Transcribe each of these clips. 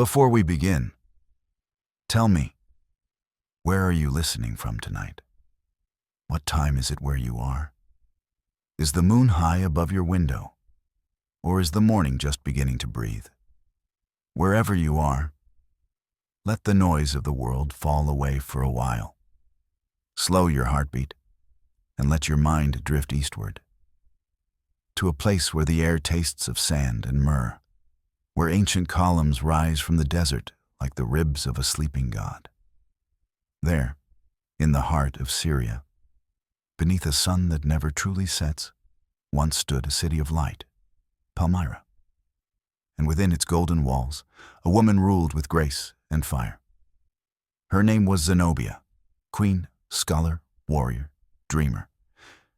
Before we begin, tell me, where are you listening from tonight? What time is it where you are? Is the moon high above your window? Or is the morning just beginning to breathe? Wherever you are, let the noise of the world fall away for a while. Slow your heartbeat and let your mind drift eastward, to a place where the air tastes of sand and myrrh, where ancient columns rise from the desert like the ribs of a sleeping god. There, in the heart of Syria, beneath a sun that never truly sets, once stood a city of light, Palmyra. And within its golden walls, a woman ruled with grace and fire. Her name was Zenobia, queen, scholar, warrior, dreamer.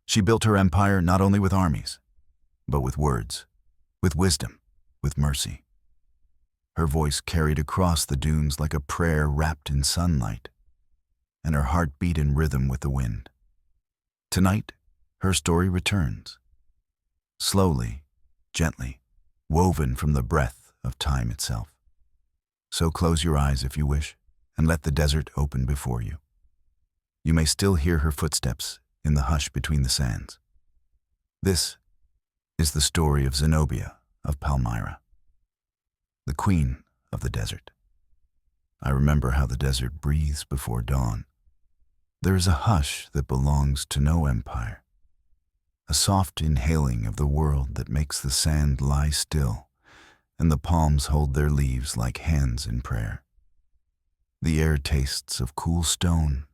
She built her empire not only with armies, but with words, with wisdom, with mercy. Her voice carried across the dunes like a prayer wrapped in sunlight, and her heart beat in rhythm with the wind. Tonight, her story returns, slowly, gently, woven from the breath of time itself. So close your eyes if you wish, and let the desert open before you. You may still hear her footsteps in the hush between the sands. This is the story of Zenobia of Palmyra, the queen of the desert. I remember how the desert breathes before dawn. There is a hush that belongs to no empire, a soft inhaling of the world that makes the sand lie still and the palms hold their leaves like hands in prayer. The air tastes of cool stone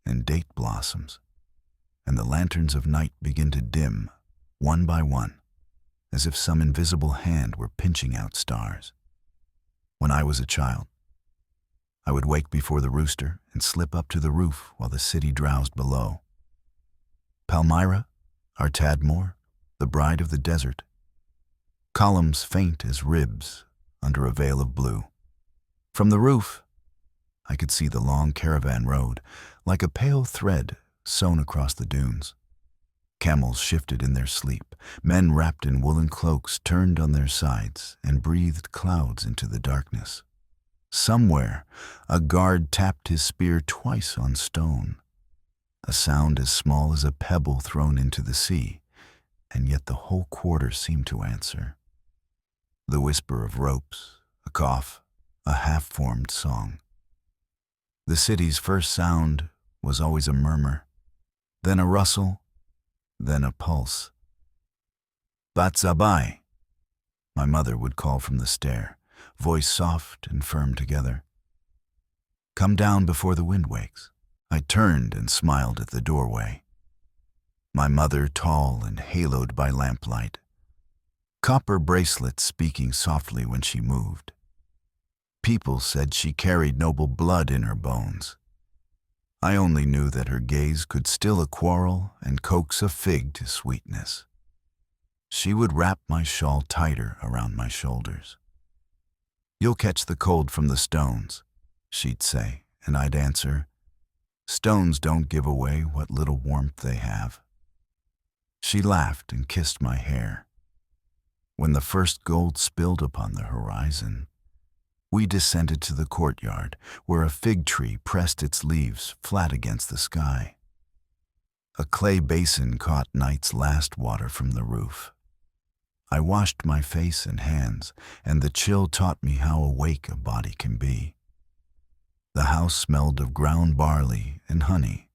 and date blossoms, and the lanterns of night begin to dim one by one, as if some invisible hand were pinching out stars. When I was a child, I would wake before the rooster and slip up to the roof while the city drowsed below. Palmyra, our Tadmor, the bride of the desert. Columns faint as ribs under a veil of blue. From the roof, I could see the long caravan road, like a pale thread sewn across the dunes. Camels shifted in their sleep. Men wrapped in woolen cloaks turned on their sides and breathed clouds into the darkness. Somewhere, a guard tapped his spear twice on stone, a sound as small as a pebble thrown into the sea, and yet the whole quarter seemed to answer. The whisper of ropes, a cough, a half-formed song. The city's first sound was always a murmur, then a rustle, then a pulse. "Batsabai," my mother would call from the stair, voice soft and firm together. "Come down before the wind wakes." I turned and smiled at the doorway. My mother, tall and haloed by lamplight, copper bracelets speaking softly when she moved. People said she carried noble blood in her bones. I only knew that her gaze could still a quarrel and coax a fig to sweetness. She would wrap my shawl tighter around my shoulders. "You'll catch the cold from the stones," she'd say, and I'd answer, "Stones don't give away what little warmth they have." She laughed and kissed my hair. When the first gold spilled upon the horizon, we descended to the courtyard, where a fig tree pressed its leaves flat against the sky. A clay basin caught night's last water from the roof. I washed my face and hands, and the chill taught me how awake a body can be. The house smelled of ground barley and honey.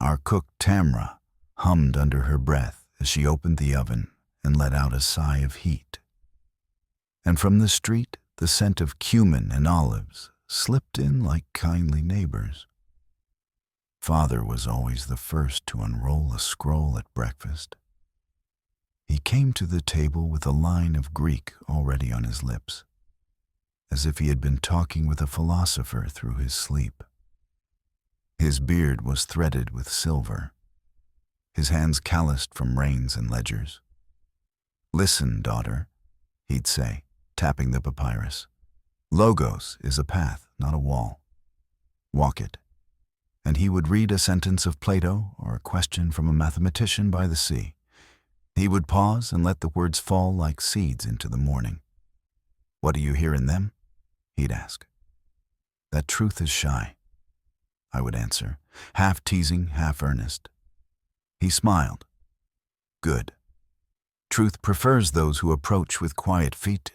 Our cook Tamra hummed under her breath as she opened the oven and let out a sigh of heat. And from the street, the scent of cumin and olives slipped in like kindly neighbors. Father was always the first to unroll a scroll at breakfast. He came to the table with a line of Greek already on his lips, as if he had been talking with a philosopher through his sleep. His beard was threaded with silver, his hands calloused from reins and ledgers. "Listen, daughter," he'd say, tapping the papyrus. "Logos is a path, not a wall. Walk it." And he would read a sentence of Plato or a question from a mathematician by the sea. He would pause and let the words fall like seeds into the morning. "What do you hear in them?" he'd ask. That truth is shy, I would answer, half teasing, half earnest. He smiled. Good. Truth prefers those who approach with quiet feet.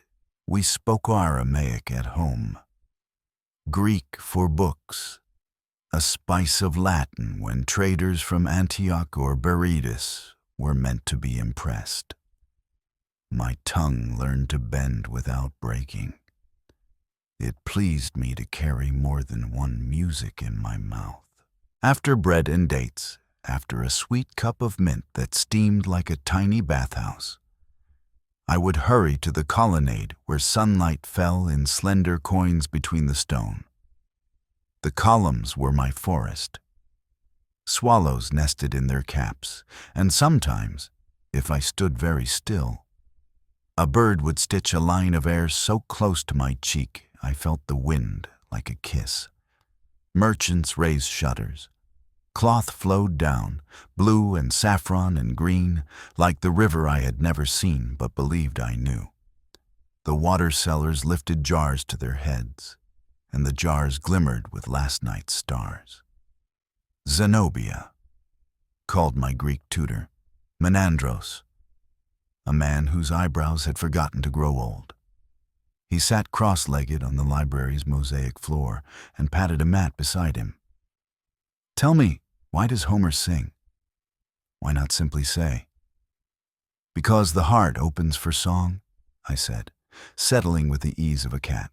We spoke Aramaic at home. Greek for books. A spice of Latin when traders from Antioch or Beretus were meant to be impressed. My tongue learned to bend without breaking. It pleased me to carry more than one music in my mouth. After bread and dates, after a sweet cup of mint that steamed like a tiny bathhouse, I would hurry to the colonnade where sunlight fell in slender coins between the stone. The columns were my forest. Swallows nested in their caps, and sometimes, if I stood very still, a bird would stitch a line of air so close to my cheek I felt the wind like a kiss. Merchants raised shutters. Cloth flowed down, blue and saffron and green, like the river I had never seen but believed I knew. The water sellers lifted jars to their heads, and the jars glimmered with last night's stars. Zenobia, called my Greek tutor, Menandros, a man whose eyebrows had forgotten to grow old. He sat cross-legged on the library's mosaic floor and patted a mat beside him. Tell me, why does Homer sing? Why not simply say? Because the heart opens for song, I said, settling with the ease of a cat.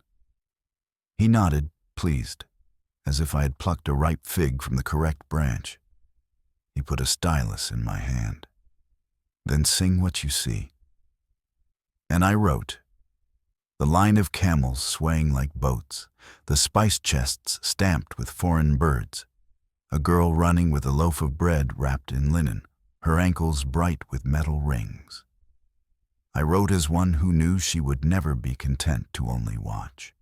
He nodded, pleased, as if I had plucked a ripe fig from the correct branch. He put a stylus in my hand. Then sing what you see. And I wrote. The line of camels swaying like boats, the spice chests stamped with foreign birds, a girl running with a loaf of bread wrapped in linen, her ankles bright with metal rings. I wrote as one who knew she would never be content to only watch.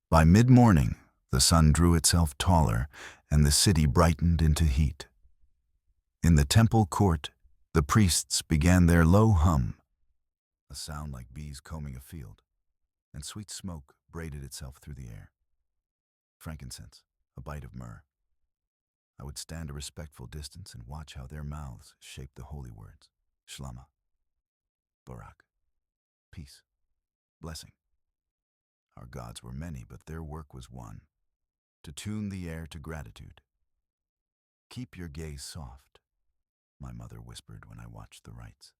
By mid-morning, the sun drew itself taller, and the city brightened into heat. In the temple court, the priests began their low hum, a sound like bees combing a field, and sweet smoke braided itself through the air. Frankincense, a bite of myrrh. I would stand a respectful distance and watch how their mouths shaped the holy words. Shlama, Barak, peace, blessing. Our gods were many, but their work was one, to tune the air to gratitude. Keep your gaze soft, my mother whispered when I watched the rites.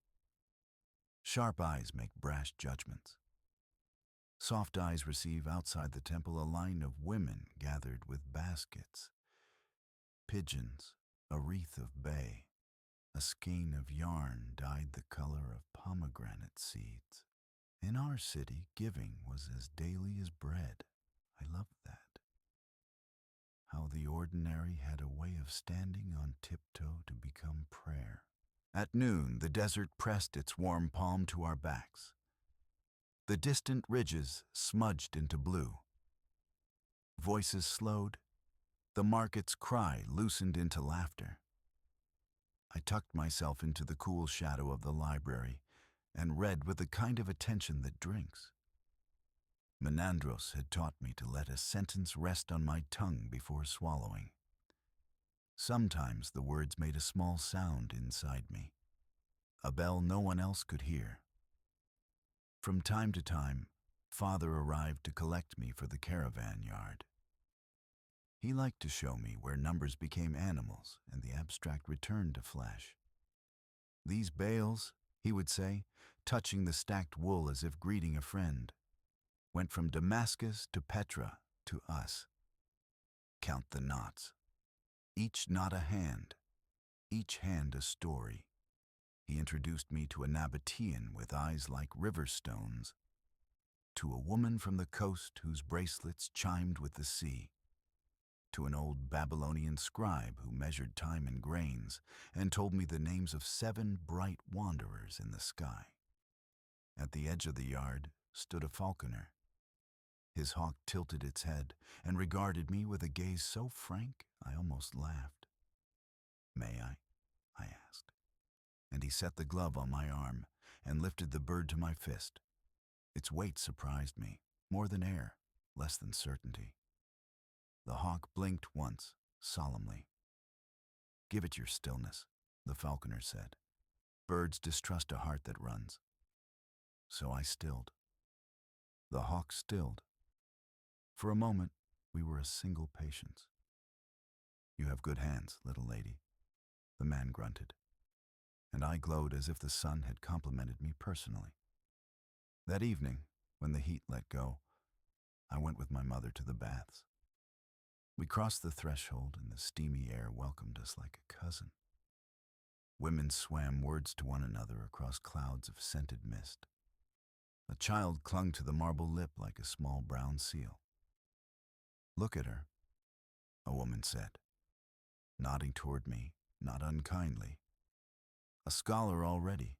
Sharp eyes make brash judgments. Soft eyes receive outside the temple a line of women gathered with baskets. Pigeons, a wreath of bay, a skein of yarn dyed the color of pomegranate seeds. In our city, giving was as daily as bread. I loved that. How the ordinary had a way of standing on tiptoe to become prayer. At noon, the desert pressed its warm palm to our backs. The distant ridges smudged into blue. Voices slowed. The market's cry loosened into laughter. I tucked myself into the cool shadow of the library and read with the kind of attention that drinks. Menandros had taught me to let a sentence rest on my tongue before swallowing. Sometimes the words made a small sound inside me, a bell no one else could hear. From time to time, Father arrived to collect me for the caravan yard. He liked to show me where numbers became animals and the abstract returned to flesh. These bales, he would say, touching the stacked wool as if greeting a friend, went from Damascus to Petra to us. Count the knots. Each knot a hand, each hand a story. He introduced me to a Nabatean with eyes like river stones, to a woman from the coast whose bracelets chimed with the sea, to an old Babylonian scribe who measured time in grains and told me the names of 7 bright wanderers in the sky. At the edge of the yard stood a falconer. His hawk tilted its head and regarded me with a gaze so frank I almost laughed. "May I asked. And he set the glove on my arm and lifted the bird to my fist. Its weight surprised me, more than air. less than certainty. The hawk blinked once, solemnly. "Give it your stillness," the falconer said. "Birds distrust a heart that runs." So I stilled. The hawk stilled. For a moment, we were a single patience. "You have good hands, little lady," the man grunted, and I glowed as if the sun had complimented me personally. That evening, when the heat let go, I went with my mother to the baths. We crossed the threshold, and the steamy air welcomed us like a cousin. Women swam words to one another across clouds of scented mist. A child clung to the marble lip like a small brown seal. "Look at her," a woman said, nodding toward me, not unkindly. "A scholar already."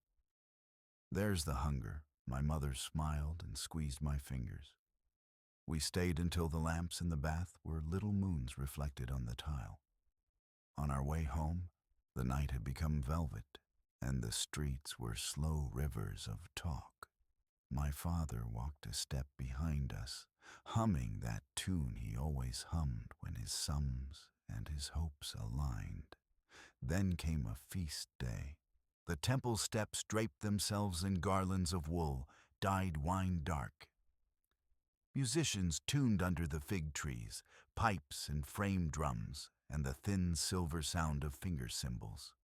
"There's the hunger," my mother smiled and squeezed my fingers. We stayed until the lamps in the bath were little moons reflected on the tile. On our way home, the night had become velvet, and the streets were slow rivers of talk. My father walked a step behind us, humming that tune he always hummed when his sums and his hopes aligned. Then came a feast day. The temple steps draped themselves in garlands of wool, dyed wine dark. Musicians tuned under the fig trees, pipes and frame drums, and the thin silver sound of finger cymbals.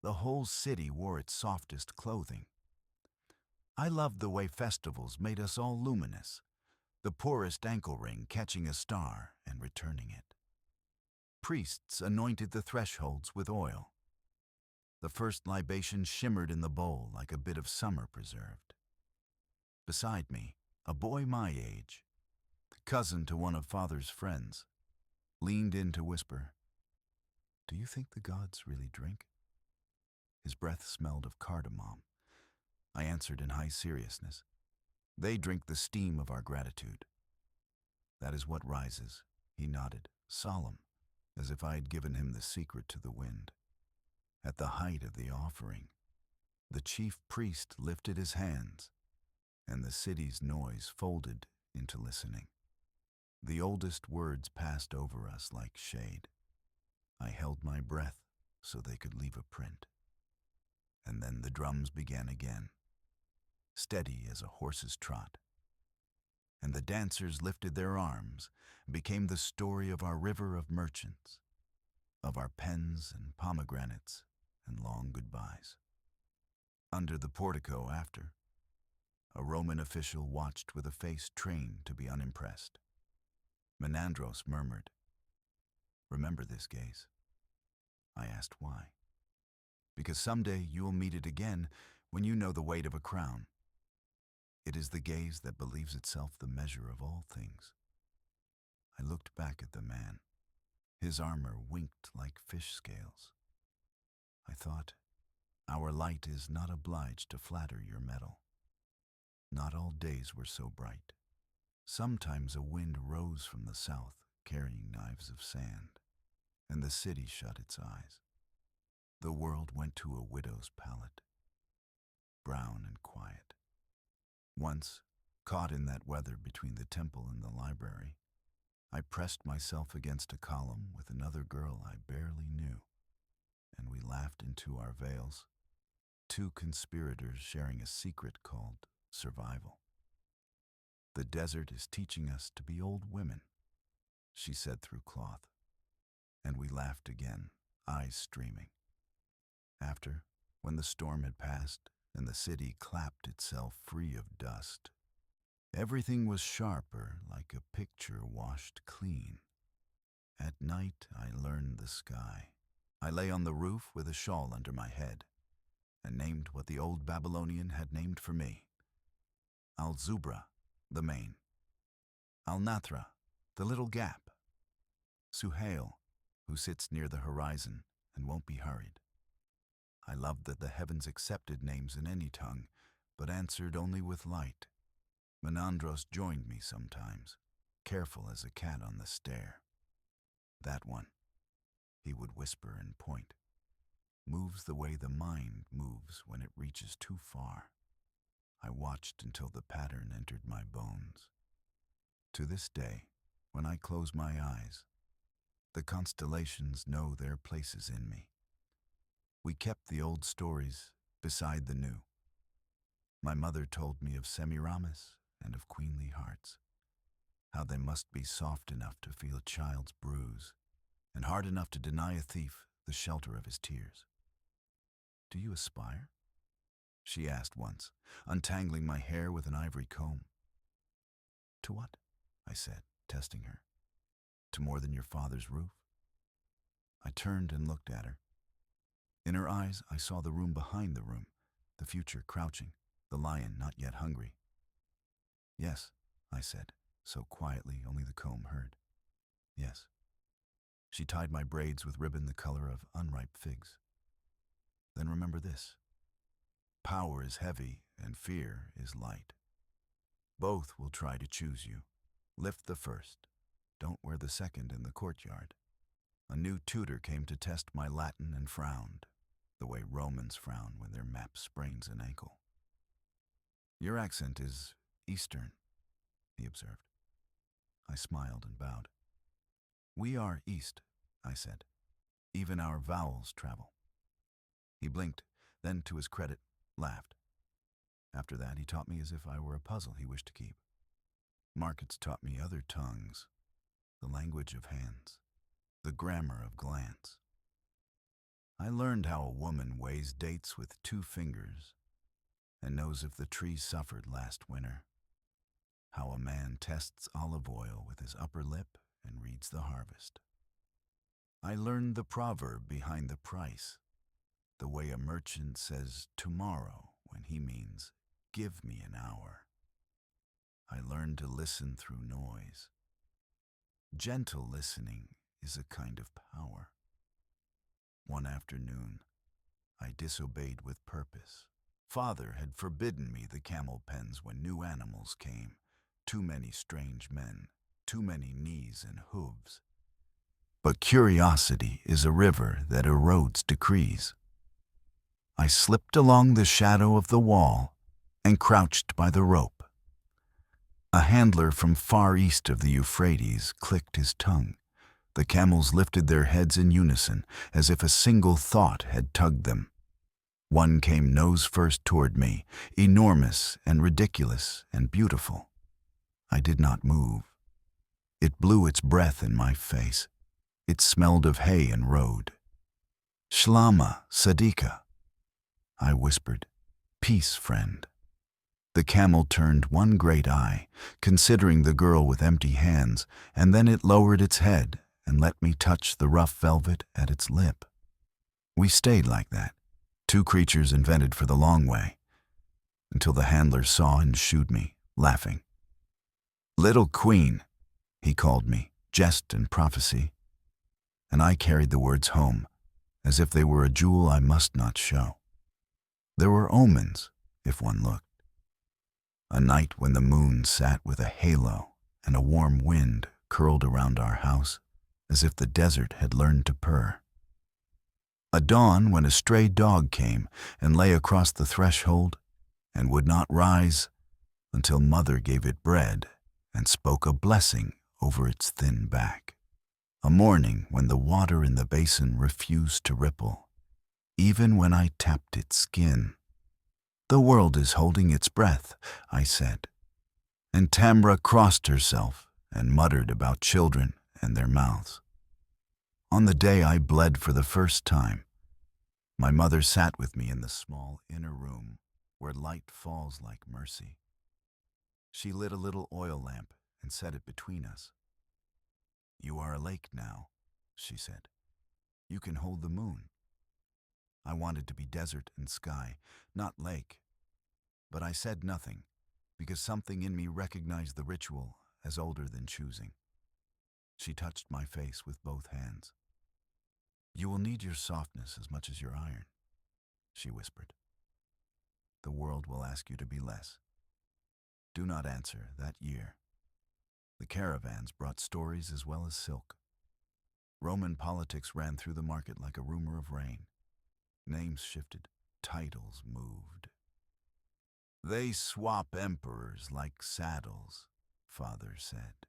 The whole city wore its softest clothing. I loved the way festivals made us all luminous, the poorest ankle ring catching a star and returning it. Priests anointed the thresholds with oil. The first libation shimmered in the bowl like a bit of summer preserved. Beside me, a boy my age, cousin to one of father's friends, leaned in to whisper, "Do you think the gods really drink?" His breath smelled of cardamom. I answered in high seriousness, "They drink the steam of our gratitude." "That is what rises," he nodded, solemn, as if I had given him the secret to the wind. At the height of the offering, the chief priest lifted his hands, and the city's noise folded into listening. The oldest words passed over us like shade. I held my breath so they could leave a print. And then the drums began again, steady as a horse's trot. And the dancers lifted their arms, became the story of our river of merchants, of our pens and pomegranates and long goodbyes. Under the portico after, a Roman official watched with a face trained to be unimpressed. Menandros murmured, "Remember this gaze." I asked why. "Because someday you will meet it again when you know the weight of a crown. It is the gaze that believes itself the measure of all things." I looked back at the man. His armor winked like fish scales. I thought, our light is not obliged to flatter your metal. Not all days were so bright. Sometimes a wind rose from the south, carrying knives of sand, and the city shut its eyes. The world went to a widow's pallet, brown and quiet. Once, caught in that weather between the temple and the library, I pressed myself against a column with another girl I barely knew, and we laughed into our veils, two conspirators sharing a secret called survival. "The desert is teaching us to be old women," she said through cloth, and we laughed again, eyes streaming. After, when the storm had passed and the city clapped itself free of dust, everything was sharper, like a picture washed clean. At night I learned the sky. I lay on the roof with a shawl under my head, and named what the old Babylonian had named for me: Al-Zubra, the main; Al-Nathra, the little gap; Suhail, who sits near the horizon and won't be hurried. I loved that the heavens accepted names in any tongue, but answered only with light. Menandros joined me sometimes, careful as a cat on the stair. "That one," he would whisper and point, "moves the way the mind moves when it reaches too far." I watched until the pattern entered my bones. To this day, when I close my eyes, the constellations know their places in me. We kept the old stories beside the new. My mother told me of Semiramis and of queenly hearts, how they must be soft enough to feel a child's bruise and hard enough to deny a thief the shelter of his tears. "Do you aspire?" she asked once, untangling my hair with an ivory comb. "To what?" I said, testing her. "To more than your father's roof?" I turned and looked at her. In her eyes, I saw the room behind the room, the future crouching, the lion not yet hungry. "Yes," I said, so quietly only the comb heard. "Yes." She tied my braids with ribbon the color of unripe figs. "Then remember this. Power is heavy and fear is light. Both will try to choose you. Lift the first. Don't wear the second in the courtyard." A new tutor came to test my Latin and frowned, the way Romans frown when their map sprains an ankle. "Your accent is Eastern," he observed. I smiled and bowed. "We are East," I said. "Even our vowels travel." He blinked, then, to his credit, laughed. After that, he taught me as if I were a puzzle he wished to keep. Markets taught me other tongues, the language of hands, the grammar of glance. I learned how a woman weighs dates with 2 fingers and knows if the tree suffered last winter, how a man tests olive oil with his upper lip and reads the harvest. I learned the proverb behind the price, the way a merchant says tomorrow when he means give me an hour. I learned to listen through noise. Gentle listening is a kind of power. One afternoon, I disobeyed with purpose. Father had forbidden me the camel pens when new animals came. Too many strange men, too many knees and hooves. But curiosity is a river that erodes decrees. I slipped along the shadow of the wall and crouched by the rope. A handler from far east of the Euphrates clicked his tongue. The camels lifted their heads in unison, as if a single thought had tugged them. One came nose first toward me, enormous and ridiculous and beautiful. I did not move. It blew its breath in my face. It smelled of hay and road. "Shlama, Sadika," I whispered. "Peace, friend." The camel turned one great eye, considering the girl with empty hands, and then it lowered its head and let me touch the rough velvet at its lip. We stayed like that, 2 creatures invented for the long way, until the handler saw and shooed me, laughing. "Little queen," he called me, jest and prophecy, and I carried the words home, as if they were a jewel I must not show. There were omens, if one looked. A night when the moon sat with a halo and a warm wind curled around our house, as if the desert had learned to purr. A dawn when a stray dog came and lay across the threshold and would not rise until mother gave it bread and spoke a blessing over its thin back. A morning when the water in the basin refused to ripple, even when I tapped its skin. "The world is holding its breath," I said. And Tamra crossed herself and muttered about children and their mouths. On the day I bled for the first time, my mother sat with me in the small inner room where light falls like mercy. She lit a little oil lamp and set it between us. "You are a lake now," she said. "You can hold the moon." I wanted to be desert and sky, not lake. But I said nothing, because something in me recognized the ritual as older than choosing. She touched my face with both hands. "You will need your softness as much as your iron," she whispered. "The world will ask you to be less." Do not answer that year. The caravans brought stories as well as silk. Roman politics ran through the market like a rumor of rain. Names shifted, titles moved. They swap emperors like saddles, Father said,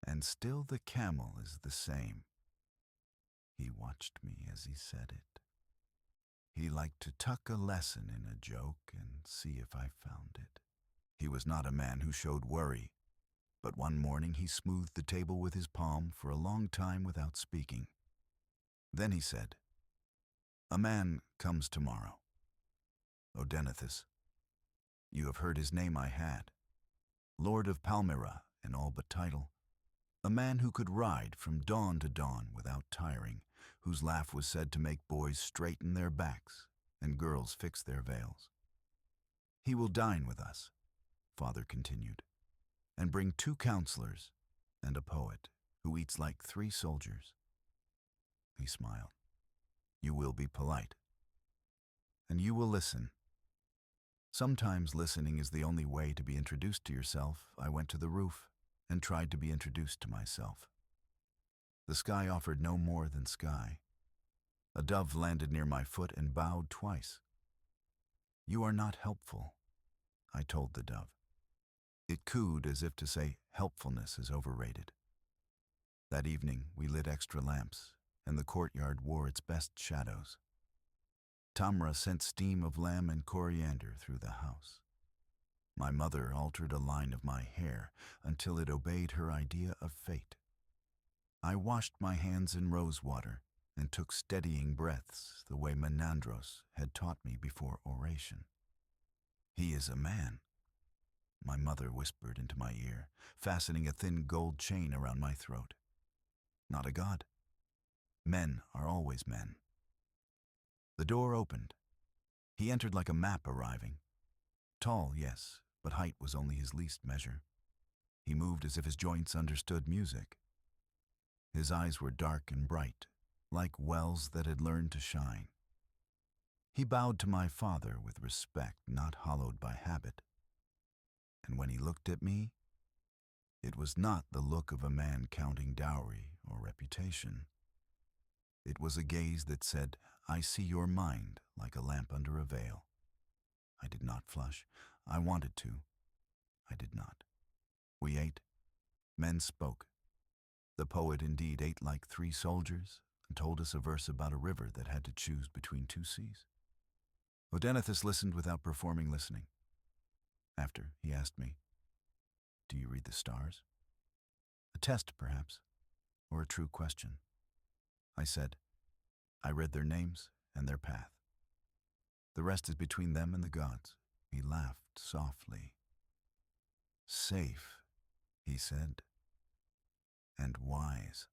and still the camel is the same. He watched me as he said it. He liked to tuck a lesson in a joke and see if I found it. He was not a man who showed worry, but one morning he smoothed the table with his palm for a long time without speaking. Then he said, "A man comes tomorrow. Odenathus. You have heard his name I had. Lord of Palmyra in all but title. A man who could ride from dawn to dawn without tiring, whose laugh was said to make boys straighten their backs and girls fix their veils. He will dine with us," Father continued, "and bring 2 counselors and a poet who eats like 3 soldiers." He smiled. "You will be polite, and you will listen." Sometimes listening is the only way to be introduced to yourself. I went to the roof and tried to be introduced to myself. The sky offered no more than sky. A dove landed near my foot and bowed twice. "You are not helpful," I told the dove. It cooed as if to say helpfulness is overrated. That evening we lit extra lamps, and the courtyard wore its best shadows. Tamra sent steam of lamb and coriander through the house. My mother altered a line of my hair until it obeyed her idea of fate. I washed my hands in rose water and took steadying breaths the way Menandros had taught me before oration. "He is a man," my mother whispered into my ear, fastening a thin gold chain around my throat. "Not a god. Men are always men." The door opened. He entered like a map arriving. Tall, yes, but height was only his least measure. He moved as if his joints understood music. His eyes were dark and bright, like wells that had learned to shine. He bowed to my father with respect not hollowed by habit. And when he looked at me, it was not the look of a man counting dowry or reputation. It was a gaze that said, "I see your mind like a lamp under a veil." I did not flush. I wanted to. I did not. We ate. Men spoke. The poet indeed ate like 3 soldiers and told us a verse about a river that had to choose between 2 seas. Odenathus listened without performing listening. After, he asked me, "Do you read the stars?" A test, perhaps, or a true question. I said, "I read their names and their path. The rest is between them and the gods." He laughed softly. "Safe," he said, "and wise."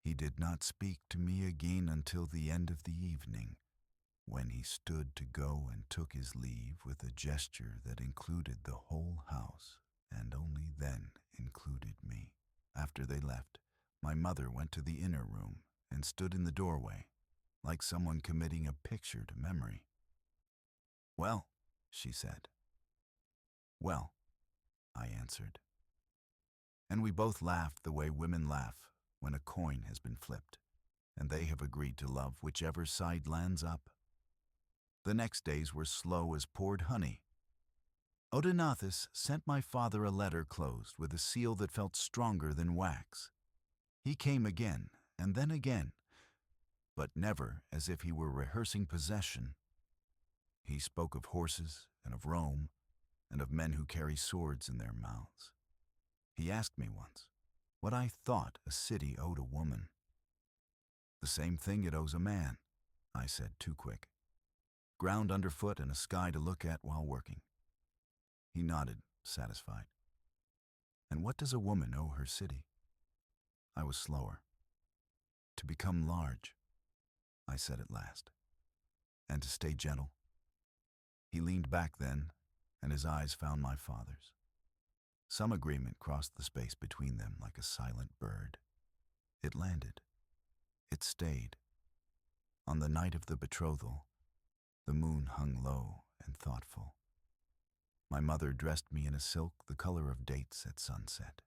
He did not speak to me again until the end of the evening, when he stood to go and took his leave with a gesture that included the whole house and only then included me. After they left, my mother went to the inner room and stood in the doorway, like someone committing a picture to memory. "Well," she said. "Well," I answered. And we both laughed the way women laugh when a coin has been flipped, and they have agreed to love whichever side lands up. The next days were slow as poured honey. Odenathus sent my father a letter closed with a seal that felt stronger than wax. He came again, and then again, but never as if he were rehearsing possession. He spoke of horses and of Rome and of men who carry swords in their mouths. He asked me once what I thought a city owed a woman. "The same thing it owes a man," I said, too quick. "Ground underfoot and a sky to look at while working." He nodded, satisfied. "And what does a woman owe her city?" I was slower. "To become large," I said at last, "and to stay gentle." He leaned back then, and his eyes found my father's. Some agreement crossed the space between them like a silent bird. It landed. It stayed. On the night of the betrothal, the moon hung low and thoughtful. My mother dressed me in a silk the color of dates at sunset.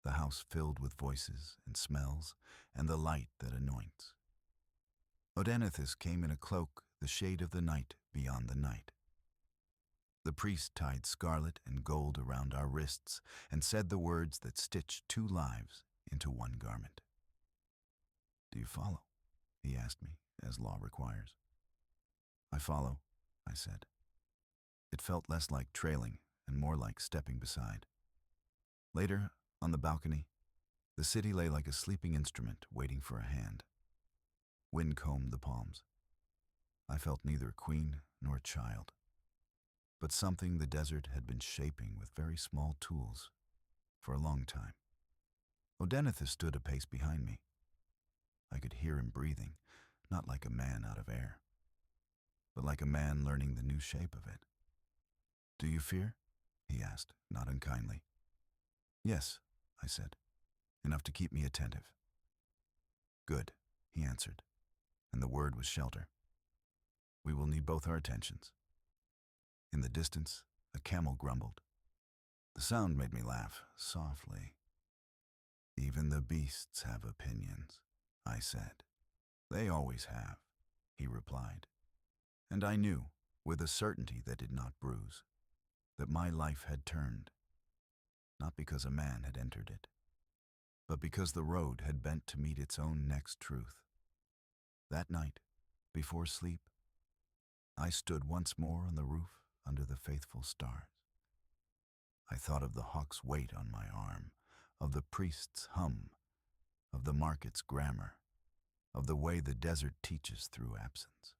The house filled with voices and smells and the light that anoints. Odenathus came in a cloak the shade of the night beyond the night. The priest tied scarlet and gold around our wrists and said the words that stitched 2 lives into 1 garment. "Do you follow?" he asked me, as law requires. "I follow," I said. It felt less like trailing and more like stepping beside. Later, on the balcony, the city lay like a sleeping instrument waiting for a hand. Wind combed the palms. I felt neither queen nor child, but something the desert had been shaping with very small tools for a long time. Odenithus stood a pace behind me. I could hear him breathing, not like a man out of air, but like a man learning the new shape of it. "Do you fear?" he asked, not unkindly. "Yes," I said, "enough to keep me attentive." "Good," he answered, and the word was shelter. "We will need both our attentions." In the distance, a camel grumbled. The sound made me laugh softly. "Even the beasts have opinions," I said. "They always have," he replied. And I knew, with a certainty that did not bruise, that my life had turned, not because a man had entered it, but because the road had bent to meet its own next truth. That night, before sleep, I stood once more on the roof under the faithful stars. I thought of the hawk's weight on my arm, of the priest's hum, of the market's grammar, of the way the desert teaches through absence.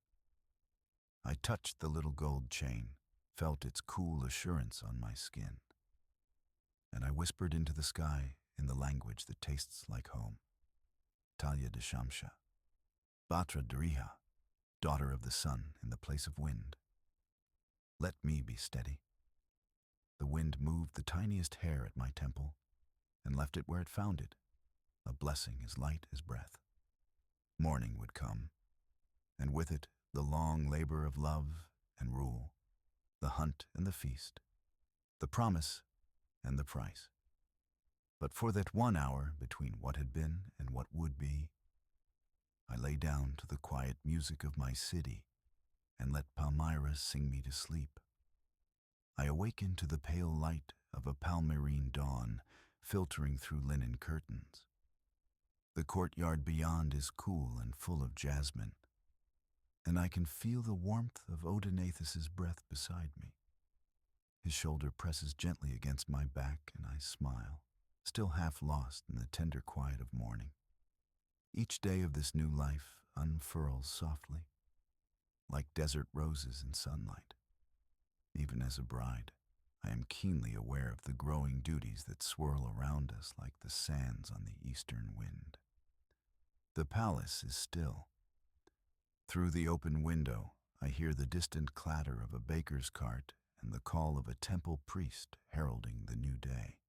I touched the little gold chain, felt its cool assurance on my skin, and I whispered into the sky in the language that tastes like home. Talia de Shamsha, Batra Dariha, daughter of the sun in the place of wind. Let me be steady. The wind moved the tiniest hair at my temple and left it where it found it, a blessing as light as breath. Morning would come, and with it the long labor of love and rule, the hunt and the feast, the promise and the price. But for that 1 hour between what had been and what would be, I lay down to the quiet music of my city and let Palmyra sing me to sleep. I awakened to the pale light of a Palmyrene dawn filtering through linen curtains. The courtyard beyond is cool and full of jasmine, and I can feel the warmth of Odenithus's breath beside me. His shoulder presses gently against my back, and I smile, still half lost in the tender quiet of morning. Each day of this new life unfurls softly, like desert roses in sunlight. Even as a bride, I am keenly aware of the growing duties that swirl around us like the sands on the eastern wind. The palace is still. Through the open window, I hear the distant clatter of a baker's cart and the call of a temple priest heralding the new day.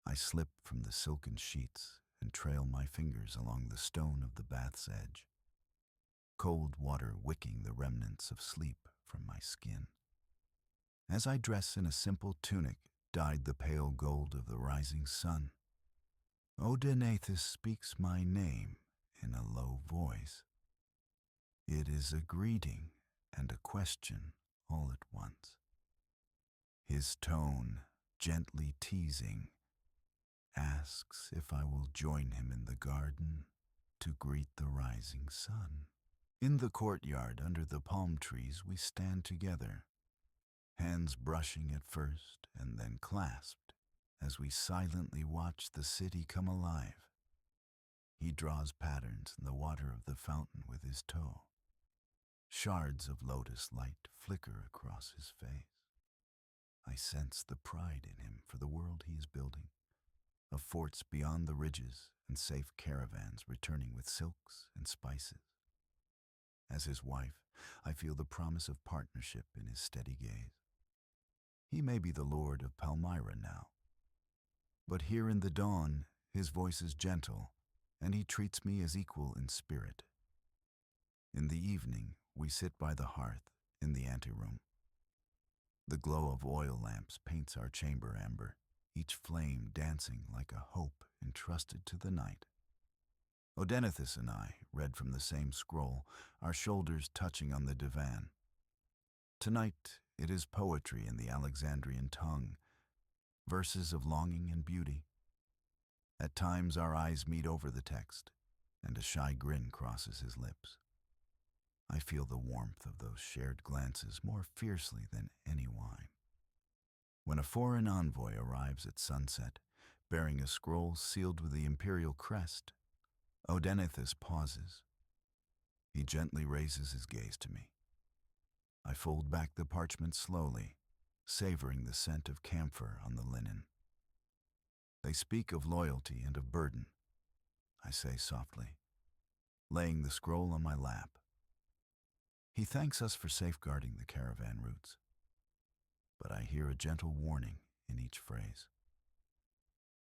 I slip from the silken sheets and trail my fingers along the stone of the bath's edge, cold water wicking the remnants of sleep from my skin. As I dress in a simple tunic dyed the pale gold of the rising sun, Odenithus speaks my name in a low voice. It is a greeting and a question all at once. His tone, gently teasing, asks if I will join him in the garden to greet the rising sun. In the courtyard under the palm trees we stand together, hands brushing at first and then clasped as we silently watch the city come alive. He draws patterns in the water of the fountain with his toe. Shards of lotus light flicker across his face. I sense the pride in him for the world he is building, of forts beyond the ridges and safe caravans returning with silks and spices. As his wife, I feel the promise of partnership in his steady gaze. He may be the lord of Palmyra now, but here in the dawn his voice is gentle, and he treats me as equal in spirit. In the evening, we sit by the hearth in the anteroom. The glow of oil lamps paints our chamber amber, each flame dancing like a hope entrusted to the night. Odenithus and I read from the same scroll, our shoulders touching on the divan. Tonight It is poetry in the Alexandrian tongue, verses of longing and beauty. At times our eyes meet over the text, and a shy grin crosses his lips. I feel the warmth of those shared glances more fiercely than any wine. When a foreign envoy arrives at sunset, bearing a scroll sealed with the imperial crest, Odenathus pauses. He gently raises his gaze to me. I fold back the parchment slowly, savoring the scent of camphor on the linen. They speak of loyalty and of burden, I say softly, laying the scroll on my lap. He thanks us for safeguarding the caravan routes, but I hear a gentle warning in each phrase.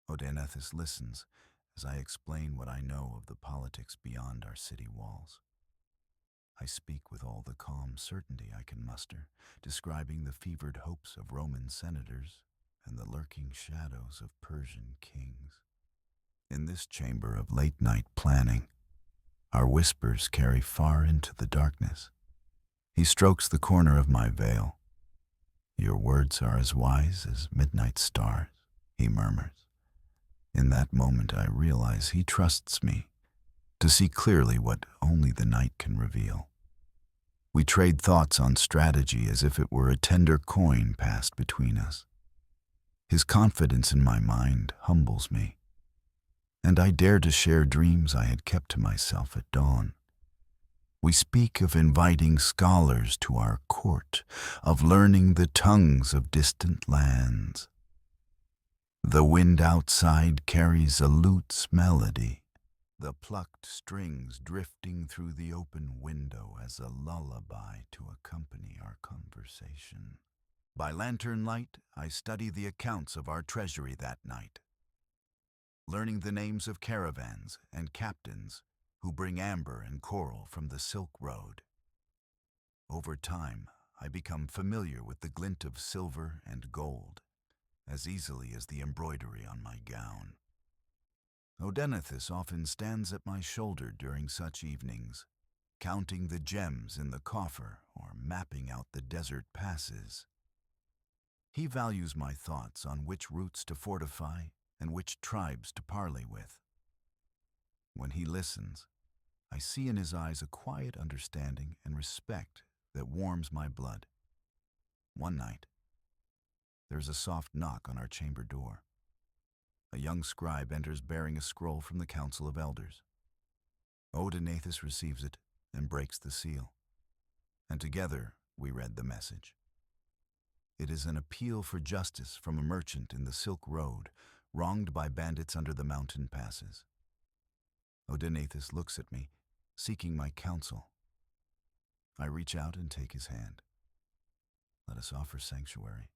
Odenathus listens as I explain what I know of the politics beyond our city walls. I speak with all the calm certainty I can muster, describing the fevered hopes of Roman senators and the lurking shadows of Persian kings. In this chamber of late-night planning, our whispers carry far into the darkness. He strokes the corner of my veil. "Your words are as wise as midnight stars," he murmurs. In that moment I realize he trusts me to see clearly what only the night can reveal. We trade thoughts on strategy as if it were a tender coin passed between us. His confidence in my mind humbles me, and I dare to share dreams I had kept to myself at dawn. We speak of inviting scholars to our court, of learning the tongues of distant lands. The wind outside carries a lute's melody, the plucked strings drifting through the open window as a lullaby to accompany our conversation. By lantern light, I study the accounts of our treasury that night, learning the names of caravans and captains who bring amber and coral from the Silk Road. Over time, I become familiar with the glint of silver and gold, as easily as the embroidery on my gown. Odenathus often stands at my shoulder during such evenings, counting the gems in the coffer or mapping out the desert passes. He values my thoughts on which routes to fortify and which tribes to parley with. When he listens, I see in his eyes a quiet understanding and respect that warms my blood. One night, there's a soft knock on our chamber door. A young scribe enters bearing a scroll from the Council of Elders. Odenathus receives it and breaks the seal, and together we read the message. It is an appeal for justice from a merchant in the Silk Road, wronged by bandits under the mountain passes. Odenathus looks at me, seeking my counsel. I reach out and take his hand. "Let us offer sanctuary,"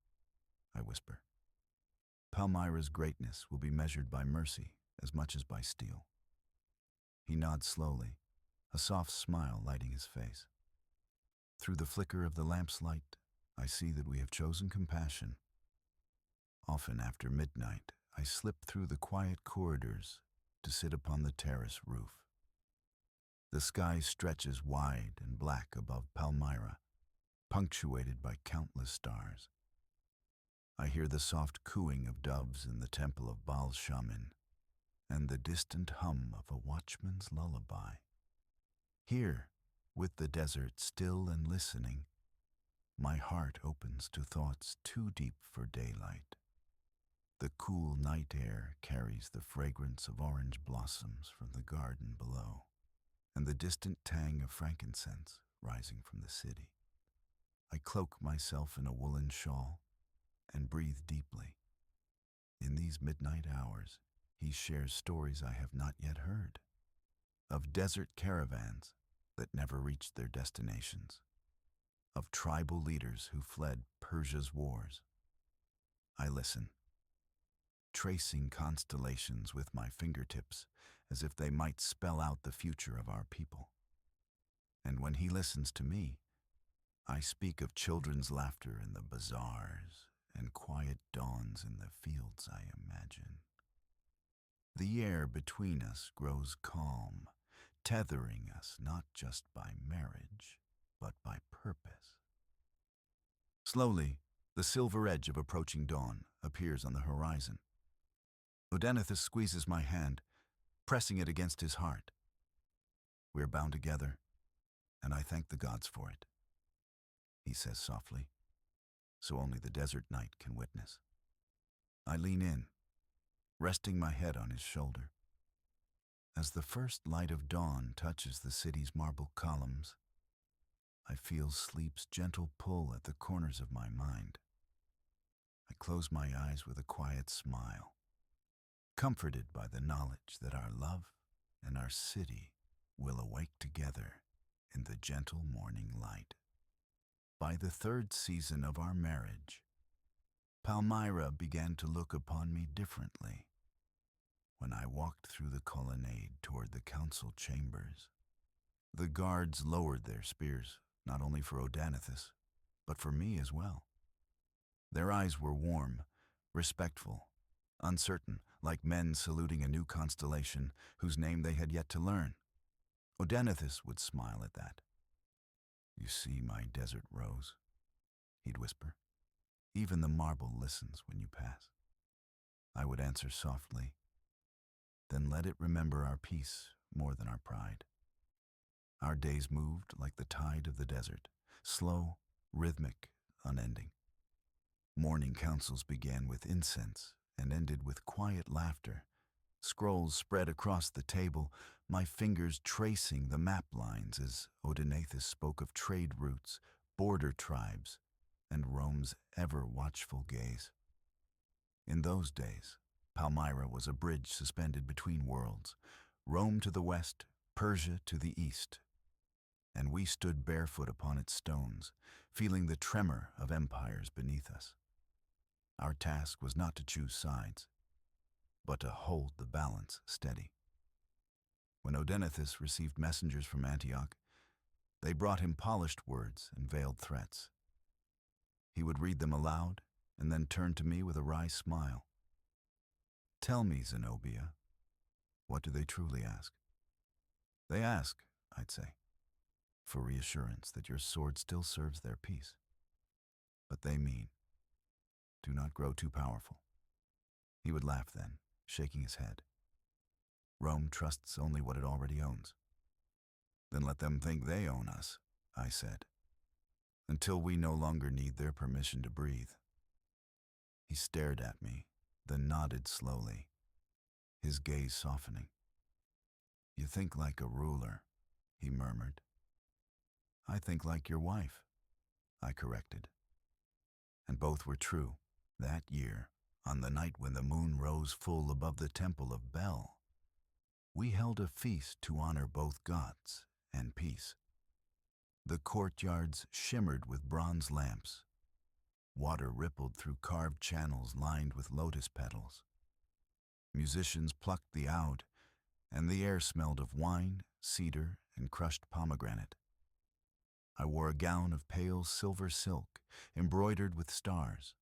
I whisper. "Palmyra's greatness will be measured by mercy as much as by steel." He nods slowly, a soft smile lighting his face. Through the flicker of the lamp's light, I see that we have chosen compassion. Often after midnight, I slip through the quiet corridors to sit upon the terrace roof. The sky stretches wide and black above Palmyra, punctuated by countless stars. I hear the soft cooing of doves in the temple of Baal-Shamin and the distant hum of a watchman's lullaby. Here, with the desert still and listening, my heart opens to thoughts too deep for daylight. The cool night air carries the fragrance of orange blossoms from the garden below, and the distant tang of frankincense rising from the city. I cloak myself in a woolen shawl and breathe deeply. In these midnight hours, he shares stories I have not yet heard, of desert caravans that never reached their destinations, of tribal leaders who fled Persia's wars. I listen, tracing constellations with my fingertips as if they might spell out the future of our people. And when he listens to me, I speak of children's laughter in the bazaars and quiet dawns in the fields I imagine. The air between us grows calm, tethering us not just by marriage, but by purpose. Slowly, the silver edge of approaching dawn appears on the horizon. Odenathus squeezes my hand, pressing it against his heart. "We're bound together, and I thank the gods for it," he says softly, so only the desert night can witness. I lean in, resting my head on his shoulder. As the first light of dawn touches the city's marble columns, I feel sleep's gentle pull at the corners of my mind. I close my eyes with a quiet smile, comforted by the knowledge that our love and our city will awake together in the gentle morning light. By the third season of our marriage, Palmyra began to look upon me differently. When I walked through the colonnade toward the council chambers, the guards lowered their spears, not only for Odenathus, but for me as well. Their eyes were warm, respectful, uncertain, like men saluting a new constellation whose name they had yet to learn. Odenathus would smile at that. "You see my desert rose," he'd whisper. "Even the marble listens when you pass." I would answer softly, "Then let it remember our peace more than our pride." Our days moved like the tide of the desert, slow, rhythmic, unending. Morning councils began with incense and ended with quiet laughter. Scrolls spread across the table, my fingers tracing the map lines as Odenathus spoke of trade routes, border tribes, and Rome's ever-watchful gaze. In those days, Palmyra was a bridge suspended between worlds, Rome to the west, Persia to the east. And we stood barefoot upon its stones, feeling the tremor of empires beneath us. Our task was not to choose sides, but to hold the balance steady. When Odenathus received messengers from Antioch, they brought him polished words and veiled threats. He would read them aloud and then turn to me with a wry smile. "Tell me, Zenobia, what do they truly ask?" "They ask," I'd say, "for reassurance that your sword still serves their peace. But they mean, do not grow too powerful." He would laugh then, shaking his head. "Rome trusts only what it already owns." "Then let them think they own us," I said, "until we no longer need their permission to breathe." He stared at me, then nodded slowly, his gaze softening. "You think like a ruler," he murmured. "I think like your wife," I corrected. And both were true. That year, on the night when the moon rose full above the temple of Bel, we held a feast to honor both gods and peace. The courtyards shimmered with bronze lamps. Water rippled through carved channels lined with lotus petals. Musicians plucked the oud, and the air smelled of wine, cedar, and crushed pomegranate. I wore a gown of pale silver silk, embroidered with stars.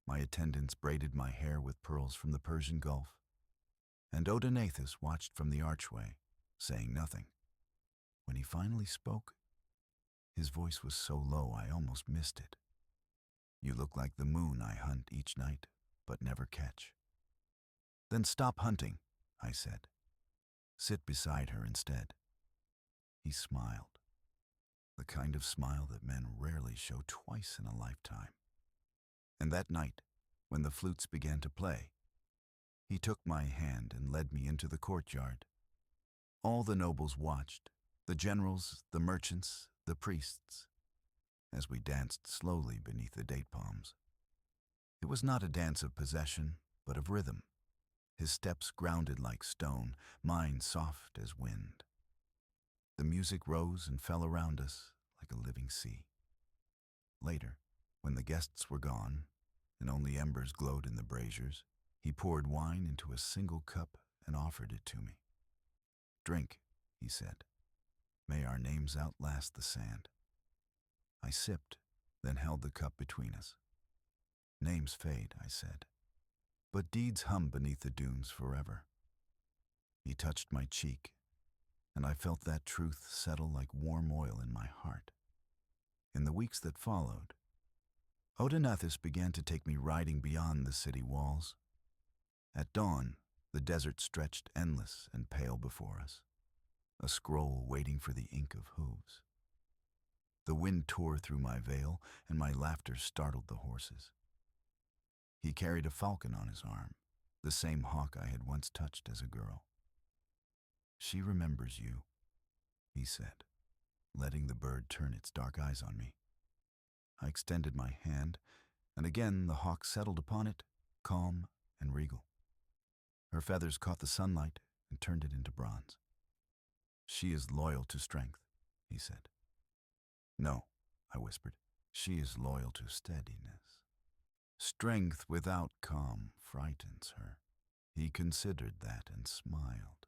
My attendants braided my hair with pearls from the Persian Gulf, and Odenathus watched from the archway, saying nothing. When he finally spoke, his voice was so low I almost missed it. "You look like the moon I hunt each night, but never catch." "Then stop hunting," I said. "Sit beside her instead." He smiled, the kind of smile that men rarely show twice in a lifetime. And that night, when the flutes began to play, he took my hand and led me into the courtyard. All the nobles watched, the generals, the merchants, the priests, as we danced slowly beneath the date palms. It was not a dance of possession, but of rhythm. His steps grounded like stone, mine soft as wind. The music rose and fell around us like a living sea. Later, when the guests were gone, and only embers glowed in the braziers, he poured wine into a single cup and offered it to me. "Drink," he said. "May our names outlast the sand." I sipped, then held the cup between us. "Names fade," I said, "but deeds hum beneath the dunes forever." He touched my cheek, and I felt that truth settle like warm oil in my heart. In the weeks that followed, Odenathus began to take me riding beyond the city walls. At dawn, the desert stretched endless and pale before us, a scroll waiting for the ink of hooves. The wind tore through my veil, and my laughter startled the horses. He carried a falcon on his arm, the same hawk I had once touched as a girl. "She remembers you," he said, letting the bird turn its dark eyes on me. I extended my hand, and again the hawk settled upon it, calm and regal. Her feathers caught the sunlight and turned it into bronze. "She is loyal to strength," he said. "No," I whispered. "She is loyal to steadiness. Strength without calm frightens her." He considered that and smiled.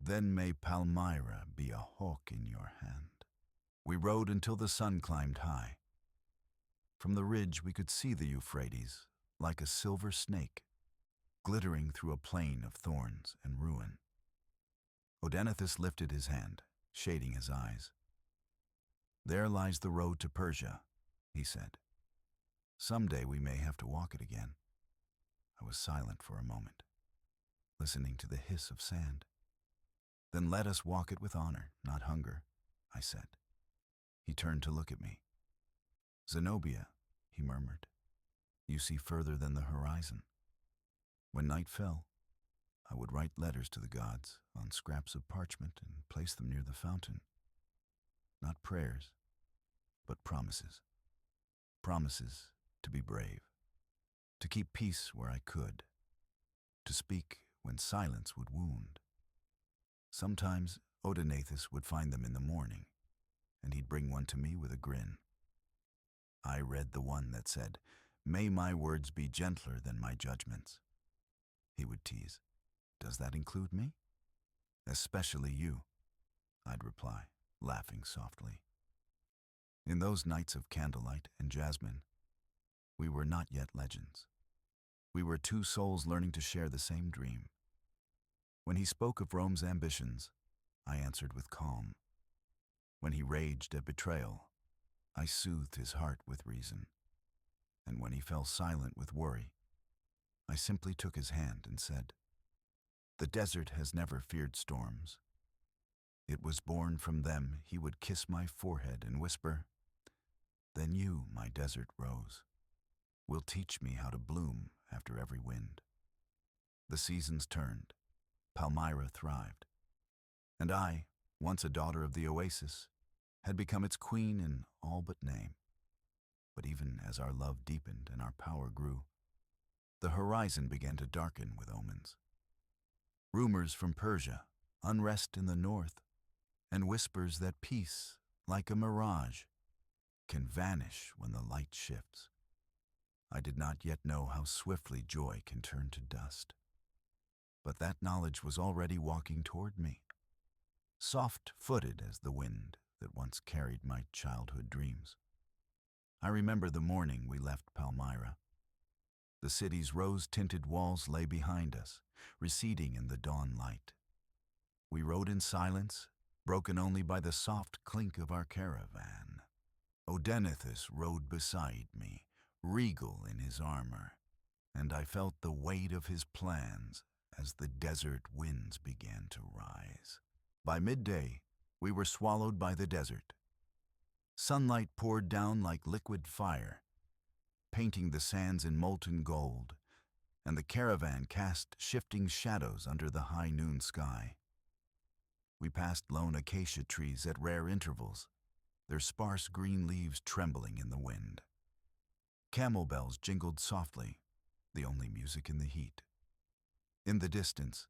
"Then may Palmyra be a hawk in your hand." We rode until the sun climbed high. From the ridge we could see the Euphrates, like a silver snake, glittering through a plain of thorns and ruin. Odenathus lifted his hand, shading his eyes. "There lies the road to Persia," he said. "Someday we may have to walk it again." I was silent for a moment, listening to the hiss of sand. "Then let us walk it with honor, not hunger," I said. He turned to look at me. "Zenobia," he murmured, "you see further than the horizon." When night fell, I would write letters to the gods on scraps of parchment and place them near the fountain. Not prayers, but promises. Promises to be brave, to keep peace where I could, to speak when silence would wound. Sometimes Odenathus would find them in the morning, and he'd bring one to me with a grin. I read the one that said, "May my words be gentler than my judgments." He would tease, "Does that include me?" "Especially you," I'd reply, laughing softly. In those nights of candlelight and jasmine, we were not yet legends. We were two souls learning to share the same dream. When he spoke of Rome's ambitions, I answered with calm. When he raged at betrayal, I soothed his heart with reason. And when he fell silent with worry, I simply took his hand and said, "The desert has never feared storms. It was born from them." He would kiss my forehead and whisper, "Then you, my desert rose, will teach me how to bloom after every wind." The seasons turned, Palmyra thrived, and I, once a daughter of the oasis, had become its queen in all but name. But even as our love deepened and our power grew, the horizon began to darken with omens. Rumors from Persia, unrest in the north, and whispers that peace, like a mirage, can vanish when the light shifts. I did not yet know how swiftly joy can turn to dust. But that knowledge was already walking toward me, soft-footed as the wind that once carried my childhood dreams. I remember the morning we left Palmyra. The city's rose-tinted walls lay behind us, receding in the dawn light. We rode in silence, broken only by the soft clink of our caravan. Odenathus rode beside me, regal in his armor, and I felt the weight of his plans as the desert winds began to rise. By midday, we were swallowed by the desert. Sunlight poured down like liquid fire, painting the sands in molten gold, and the caravan cast shifting shadows under the high noon sky. We passed lone acacia trees at rare intervals, their sparse green leaves trembling in the wind. Camel bells jingled softly, the only music in the heat. In the distance,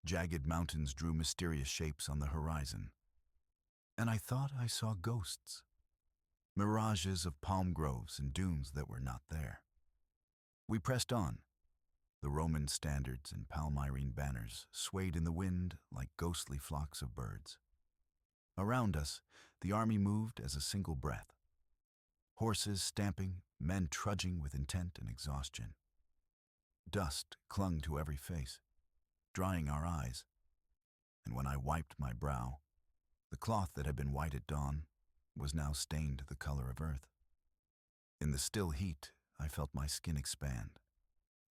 jagged mountains drew mysterious shapes on the horizon, and I thought I saw ghosts, mirages of palm groves and dunes that were not there. We pressed on. The Roman standards and Palmyrene banners swayed in the wind like ghostly flocks of birds. Around us, the army moved as a single breath. Horses stamping, men trudging with intent and exhaustion. Dust clung to every face, drying our eyes, and when I wiped my brow, the cloth that had been white at dawn was now stained the color of earth. In the still heat, I felt my skin expand,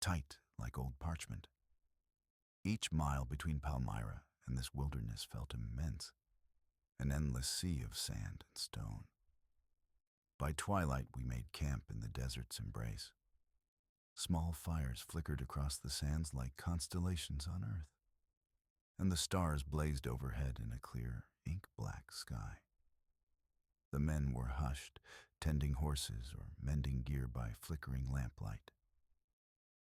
tight like old parchment. Each mile between Palmyra and this wilderness felt immense, an endless sea of sand and stone. By twilight, we made camp in the desert's embrace. Small fires flickered across the sands like constellations on Earth, and the stars blazed overhead in a clear, ink-black sky. The men were hushed, tending horses or mending gear by flickering lamplight.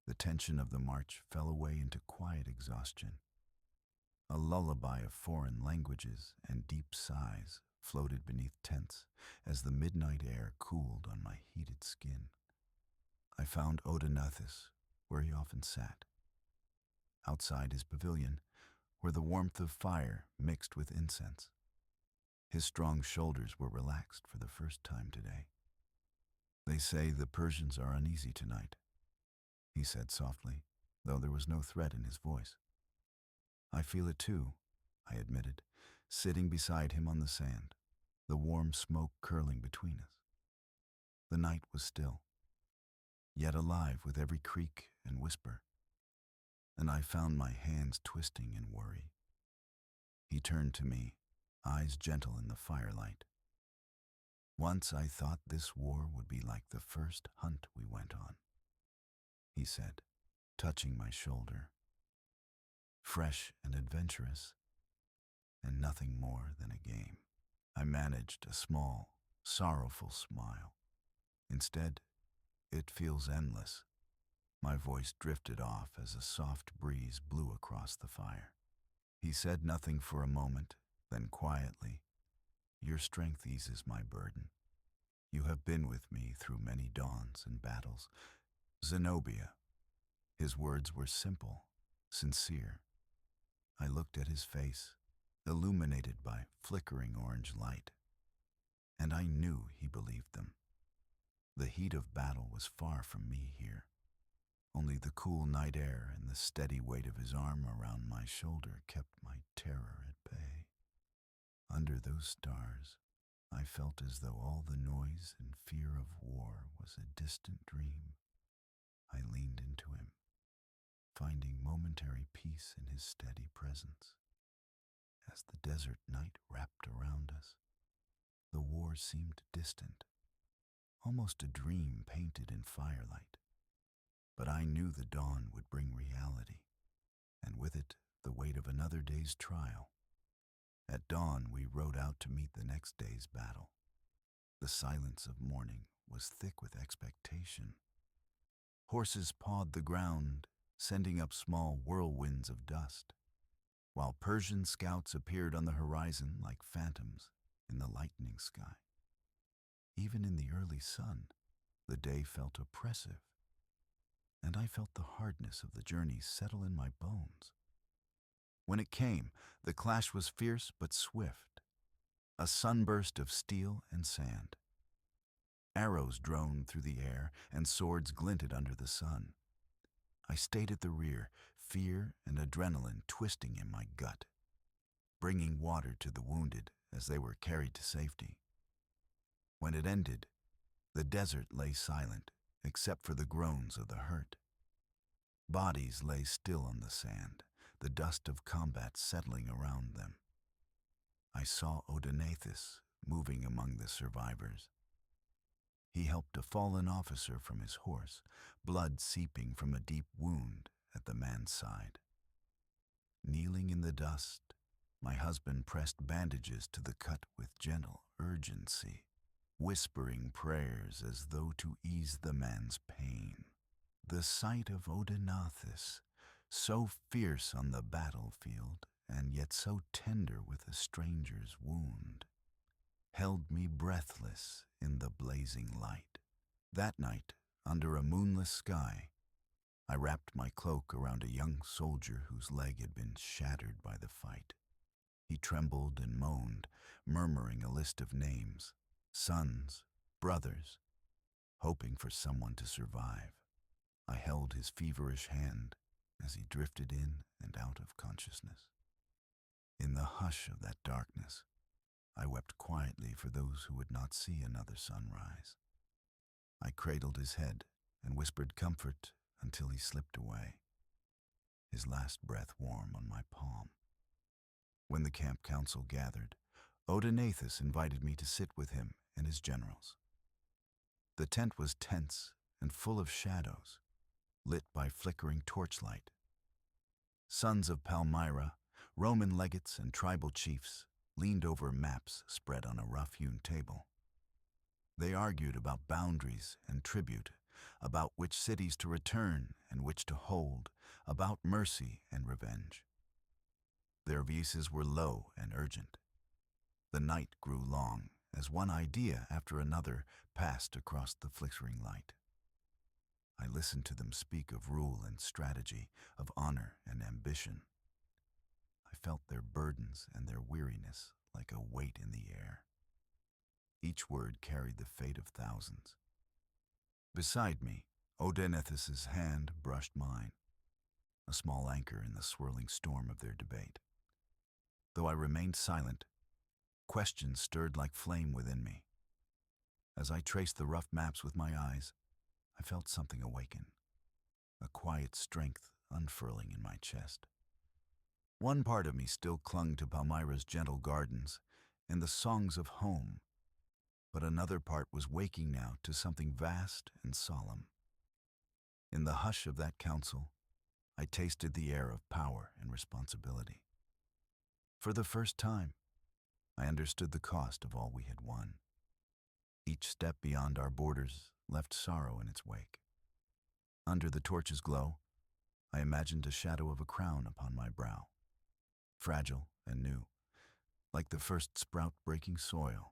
The tension of the march fell away into quiet exhaustion. A lullaby of foreign languages and deep sighs floated beneath tents as the midnight air cooled on my heated skin. I found Odenathus where he often sat. Outside his pavilion, where the warmth of fire mixed with incense. His strong shoulders were relaxed for the first time today. "They say the Persians are uneasy tonight," he said softly, though there was no threat in his voice. "I feel it too," I admitted, sitting beside him on the sand, the warm smoke curling between us. The night was still, yet alive with every creak and whisper, and I found my hands twisting in worry. He turned to me, eyes gentle in the firelight. "Once I thought this war would be like the first hunt we went on," he said, touching my shoulder. "Fresh and adventurous, and nothing more than a game." I managed a small, sorrowful smile. "Instead, it feels endless." My voice drifted off as a soft breeze blew across the fire. He said nothing for a moment, then quietly, "Your strength eases my burden. You have been with me through many dawns and battles. Zenobia." His words were simple, sincere. I looked at his face, illuminated by flickering orange light, and I knew he believed them. The heat of battle was far from me here. Only the cool night air and the steady weight of his arm around my shoulder kept my terror at bay. Under those stars, I felt as though all the noise and fear of war was a distant dream. I leaned into him, finding momentary peace in his steady presence. As the desert night wrapped around us, the war seemed distant, almost a dream painted in firelight. But I knew the dawn would bring reality, and with it the weight of another day's trial. At dawn, we rode out to meet the next day's battle. The silence of morning was thick with expectation. Horses pawed the ground, sending up small whirlwinds of dust, while Persian scouts appeared on the horizon like phantoms in the lightning sky. Even in the early sun, the day felt oppressive, and I felt the hardness of the journey settle in my bones. When it came, the clash was fierce but swift, a sunburst of steel and sand. Arrows droned through the air, and swords glinted under the sun. I stayed at the rear, fear and adrenaline twisting in my gut, bringing water to the wounded as they were carried to safety. When it ended, the desert lay silent, except for the groans of the hurt. Bodies lay still on the sand, the dust of combat settling around them. I saw Odenathus moving among the survivors. He helped a fallen officer from his horse, blood seeping from a deep wound at the man's side. Kneeling in the dust, my husband pressed bandages to the cut with gentle urgency, whispering prayers as though to ease the man's pain. The sight of Odenathus, so fierce on the battlefield and yet so tender with a stranger's wound, held me breathless in the blazing light. That night, under a moonless sky, I wrapped my cloak around a young soldier whose leg had been shattered by the fight. He trembled and moaned, murmuring a list of names, sons, brothers, hoping for someone to survive. I held his feverish hand as he drifted in and out of consciousness. In the hush of that darkness, I wept quietly for those who would not see another sunrise. I cradled his head and whispered comfort until he slipped away, his last breath warm on my palm. When the camp council gathered, Odaenathus invited me to sit with him and his generals. The tent was tense and full of shadows, lit by flickering torchlight. Sons of Palmyra, Roman legates and tribal chiefs leaned over maps spread on a rough-hewn table. They argued about boundaries and tribute, about which cities to return and which to hold, about mercy and revenge. Their voices were low and urgent. The night grew long as one idea after another passed across the flickering light. I listened to them speak of rule and strategy, of honor and ambition. I felt their burdens and their weariness like a weight in the air. Each word carried the fate of thousands. Beside me, Odaenathus's hand brushed mine, a small anchor in the swirling storm of their debate. Though I remained silent, questions stirred like flame within me. As I traced the rough maps with my eyes, I felt something awaken, a quiet strength unfurling in my chest. One part of me still clung to Palmyra's gentle gardens and the songs of home, but another part was waking now to something vast and solemn. In the hush of that council, I tasted the air of power and responsibility. For the first time, I understood the cost of all we had won. Each step beyond our borders left sorrow in its wake. Under the torch's glow, I imagined a shadow of a crown upon my brow, fragile and new, like the first sprout breaking soil.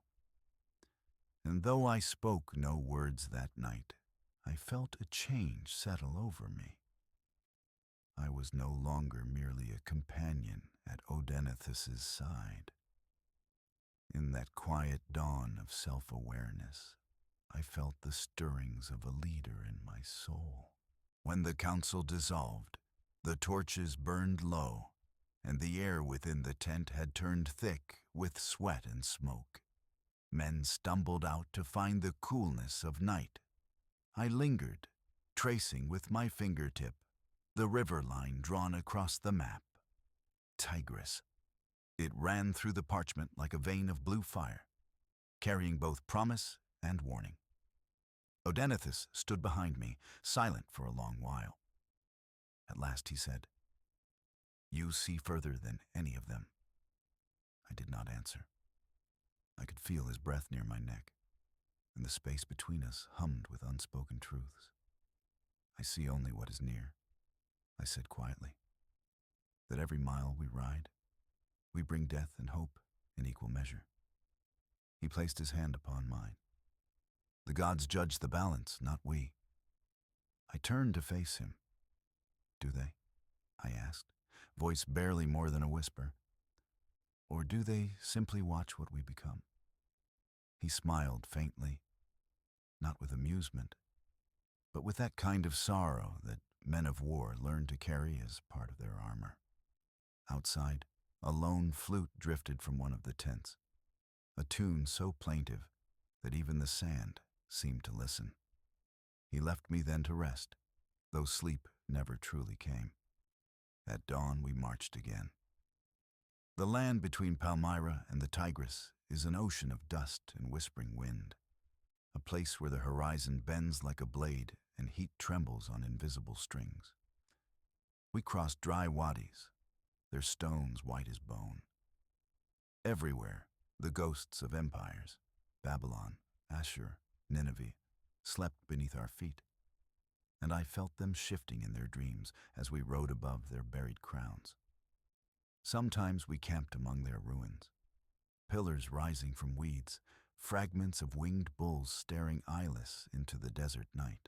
And though I spoke no words that night, I felt a change settle over me. I was no longer merely a companion at Odaenathus's side. In that quiet dawn of self-awareness, I felt the stirrings of a leader in my soul. When the council dissolved, the torches burned low, and the air within the tent had turned thick with sweat and smoke. Men stumbled out to find the coolness of night. I lingered, tracing with my fingertip the river line drawn across the map. Tigris. It ran through the parchment like a vein of blue fire, carrying both promise and warning. Odaenathus stood behind me, silent for a long while. At last he said, "You see further than any of them." I did not answer. I could feel his breath near my neck, and the space between us hummed with unspoken truths. "I see only what is near," I said quietly. "That every mile we ride, we bring death and hope in equal measure." He placed his hand upon mine. "The gods judge the balance, not we." I turned to face him. "Do they?" I asked, voice barely more than a whisper. "Or do they simply watch what we become?" He smiled faintly, not with amusement, but with that kind of sorrow that men of war learn to carry as part of their armor. Outside, a lone flute drifted from one of the tents, a tune so plaintive that even the sand seemed to listen. He left me then to rest, though sleep never truly came. At dawn we marched again. The land between Palmyra and the Tigris is an ocean of dust and whispering wind, a place where the horizon bends like a blade and heat trembles on invisible strings. We crossed dry wadis, their stones white as bone. Everywhere, the ghosts of empires, Babylon, Ashur, Nineveh, slept beneath our feet, and I felt them shifting in their dreams as we rode above their buried crowns. Sometimes we camped among their ruins, pillars rising from weeds, fragments of winged bulls staring eyeless into the desert night.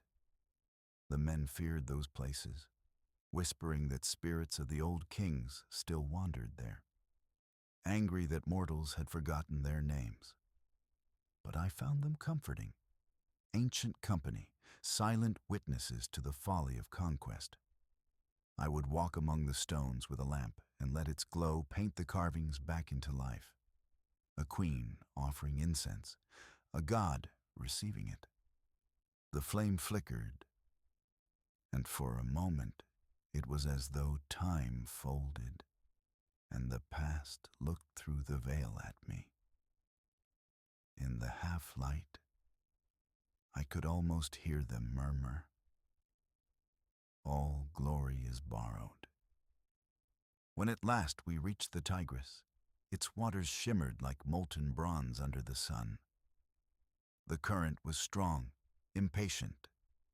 The men feared those places, whispering that spirits of the old kings still wandered there, angry that mortals had forgotten their names. But I found them comforting, ancient company, silent witnesses to the folly of conquest. I would walk among the stones with a lamp and let its glow paint the carvings back into life. A queen offering incense, a god receiving it. The flame flickered, and for a moment it was as though time folded, and the past looked through the veil at me. In the half-light, I could almost hear them murmur, "All glory is borrowed." When at last we reached the Tigris, its waters shimmered like molten bronze under the sun. The current was strong, impatient,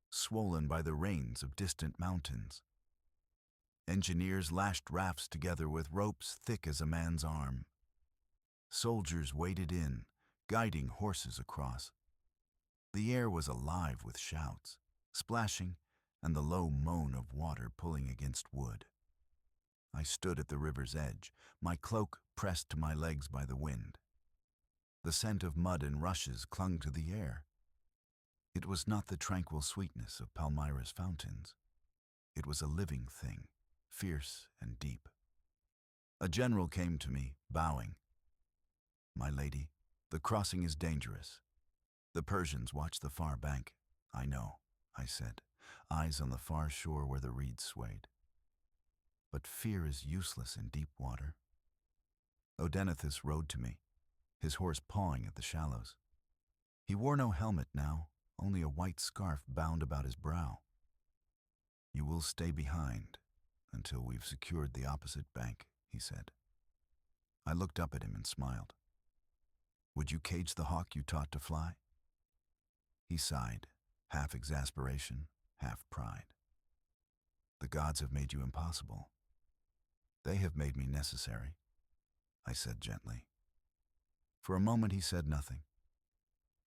swollen by the rains of distant mountains. Engineers lashed rafts together with ropes thick as a man's arm. Soldiers waded in, guiding horses across. The air was alive with shouts, splashing, and the low moan of water pulling against wood. I stood at the river's edge, my cloak pressed to my legs by the wind. The scent of mud and rushes clung to the air. It was not the tranquil sweetness of Palmyra's fountains. It was a living thing, fierce and deep. A general came to me, bowing. "My lady, the crossing is dangerous. The Persians watch the far bank." "I know," I said, eyes on the far shore where the reeds swayed. "But fear is useless in deep water." Odenathus rode to me, his horse pawing at the shallows. He wore no helmet now, only a white scarf bound about his brow. "You will stay behind until we've secured the opposite bank," he said. I looked up at him and smiled. "Would you cage the hawk you taught to fly?" He sighed, half exasperation, half pride. "The gods have made you impossible. They have made me necessary," I said gently. For a moment he said nothing.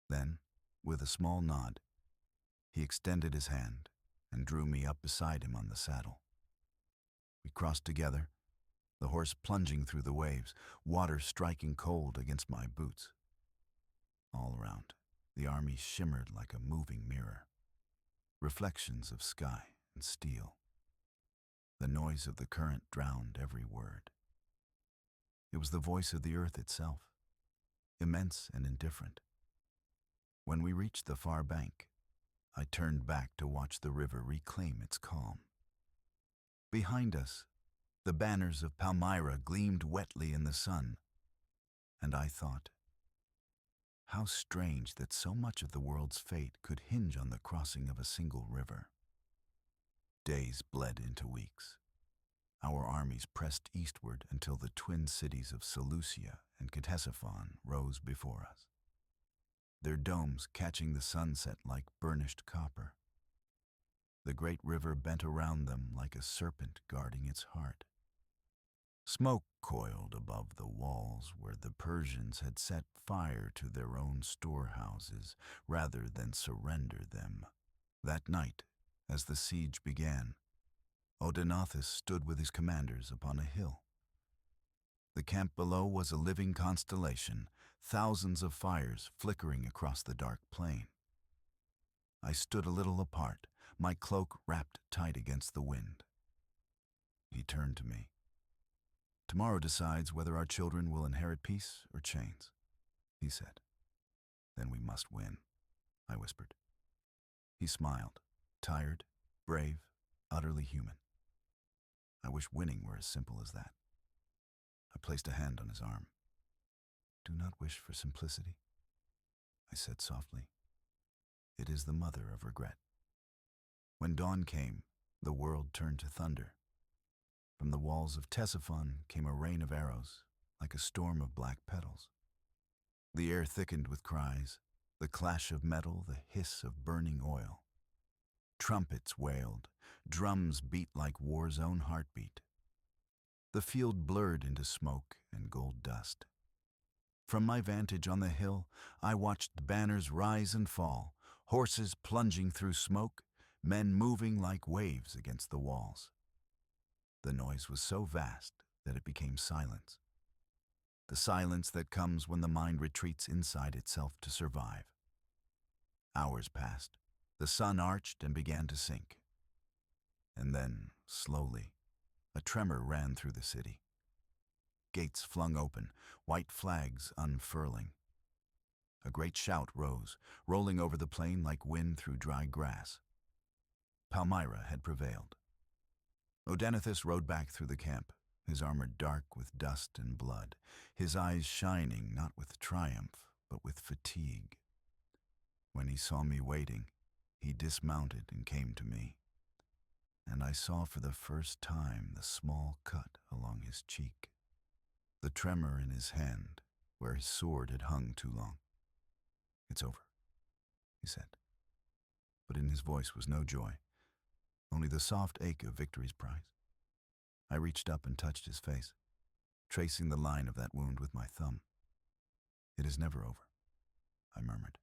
Then, with a small nod, he extended his hand and drew me up beside him on the saddle. We crossed together, the horse plunging through the waves, water striking cold against my boots. All around, the army shimmered like a moving mirror, reflections of sky and steel. The noise of the current drowned every word. It was the voice of the earth itself, immense and indifferent. When we reached the far bank, I turned back to watch the river reclaim its calm. Behind us, the banners of Palmyra gleamed wetly in the sun, and I thought, how strange that so much of the world's fate could hinge on the crossing of a single river. Days bled into weeks. Our armies pressed eastward until the twin cities of Seleucia and Ctesiphon rose before us, their domes catching the sunset like burnished copper. The great river bent around them like a serpent guarding its heart. Smoke coiled above the walls where the Persians had set fire to their own storehouses rather than surrender them. That night, as the siege began, Odenathus stood with his commanders upon a hill. The camp below was a living constellation, thousands of fires flickering across the dark plain. I stood a little apart, my cloak wrapped tight against the wind. He turned to me. "Tomorrow decides whether our children will inherit peace or chains," he said. "Then we must win," I whispered. He smiled, tired, brave, utterly human. I wish winning were as simple as that. I placed a hand on his arm. "Do not wish for simplicity," I said softly. "It is the mother of regret." When dawn came, the world turned to thunder. From the walls of Ctesiphon came a rain of arrows, like a storm of black petals. The air thickened with cries, the clash of metal, the hiss of burning oil. Trumpets wailed, drums beat like war's own heartbeat. The field blurred into smoke and gold dust. From my vantage on the hill, I watched banners rise and fall, horses plunging through smoke, men moving like waves against the walls. The noise was so vast that it became silence. The silence that comes when the mind retreats inside itself to survive. Hours passed. The sun arched and began to sink. And then, slowly, a tremor ran through the city. Gates flung open, white flags unfurling. A great shout rose, rolling over the plain like wind through dry grass. Palmyra had prevailed. Odenathus rode back through the camp, his armor dark with dust and blood, his eyes shining not with triumph, but with fatigue. When he saw me waiting, he dismounted and came to me, and I saw for the first time the small cut along his cheek, the tremor in his hand where his sword had hung too long. "It's over," he said, but in his voice was no joy, only the soft ache of victory's prize. I reached up and touched his face, tracing the line of that wound with my thumb. "It is never over," I murmured.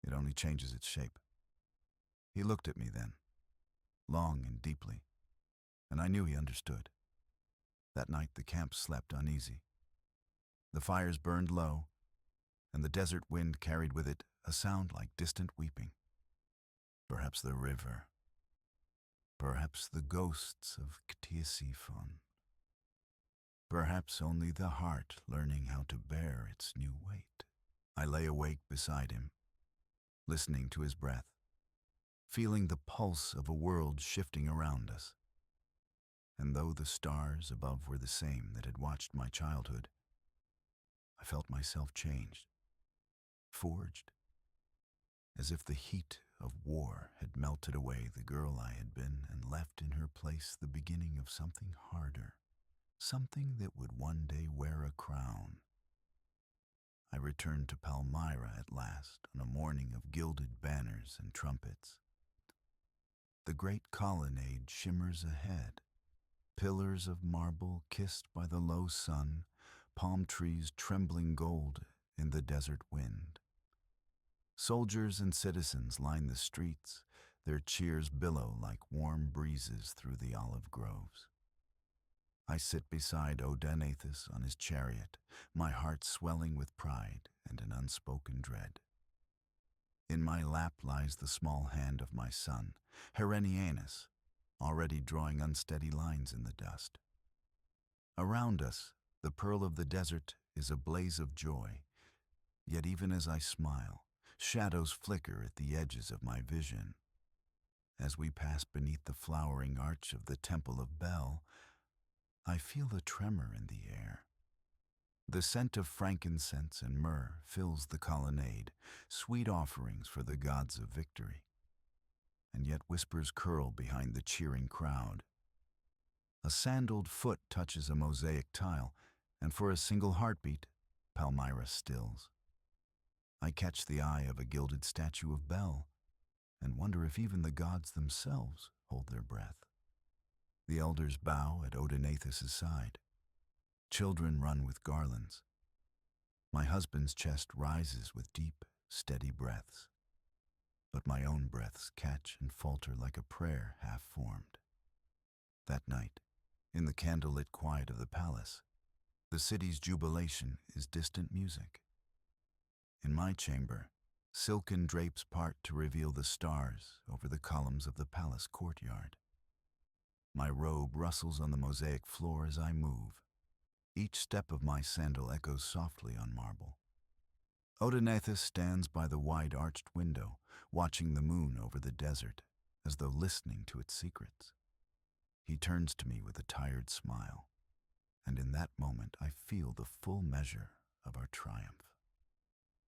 "It only changes its shape." He looked at me then, long and deeply, and I knew he understood. That night the camp slept uneasy. The fires burned low, and the desert wind carried with it a sound like distant weeping. Perhaps the river, perhaps the ghosts of Ctesiphon, perhaps only the heart learning how to bear its new weight. I lay awake beside him, listening to his breath, feeling the pulse of a world shifting around us. And though the stars above were the same that had watched my childhood, I felt myself changed, forged, as if the heat of war had melted away the girl I had been and left in her place the beginning of something harder, something that would one day wear a crown. I returned to Palmyra at last on a morning of gilded banners and trumpets. The great colonnade shimmers ahead, pillars of marble kissed by the low sun, palm trees trembling gold in the desert wind. Soldiers and citizens line the streets, their cheers billow like warm breezes through the olive groves. I sit beside Odenathus on his chariot, my heart swelling with pride and an unspoken dread. In my lap lies the small hand of my son, Herenianus, already drawing unsteady lines in the dust. Around us, the pearl of the desert is a blaze of joy, yet even as I smile, shadows flicker at the edges of my vision. As we pass beneath the flowering arch of the Temple of Bel, I feel a tremor in the air. The scent of frankincense and myrrh fills the colonnade, sweet offerings for the gods of victory. And yet whispers curl behind the cheering crowd. A sandaled foot touches a mosaic tile, and for a single heartbeat, Palmyra stills. I catch the eye of a gilded statue of Bel, and wonder if even the gods themselves hold their breath. The elders bow at Odenathus' side. Children run with garlands. My husband's chest rises with deep, steady breaths, but my own breaths catch and falter like a prayer half-formed. That night, in the candlelit quiet of the palace, the city's jubilation is distant music. In my chamber, silken drapes part to reveal the stars over the columns of the palace courtyard. My robe rustles on the mosaic floor as I move. Each step of my sandal echoes softly on marble. Odenathus stands by the wide-arched window, watching the moon over the desert, as though listening to its secrets. He turns to me with a tired smile, and in that moment I feel the full measure of our triumph.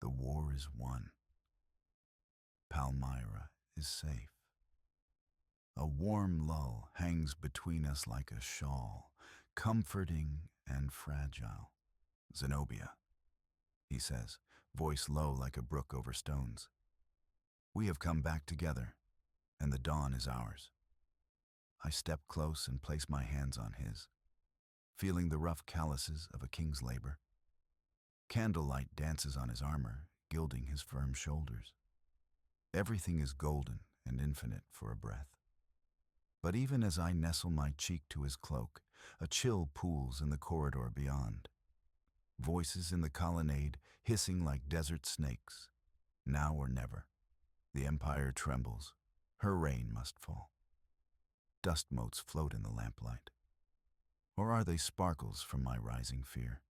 The war is won. Palmyra is safe. A warm lull hangs between us like a shawl, comforting and fragile. "Zenobia," he says, voice low like a brook over stones. "We have come back together, and the dawn is ours." I step close and place my hands on his, feeling the rough calluses of a king's labor. Candlelight dances on his armor, gilding his firm shoulders. Everything is golden and infinite for a breath. But even as I nestle my cheek to his cloak, a chill pools in the corridor beyond. Voices in the colonnade hissing like desert snakes. Now or never. The empire trembles. Her reign must fall. Dust motes float in the lamplight. Or are they sparkles from my rising fear?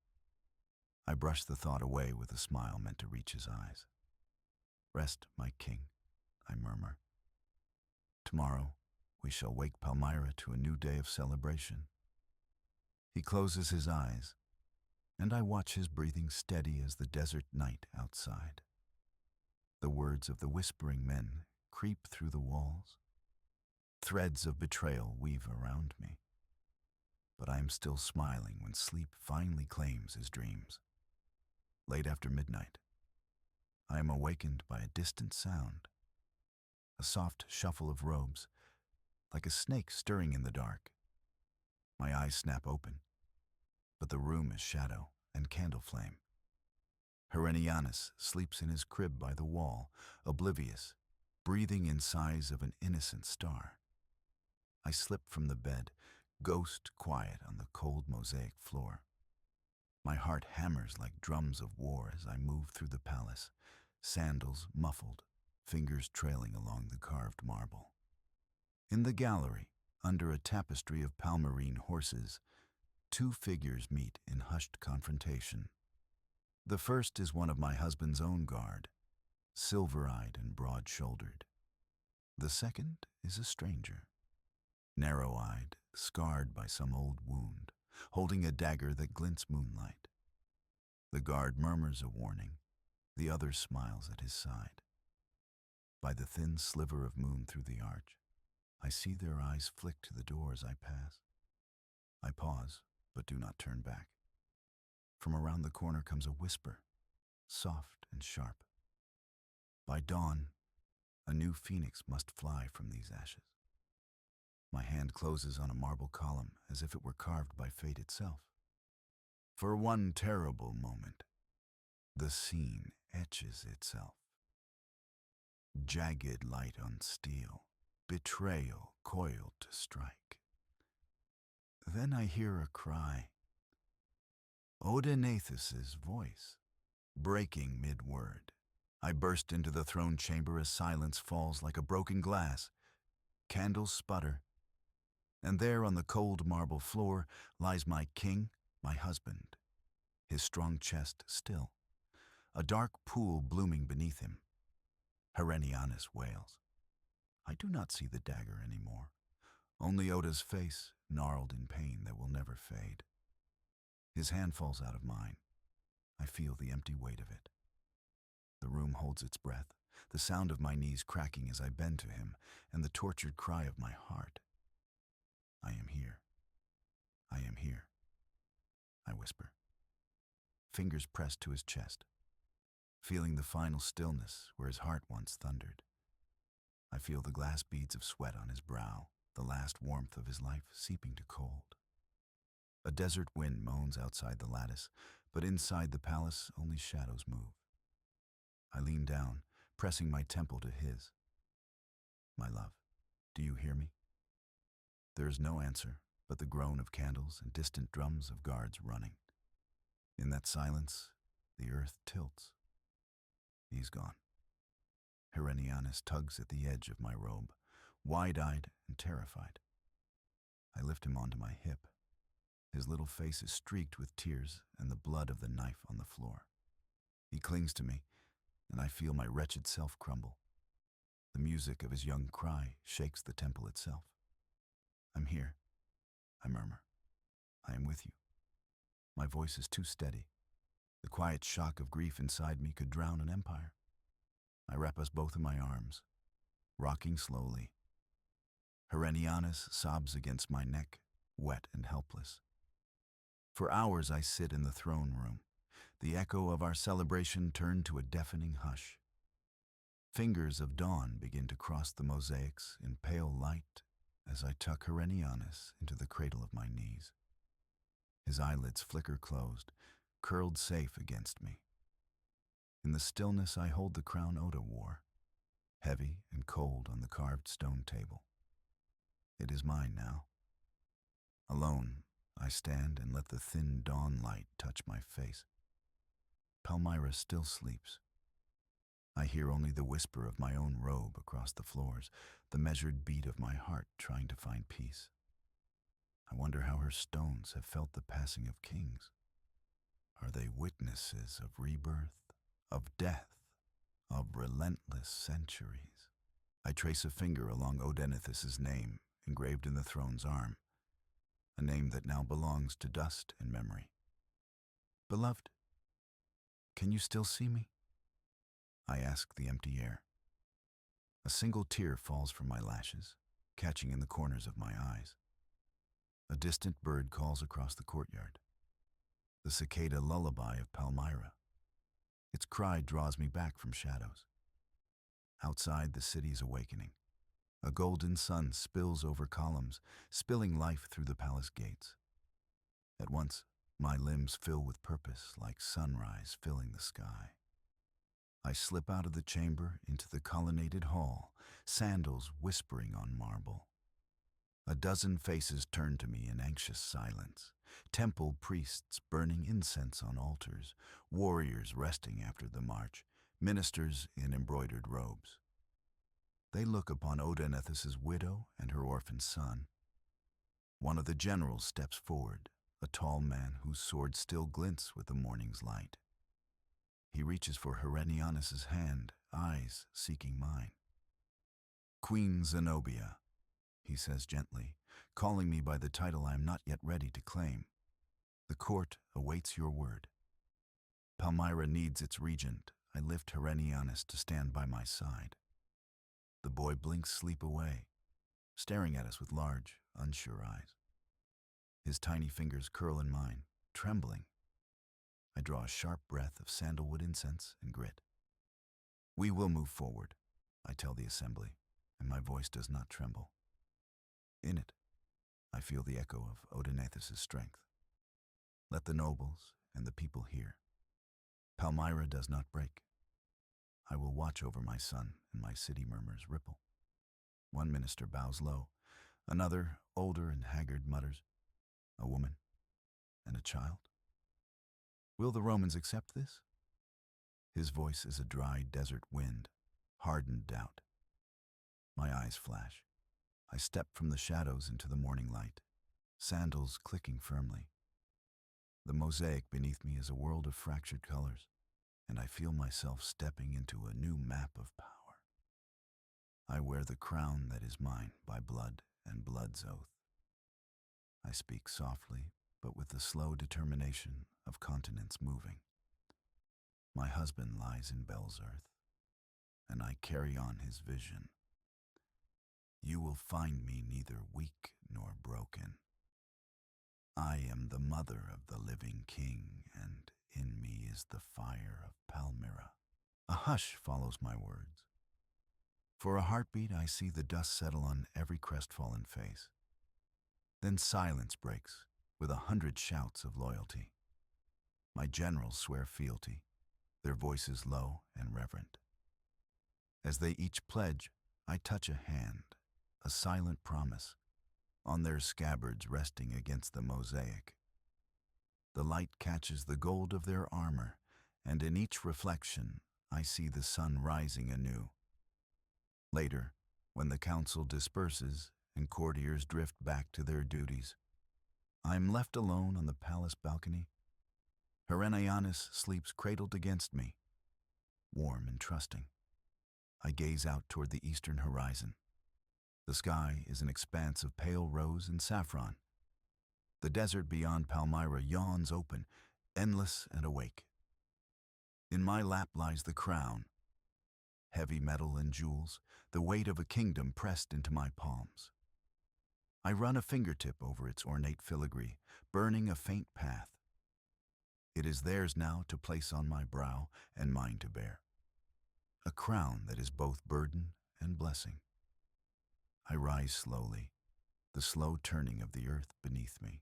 I brush the thought away with a smile meant to reach his eyes. Rest, my king, I murmur. Tomorrow, we shall wake Palmyra to a new day of celebration. He closes his eyes, and I watch his breathing steady as the desert night outside. The words of the whispering men creep through the walls. Threads of betrayal weave around me. But I am still smiling when sleep finally claims his dreams. Late after midnight, I am awakened by a distant sound, a soft shuffle of robes, like a snake stirring in the dark. My eyes snap open, but the room is shadow and candle flame. Herenianus sleeps in his crib by the wall, oblivious, breathing in sighs of an innocent star. I slip from the bed, ghost quiet on the cold mosaic floor. My heart hammers like drums of war as I move through the palace, sandals muffled, fingers trailing along the carved marble. In the gallery, under a tapestry of Palmyrene horses, two figures meet in hushed confrontation. The first is one of my husband's own guard, silver-eyed and broad-shouldered. The second is a stranger, narrow-eyed, scarred by some old wound, holding a dagger that glints moonlight. The guard murmurs a warning, the other smiles at his side. By the thin sliver of moon through the arch, I see their eyes flick to the door as I pass. I pause, but do not turn back. From around the corner comes a whisper, soft and sharp. By dawn, a new phoenix must fly from these ashes. My hand closes on a marble column as if it were carved by fate itself. For one terrible moment, the scene etches itself. Jagged light on steel, betrayal coiled to strike. Then I hear a cry, Odaenathus's voice, breaking mid-word. I burst into the throne chamber as silence falls like a broken glass. Candles sputter, and there on the cold marble floor lies my king, my husband, his strong chest still, a dark pool blooming beneath him. Herenianus wails. I do not see the dagger anymore, only Oda's face, gnarled in pain that will never fade. His hand falls out of mine. I feel the empty weight of it. The room holds its breath, the sound of my knees cracking as I bend to him, and the tortured cry of my heart. I am here. I am here, I whisper. Fingers pressed to his chest, feeling the final stillness where his heart once thundered. I feel the glass beads of sweat on his brow, the last warmth of his life seeping to cold. A desert wind moans outside the lattice, but inside the palace only shadows move. I lean down, pressing my temple to his. My love, do you hear me? There is no answer but the groan of candles and distant drums of guards running. In that silence, the earth tilts. He's gone. Herenianus tugs at the edge of my robe, wide-eyed and terrified. I lift him onto my hip. His little face is streaked with tears and the blood of the knife on the floor. He clings to me, and I feel my wretched self crumble. The music of his young cry shakes the temple itself. I'm here, I murmur. I am with you. My voice is too steady. The quiet shock of grief inside me could drown an empire. I wrap us both in my arms, rocking slowly. Herenianus sobs against my neck, wet and helpless. For hours I sit in the throne room, the echo of our celebration turned to a deafening hush. Fingers of dawn begin to cross the mosaics in pale light as I tuck Herenianus into the cradle of my knees. His eyelids flicker closed, curled safe against me. In the stillness I hold the crown Oda wore, heavy and cold on the carved stone table. It is mine now. Alone, I stand and let the thin dawn light touch my face. Palmyra still sleeps. I hear only the whisper of my own robe across the floors, the measured beat of my heart trying to find peace. I wonder how her stones have felt the passing of kings. Are they witnesses of rebirth, of death, of relentless centuries? I trace a finger along Odenethus's name, engraved in the throne's arm, a name that now belongs to dust and memory. Beloved, can you still see me? I ask the empty air. A single tear falls from my lashes, catching in the corners of my eyes. A distant bird calls across the courtyard, the cicada lullaby of Palmyra. Its cry draws me back from shadows. Outside, the city is awakening. A golden sun spills over columns, spilling life through the palace gates. At once, my limbs fill with purpose, like sunrise filling the sky. I slip out of the chamber into the colonnaded hall, sandals whispering on marble. A dozen faces turn to me in anxious silence. Temple priests burning incense on altars, warriors resting after the march, ministers in embroidered robes. They look upon Odenethus's widow and her orphan son. One of the generals steps forward, a tall man whose sword still glints with the morning's light. He reaches for Herenianus's hand, eyes seeking mine. Queen Zenobia, he says gently, calling me by the title I am not yet ready to claim. The court awaits your word. Palmyra needs its regent. I lift Herenianus to stand by my side. The boy blinks sleep away, staring at us with large, unsure eyes. His tiny fingers curl in mine, trembling. I draw a sharp breath of sandalwood incense and grit. We will move forward, I tell the assembly, and my voice does not tremble. In it, I feel the echo of Odenethus's strength. Let the nobles and the people hear. Palmyra does not break. I will watch over my son, and my city murmurs ripple. One minister bows low. Another, older and haggard, mutters, "A woman and a child? Will the Romans accept this?" His voice is a dry desert wind, hardened doubt. My eyes flash. I step from the shadows into the morning light, sandals clicking firmly. The mosaic beneath me is a world of fractured colors, and I feel myself stepping into a new map of power. I wear the crown that is mine by blood and blood's oath. I speak softly, but with the slow determination of continents moving. My husband lies in Bel's earth, and I carry on his vision. You will find me neither weak nor broken. I am the mother of the living king, and in me is the fire of Palmyra. A hush follows my words. For a heartbeat, I see the dust settle on every crestfallen face. Then silence breaks with 100 shouts of loyalty. My generals swear fealty, their voices low and reverent. As they each pledge, I touch a hand, a silent promise, on their scabbards resting against the mosaic. The light catches the gold of their armor, and in each reflection, I see the sun rising anew. Later, when the council disperses and courtiers drift back to their duties, I am left alone on the palace balcony. Herenianus sleeps cradled against me, warm and trusting. I gaze out toward the eastern horizon. The sky is an expanse of pale rose and saffron. The desert beyond Palmyra yawns open, endless and awake. In my lap lies the crown, heavy metal and jewels, the weight of a kingdom pressed into my palms. I run a fingertip over its ornate filigree, burning a faint path. It is theirs now to place on my brow and mine to bear. A crown that is both burden and blessing. I rise slowly, the slow turning of the earth beneath me.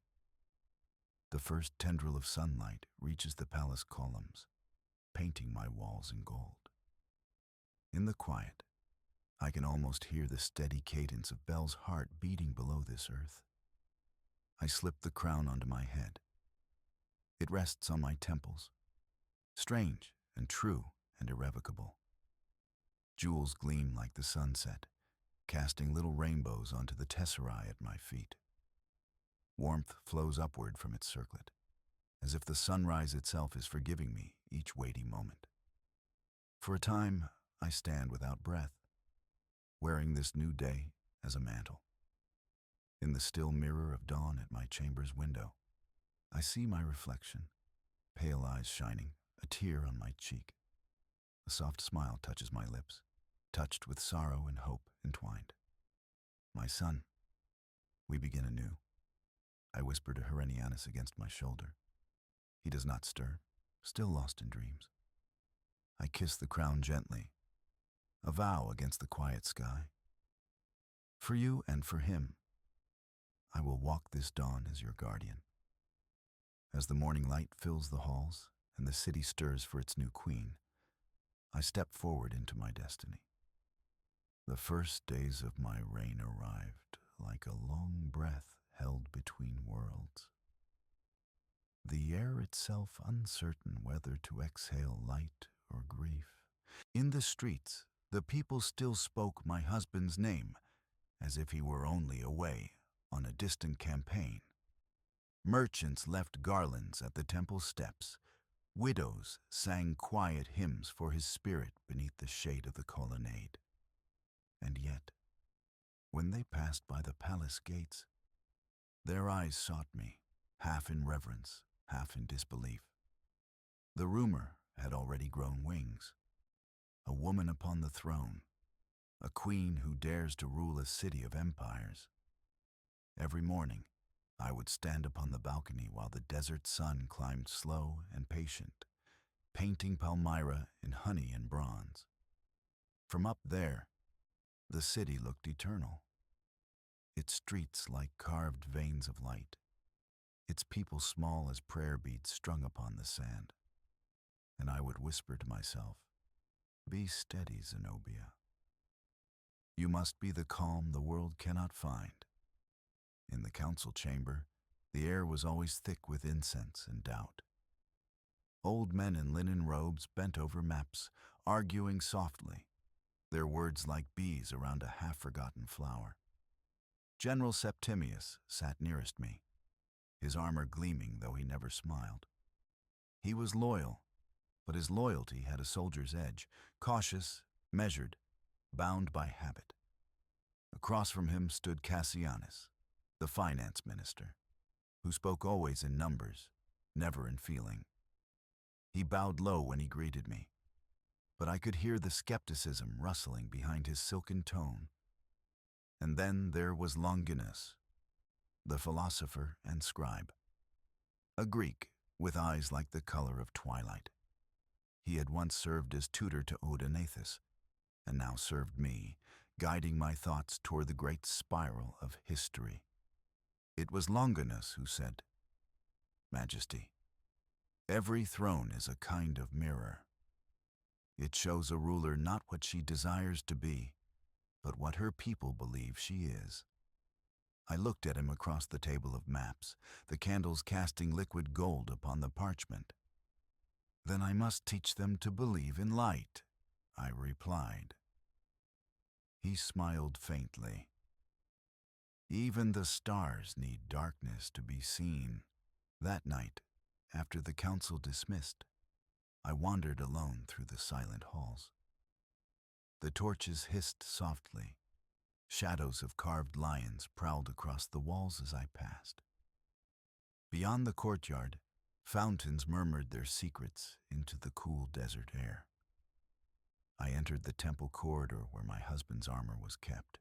The first tendril of sunlight reaches the palace columns, painting my walls in gold. In the quiet, I can almost hear the steady cadence of Bel's heart beating below this earth. I slip the crown onto my head. It rests on my temples, strange and true and irrevocable. Jewels gleam like the sunset, casting little rainbows onto the tesserae at my feet. Warmth flows upward from its circlet, as if the sunrise itself is forgiving me each weighty moment. For a time, I stand without breath, wearing this new day as a mantle. In the still mirror of dawn at my chamber's window, I see my reflection, pale eyes shining, a tear on my cheek. A soft smile touches my lips, touched with sorrow and hope entwined. My son, we begin anew. I whisper to Herenianus against my shoulder. He does not stir, still lost in dreams. I kiss the crown gently, a vow against the quiet sky. For you and for him, I will walk this dawn as your guardian. As the morning light fills the halls and the city stirs for its new queen, I step forward into my destiny. The first days of my reign arrived like a long breath held between worlds. The air itself uncertain whether to exhale light or grief. In the streets, the people still spoke my husband's name, as if he were only away on a distant campaign. Merchants left garlands at the temple steps. Widows sang quiet hymns for his spirit beneath the shade of the colonnade. And yet, when they passed by the palace gates, their eyes sought me, half in reverence, half in disbelief. The rumor had already grown wings. A woman upon the throne, a queen who dares to rule a city of empires. Every morning, I would stand upon the balcony while the desert sun climbed slow and patient, painting Palmyra in honey and bronze. From up there, the city looked eternal, its streets like carved veins of light, its people small as prayer beads strung upon the sand. And I would whisper to myself, "Be steady, Zenobia. You must be the calm the world cannot find." In the council chamber, the air was always thick with incense and doubt. Old men in linen robes bent over maps, arguing softly, their words like bees around a half-forgotten flower. General Septimius sat nearest me, his armor gleaming though he never smiled. He was loyal, but his loyalty had a soldier's edge, cautious, measured, bound by habit. Across from him stood Cassianus, the finance minister, who spoke always in numbers, never in feeling. He bowed low when he greeted me, but I could hear the skepticism rustling behind his silken tone. And then there was Longinus, the philosopher and scribe, a Greek with eyes like the color of twilight. He had once served as tutor to Odaenathus, and now served me, guiding my thoughts toward the great spiral of history. It was Longinus who said, "Majesty, every throne is a kind of mirror. It shows a ruler not what she desires to be, but what her people believe she is." I looked at him across the table of maps, the candles casting liquid gold upon the parchment. "Then I must teach them to believe in light," I replied. He smiled faintly. "Even the stars need darkness to be seen." That night, after the council dismissed, I wandered alone through the silent halls. The torches hissed softly. Shadows of carved lions prowled across the walls as I passed. Beyond the courtyard, fountains murmured their secrets into the cool desert air. I entered the temple corridor where my husband's armor was kept.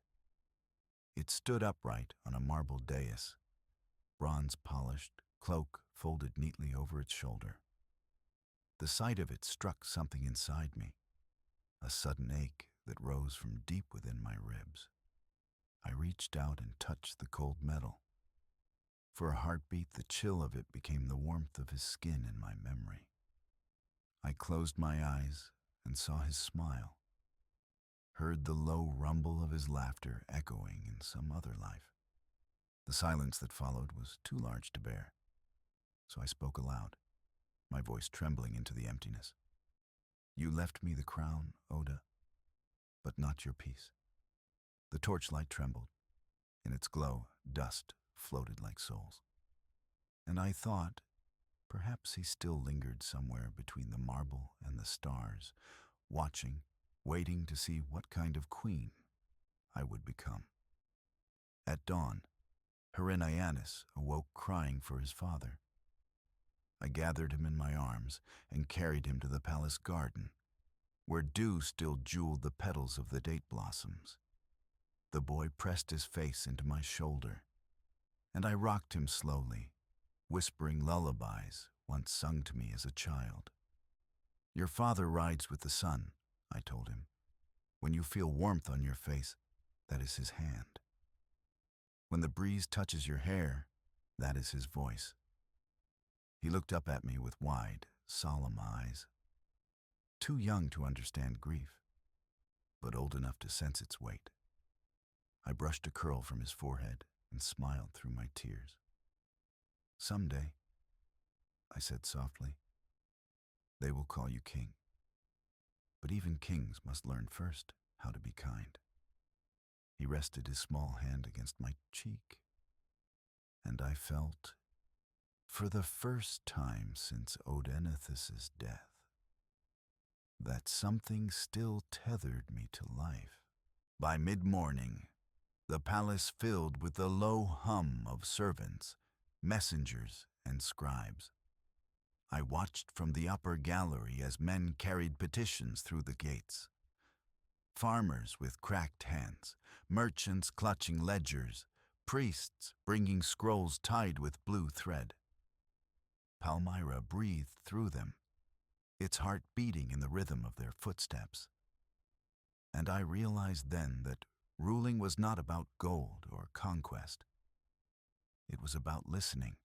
It stood upright on a marble dais, bronze polished, cloak folded neatly over its shoulder. The sight of it struck something inside me, a sudden ache that rose from deep within my ribs. I reached out and touched the cold metal. For a heartbeat, the chill of it became the warmth of his skin in my memory. I closed my eyes and saw his smile, heard the low rumble of his laughter echoing in some other life. The silence that followed was too large to bear, so I spoke aloud, my voice trembling into the emptiness. "You left me the crown, Oda, but not your peace." The torchlight trembled. In its glow, dust floated like souls. And I thought, Perhaps he still lingered somewhere between the marble and the stars, watching, waiting to see what kind of queen I would become. At dawn, Hyrenianus awoke crying for his father. I gathered him in my arms and carried him to the palace garden, where dew still jeweled the petals of the date blossoms. The boy pressed his face into my shoulder, and I rocked him slowly, whispering lullabies once sung to me as a child. "Your father rides with the sun," I told him. "When you feel warmth on your face, that is his hand. When the breeze touches your hair, that is his voice." He looked up at me with wide, solemn eyes. Too young to understand grief, but old enough to sense its weight. I brushed a curl from his forehead and smiled through my tears. "Someday," I said softly, "they will call you king. But even kings must learn first how to be kind." He rested his small hand against my cheek, and I felt, for the first time since Odenathus's death, that something still tethered me to life. By mid-morning, the palace filled with the low hum of servants, messengers, and scribes. I watched from the upper gallery as men carried petitions through the gates. Farmers with cracked hands, merchants clutching ledgers, priests bringing scrolls tied with blue thread. Palmyra breathed through them, its heart beating in the rhythm of their footsteps. And I realized then that ruling was not about gold or conquest. It was about listening.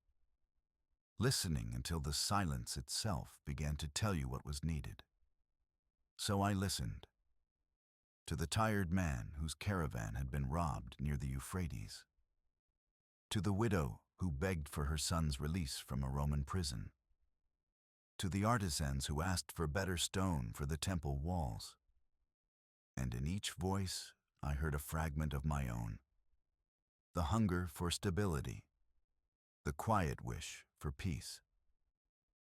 Listening until the silence itself began to tell you what was needed. So I listened. To the tired man whose caravan had been robbed near the Euphrates. To the widow who begged for her son's release from a Roman prison. To the artisans who asked for better stone for the temple walls. And in each voice, I heard a fragment of my own. The hunger for stability. The quiet wish for peace.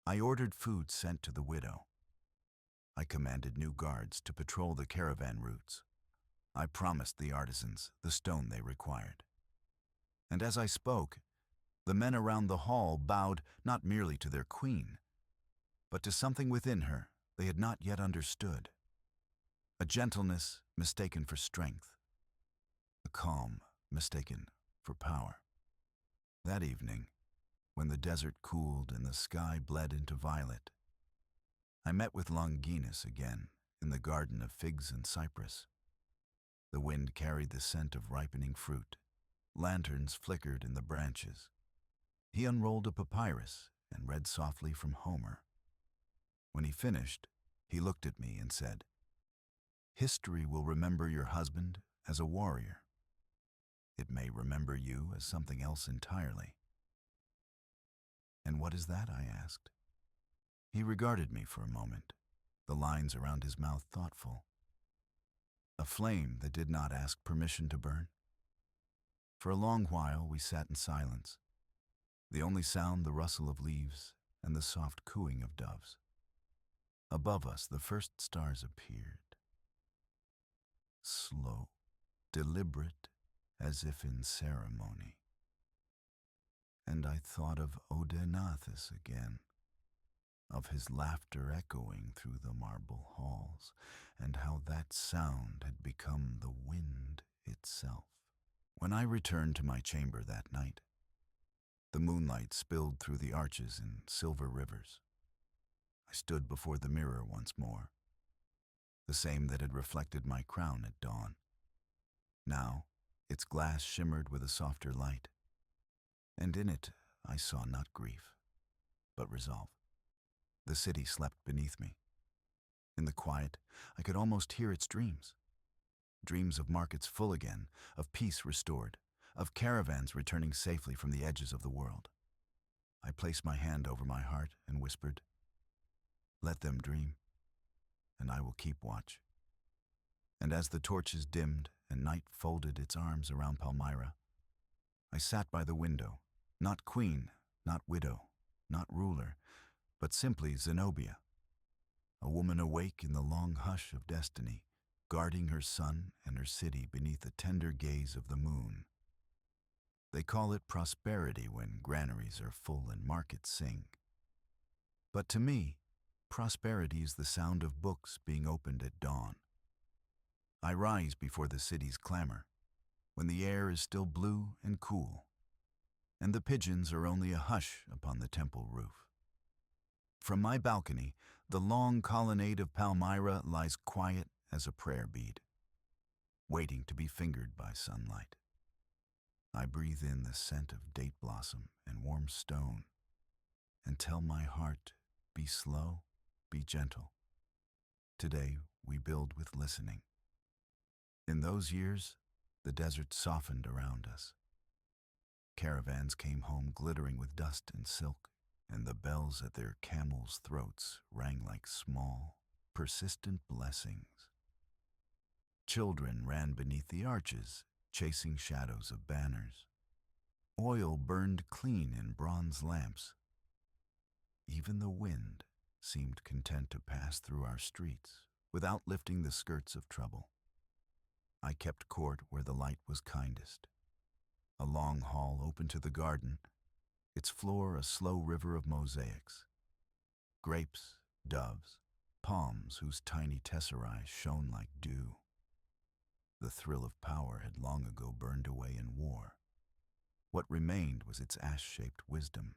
I ordered food sent to the widow. I commanded new guards to patrol the caravan routes. I promised the artisans the stone they required. And as I spoke, the men around the hall bowed not merely to their queen, but to something within her they had not yet understood. A gentleness mistaken for strength. A calm mistaken for power. That evening, when the desert cooled and the sky bled into violet, I met with Longinus again in the garden of figs and cypress. The wind carried the scent of ripening fruit. Lanterns flickered in the branches. He unrolled a papyrus and read softly from Homer. When he finished, he looked at me and said, "History will remember your husband as a warrior. It may remember you as something else entirely." "And what is that?" I asked. He regarded me for a moment, the lines around his mouth thoughtful. "A flame that did not ask permission to burn." For a long while we sat in silence, the only sound the rustle of leaves and the soft cooing of doves. Above us the first stars appeared, slow, deliberate, as if in ceremony. And I thought of Odenathus again, of his laughter echoing through the marble halls, and how that sound had become the wind itself. When I returned to my chamber that night, the moonlight spilled through the arches in silver rivers. I stood before the mirror once more, the same that had reflected my crown at dawn. Now, its glass shimmered with a softer light, and in it I saw not grief, but resolve. The city slept beneath me. In the quiet, I could almost hear its dreams. Dreams of markets full again, of peace restored, of caravans returning safely from the edges of the world. I placed my hand over my heart and whispered, "Let them dream, and I will keep watch." And as the torches dimmed and night folded its arms around Palmyra, I sat by the window, not queen, not widow, not ruler, but simply Zenobia, a woman awake in the long hush of destiny, guarding her son and her city beneath the tender gaze of the moon. They call it prosperity when granaries are full and markets sing. But to me, prosperity is the sound of books being opened at dawn. I rise before the city's clamor, when the air is still blue and cool, and the pigeons are only a hush upon the temple roof. From my balcony, the long colonnade of Palmyra lies quiet as a prayer bead, waiting to be fingered by sunlight. I breathe in the scent of date blossom and warm stone, and tell my heart, be slow, be gentle. Today we build with listening. In those years, the desert softened around us. Caravans came home glittering with dust and silk, and the bells at their camels' throats rang like small, persistent blessings. Children ran beneath the arches, chasing shadows of banners. Oil burned clean in bronze lamps. Even the wind seemed content to pass through our streets without lifting the skirts of trouble. I kept court where the light was kindest. A long hall open to the garden, its floor a slow river of mosaics. Grapes, doves, palms whose tiny tesserae shone like dew. The thrill of power had long ago burned away in war. What remained was its ash-shaped wisdom.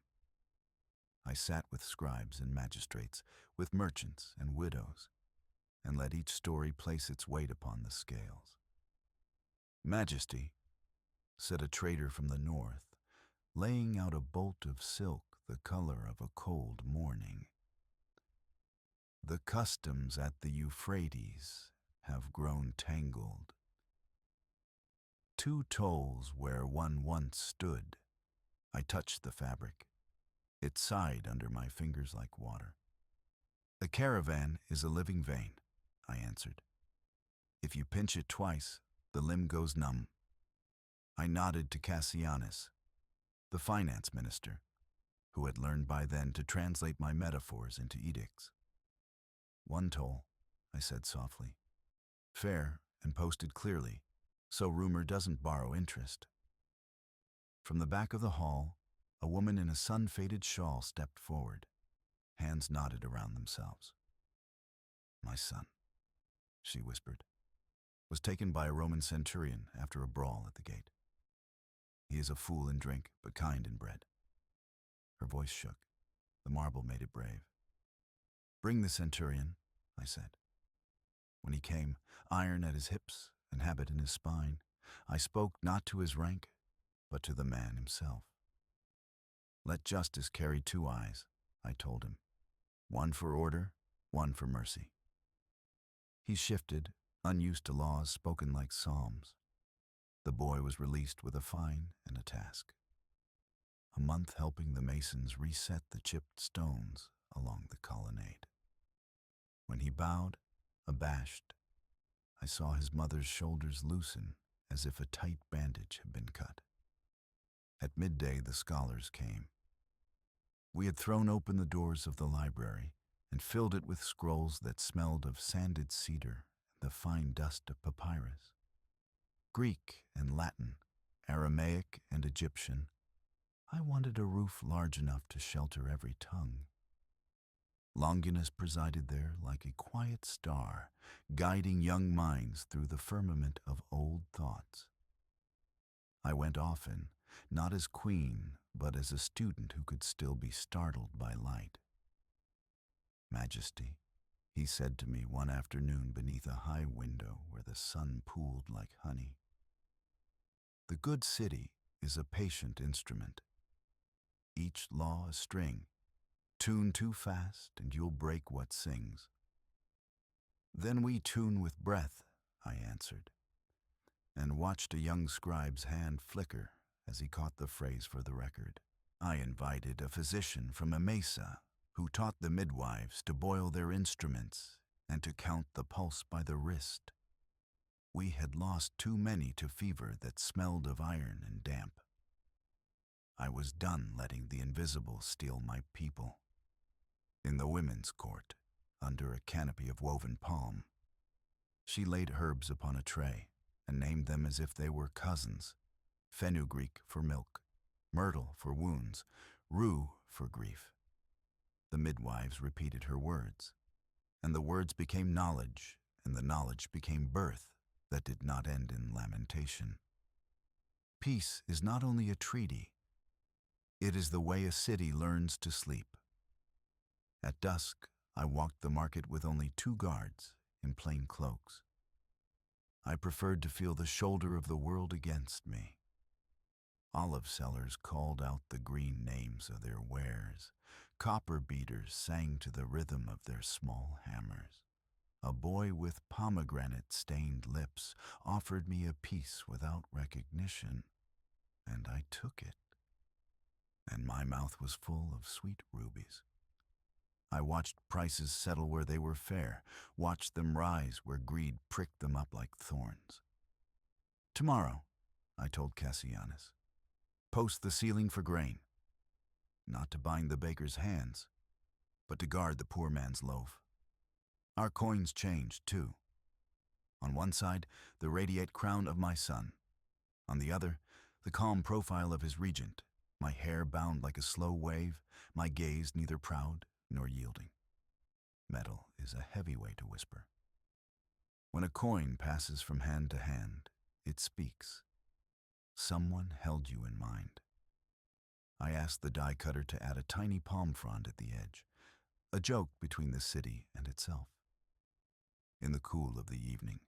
I sat with scribes and magistrates, with merchants and widows, and let each story place its weight upon the scales. "Majesty," said a trader from the north, laying out a bolt of silk the color of a cold morning, "the customs at the Euphrates have grown tangled. 2 tolls where one once stood." I touched the fabric. It sighed under my fingers like water. "A caravan is a living vein," I answered. "If you pinch it twice, the limb goes numb." I nodded to Cassianus, the finance minister, who had learned by then to translate my metaphors into edicts. "1 toll," I said softly. "Fair and posted clearly, so rumor doesn't borrow interest." From the back of the hall, a woman in a sun-faded shawl stepped forward. Hands knotted around themselves. "My son," she whispered, "was taken by a Roman centurion after a brawl at the gate. He is a fool in drink, but kind in bread." Her voice shook. The marble made it brave. "Bring the centurion," I said. When he came, iron at his hips and habit in his spine, I spoke not to his rank, but to the man himself. "Let justice carry 2 eyes," I told him. "One for order, one for mercy." He shifted, unused to laws spoken like psalms. The boy was released with a fine and a task. A month helping the masons reset the chipped stones along the colonnade. When he bowed, abashed, I saw his mother's shoulders loosen as if a tight bandage had been cut. At midday, the scholars came. We had thrown open the doors of the library and filled it with scrolls that smelled of sanded cedar and the fine dust of papyrus. Greek and Latin, Aramaic and Egyptian. I wanted a roof large enough to shelter every tongue. Longinus presided there like a quiet star, guiding young minds through the firmament of old thoughts. I went often, not as queen, but as a student who could still be startled by light. "Majesty," he said to me one afternoon beneath a high window where the sun pooled like honey, "the good city is a patient instrument. Each law a string. Tune too fast and you'll break what sings." "Then we tune with breath," I answered, and watched a young scribe's hand flicker as he caught the phrase for the record. I invited a physician from Emesa who taught the midwives to boil their instruments and to count the pulse by the wrist. We had lost too many to fever that smelled of iron and damp. I was done letting the invisible steal my people. In the women's court, under a canopy of woven palm, she laid herbs upon a tray and named them as if they were cousins: fenugreek for milk, myrtle for wounds, rue for grief. The midwives repeated her words, and the words became knowledge, and the knowledge became birth that did not end in lamentation. Peace is not only a treaty, it is the way a city learns to sleep. At dusk, I walked the market with only 2 guards in plain cloaks. I preferred to feel the shoulder of the world against me. Olive sellers called out the green names of their wares. Copper beaters sang to the rhythm of their small hammers. A boy with pomegranate-stained lips offered me a piece without recognition, and I took it. And my mouth was full of sweet rubies. I watched prices settle where they were fair, watched them rise where greed pricked them up like thorns. Tomorrow, I told Cassianus, post the ceiling for grain, not to bind the baker's hands, but to guard the poor man's loaf. Our coins changed, too. On one side, the radiate crown of my son. On the other, the calm profile of his regent, my hair bound like a slow wave, my gaze neither proud nor yielding. Metal is a heavy way to whisper. When a coin passes from hand to hand, it speaks. Someone held you in mind. I asked the die cutter to add a tiny palm frond at the edge, a joke between the city and itself. In the cool of the evening,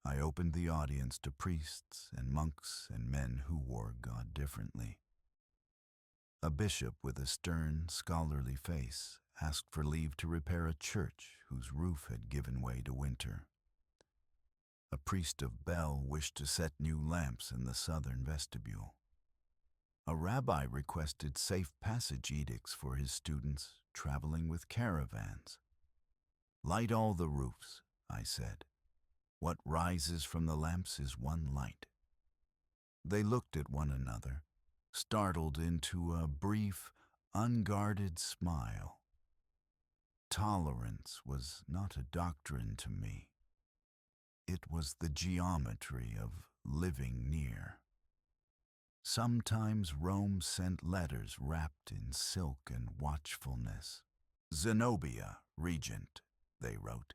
I opened the audience to priests and monks and men who wore God differently. A bishop with a stern, scholarly face asked for leave to repair a church whose roof had given way to winter. A priest of Bel wished to set new lamps in the southern vestibule. A rabbi requested safe passage edicts for his students traveling with caravans. Light all the roofs, I said. What rises from the lamps is one light. They looked at one another, startled into a brief, unguarded smile. Tolerance was not a doctrine to me. It was the geometry of living near. Sometimes Rome sent letters wrapped in silk and watchfulness. Zenobia, regent, they wrote,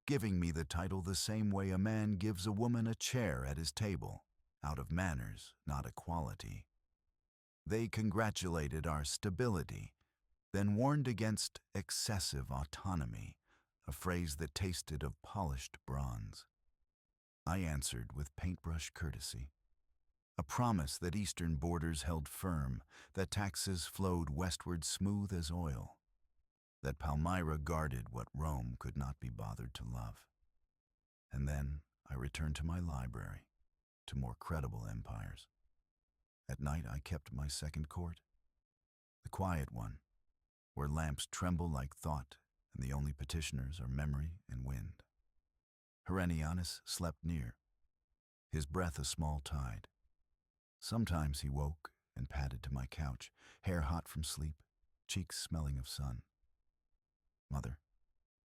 giving me the title the same way a man gives a woman a chair at his table, out of manners, not equality. They congratulated our stability, then warned against excessive autonomy, a phrase that tasted of polished bronze. I answered with paintbrush courtesy, a promise that eastern borders held firm, that taxes flowed westward smooth as oil, that Palmyra guarded what Rome could not be bothered to love. And then I returned to my library, to more credible empires. At night I kept my second court, the quiet one, where lamps tremble like thought and the only petitioners are memory and wind. Herenianus slept near, his breath a small tide. Sometimes he woke and padded to my couch, hair hot from sleep, cheeks smelling of sun. Mother,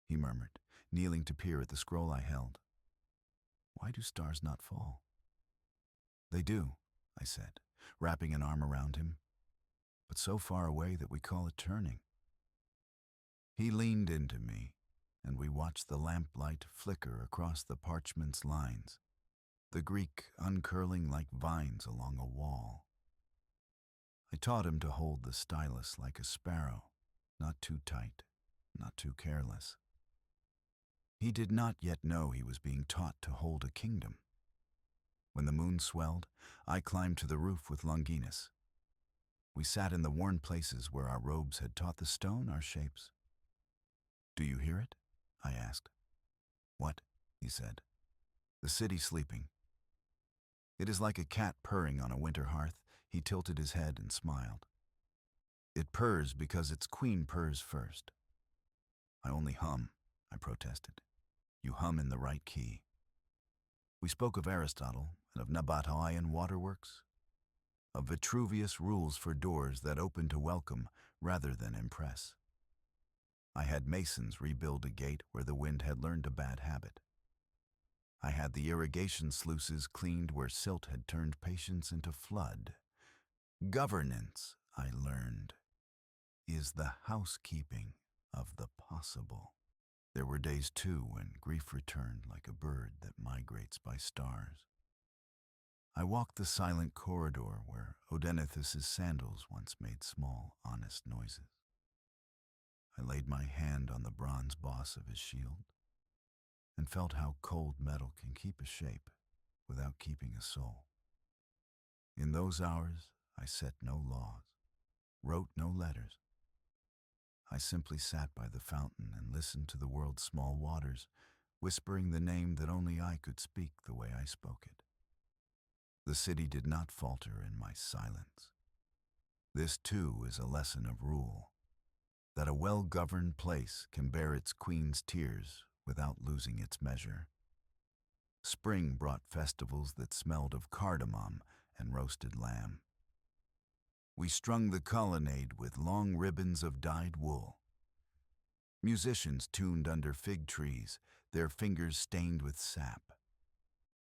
he murmured, kneeling to peer at the scroll I held. Why do stars not fall? They do, I said, wrapping an arm around him, but so far away that we call it turning. He leaned into me, and we watched the lamplight flicker across the parchment's lines, the Greek uncurling like vines along a wall. I taught him to hold the stylus like a sparrow, not too tight, not too careless. He did not yet know he was being taught to hold a kingdom. When the moon swelled, I climbed to the roof with Longinus. We sat in the worn places where our robes had taught the stone our shapes. Do you hear it? I asked. What? He said. The city sleeping. It is like a cat purring on a winter hearth. He tilted his head and smiled. It purrs because its queen purrs first. I only hum, I protested. You hum in the right key. We spoke of Aristotle and of Nabatean waterworks. A Vitruvius rules for doors that open to welcome rather than impress. I had masons rebuild a gate where the wind had learned a bad habit. I had the irrigation sluices cleaned where silt had turned patience into flood. Governance, I learned, is the housekeeping of the possible. There were days, too, when grief returned like a bird that migrates by stars. I walked the silent corridor where Odenathus's sandals once made small, honest noises. I laid my hand on the bronze boss of his shield and felt how cold metal can keep a shape without keeping a soul. In those hours, I set no laws, wrote no letters. I simply sat by the fountain and listened to the world's small waters, whispering the name that only I could speak the way I spoke it. The city did not falter in my silence. This, too, is a lesson of rule, that a well-governed place can bear its queen's tears without losing its measure. Spring brought festivals that smelled of cardamom and roasted lamb. We strung the colonnade with long ribbons of dyed wool. Musicians tuned under fig trees, their fingers stained with sap.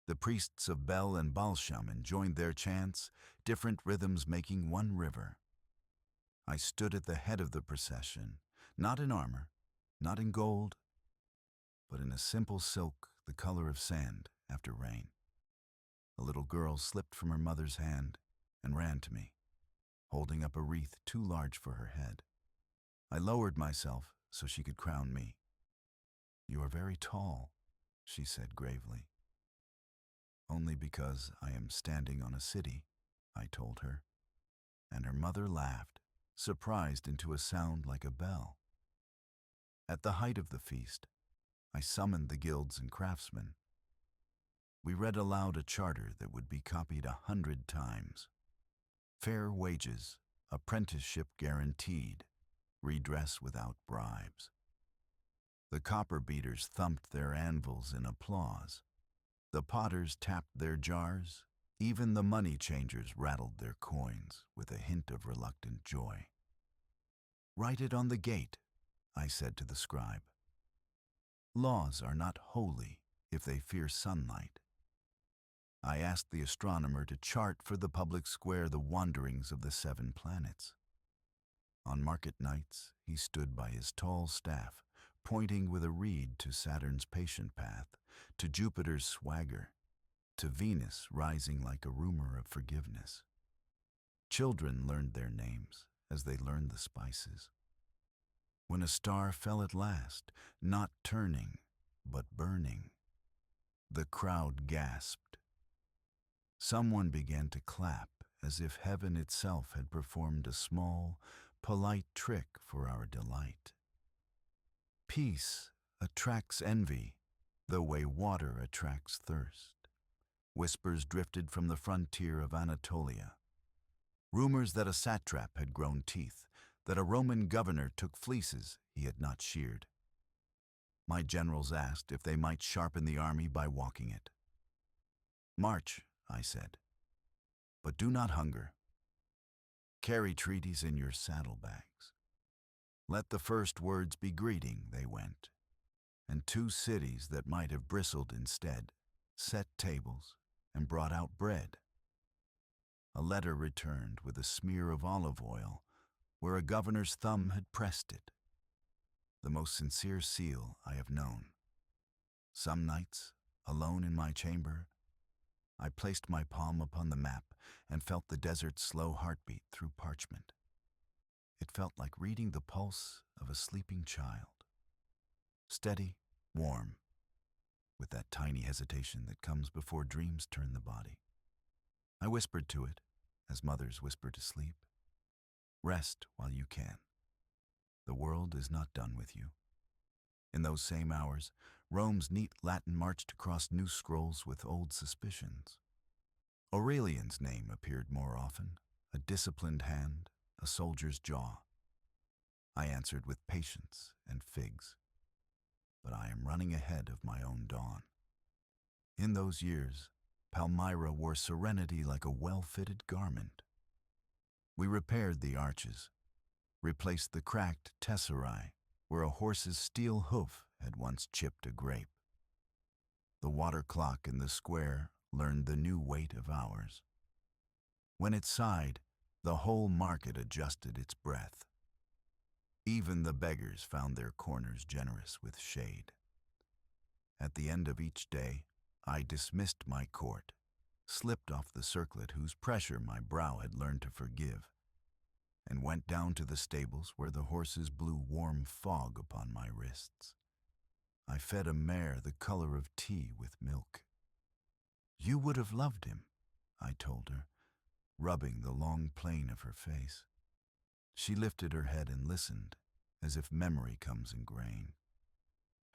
The priests of Bel and Balshaman joined their chants, different rhythms making one river. I stood at the head of the procession, not in armor, not in gold, but in a simple silk the color of sand after rain. A little girl slipped from her mother's hand and ran to me, holding up a wreath too large for her head. I lowered myself so she could crown me. "You are very tall," she said gravely. "Only because I am standing on a city," I told her, and her mother laughed, surprised into a sound like a bell. At the height of the feast, I summoned the guilds and craftsmen. We read aloud a charter that would be copied 100 times. Fair wages, apprenticeship guaranteed, redress without bribes. The copper beaters thumped their anvils in applause. The potters tapped their jars. Even the money changers rattled their coins with a hint of reluctant joy. "Write it on the gate," I said to the scribe. "Laws are not holy if they fear sunlight." I asked the astronomer to chart for the public square the wanderings of the 7 planets. On market nights, he stood by his tall staff, pointing with a reed to Saturn's patient path, to Jupiter's swagger, to Venus rising like a rumor of forgiveness. Children learned their names as they learned the spices. When a star fell at last, not turning, but burning, the crowd gasped. Someone began to clap as if heaven itself had performed a small, polite trick for our delight. Peace attracts envy, the way water attracts thirst. Whispers drifted from the frontier of Anatolia. Rumors that a satrap had grown teeth, that a Roman governor took fleeces he had not sheared. My generals asked if they might sharpen the army by walking it. "March," I said, "but do not hunger. Carry treaties in your saddlebags." Let the first words be greeting, they went, and 2 cities that might have bristled instead set tables and brought out bread. A letter returned with a smear of olive oil where a governor's thumb had pressed it. The most sincere seal I have known. Some nights, alone in my chamber, I placed my palm upon the map and felt the desert's slow heartbeat through parchment. It felt like reading the pulse of a sleeping child. Steady, warm, with that tiny hesitation that comes before dreams turn the body. I whispered to it, as mothers whisper to sleep, "Rest while you can. The world is not done with you." In those same hours, Rome's neat Latin marched across new scrolls with old suspicions. Aurelian's name appeared more often, a disciplined hand, a soldier's jaw. I answered with patience and figs. But I am running ahead of my own dawn. In those years, Palmyra wore serenity like a well-fitted garment. We repaired the arches, replaced the cracked tesserae where a horse's steel hoof had once chipped a grape. The water clock in the square learned the new weight of hours. When it sighed, the whole market adjusted its breath. Even the beggars found their corners generous with shade. At the end of each day, I dismissed my court, slipped off the circlet whose pressure my brow had learned to forgive, and went down to the stables where the horses blew warm fog upon my wrists. I fed a mare the color of tea with milk. "You would have loved him," I told her, rubbing the long plane of her face. She lifted her head and listened, as if memory comes in grain.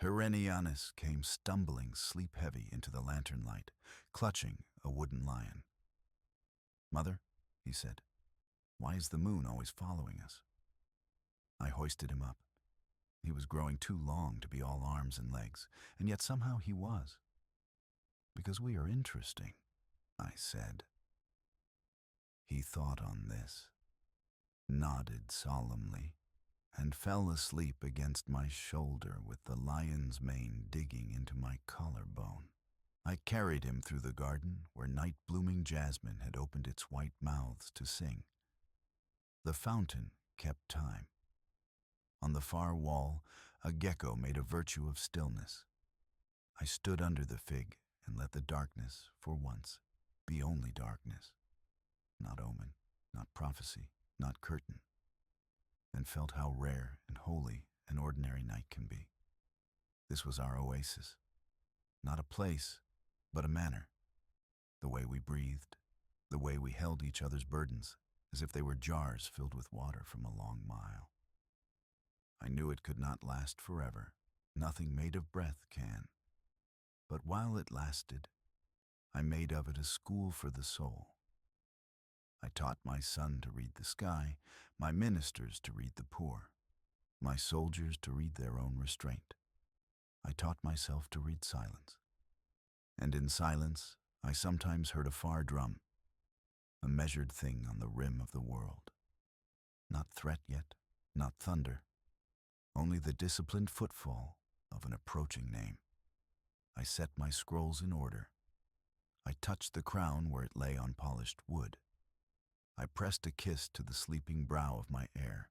Herenianus came stumbling sleep-heavy into the lantern light, clutching a wooden lion. "Mother," he said, "why is the moon always following us?" I hoisted him up. He was growing too long to be all arms and legs, and yet somehow he was. "Because we are interesting," I said. He thought on this, nodded solemnly, and fell asleep against my shoulder with the lion's mane digging into my collarbone. I carried him through the garden where night-blooming jasmine had opened its white mouths to sing. The fountain kept time. On the far wall, a gecko made a virtue of stillness. I stood under the fig and let the darkness, for once, be only darkness, not omen, not prophecy, not curtain, and felt how rare and holy an ordinary night can be. This was our oasis, not a place, but a manner. The way we breathed, the way we held each other's burdens, as if they were jars filled with water from a long mile. I knew it could not last forever. Nothing made of breath can. But while it lasted, I made of it a school for the soul. I taught my son to read the sky, my ministers to read the poor, my soldiers to read their own restraint. I taught myself to read silence. And in silence, I sometimes heard a far drum, a measured thing on the rim of the world. Not threat yet, not thunder, only the disciplined footfall of an approaching name. I set my scrolls in order. I touched the crown where it lay on polished wood. I pressed a kiss to the sleeping brow of my heir.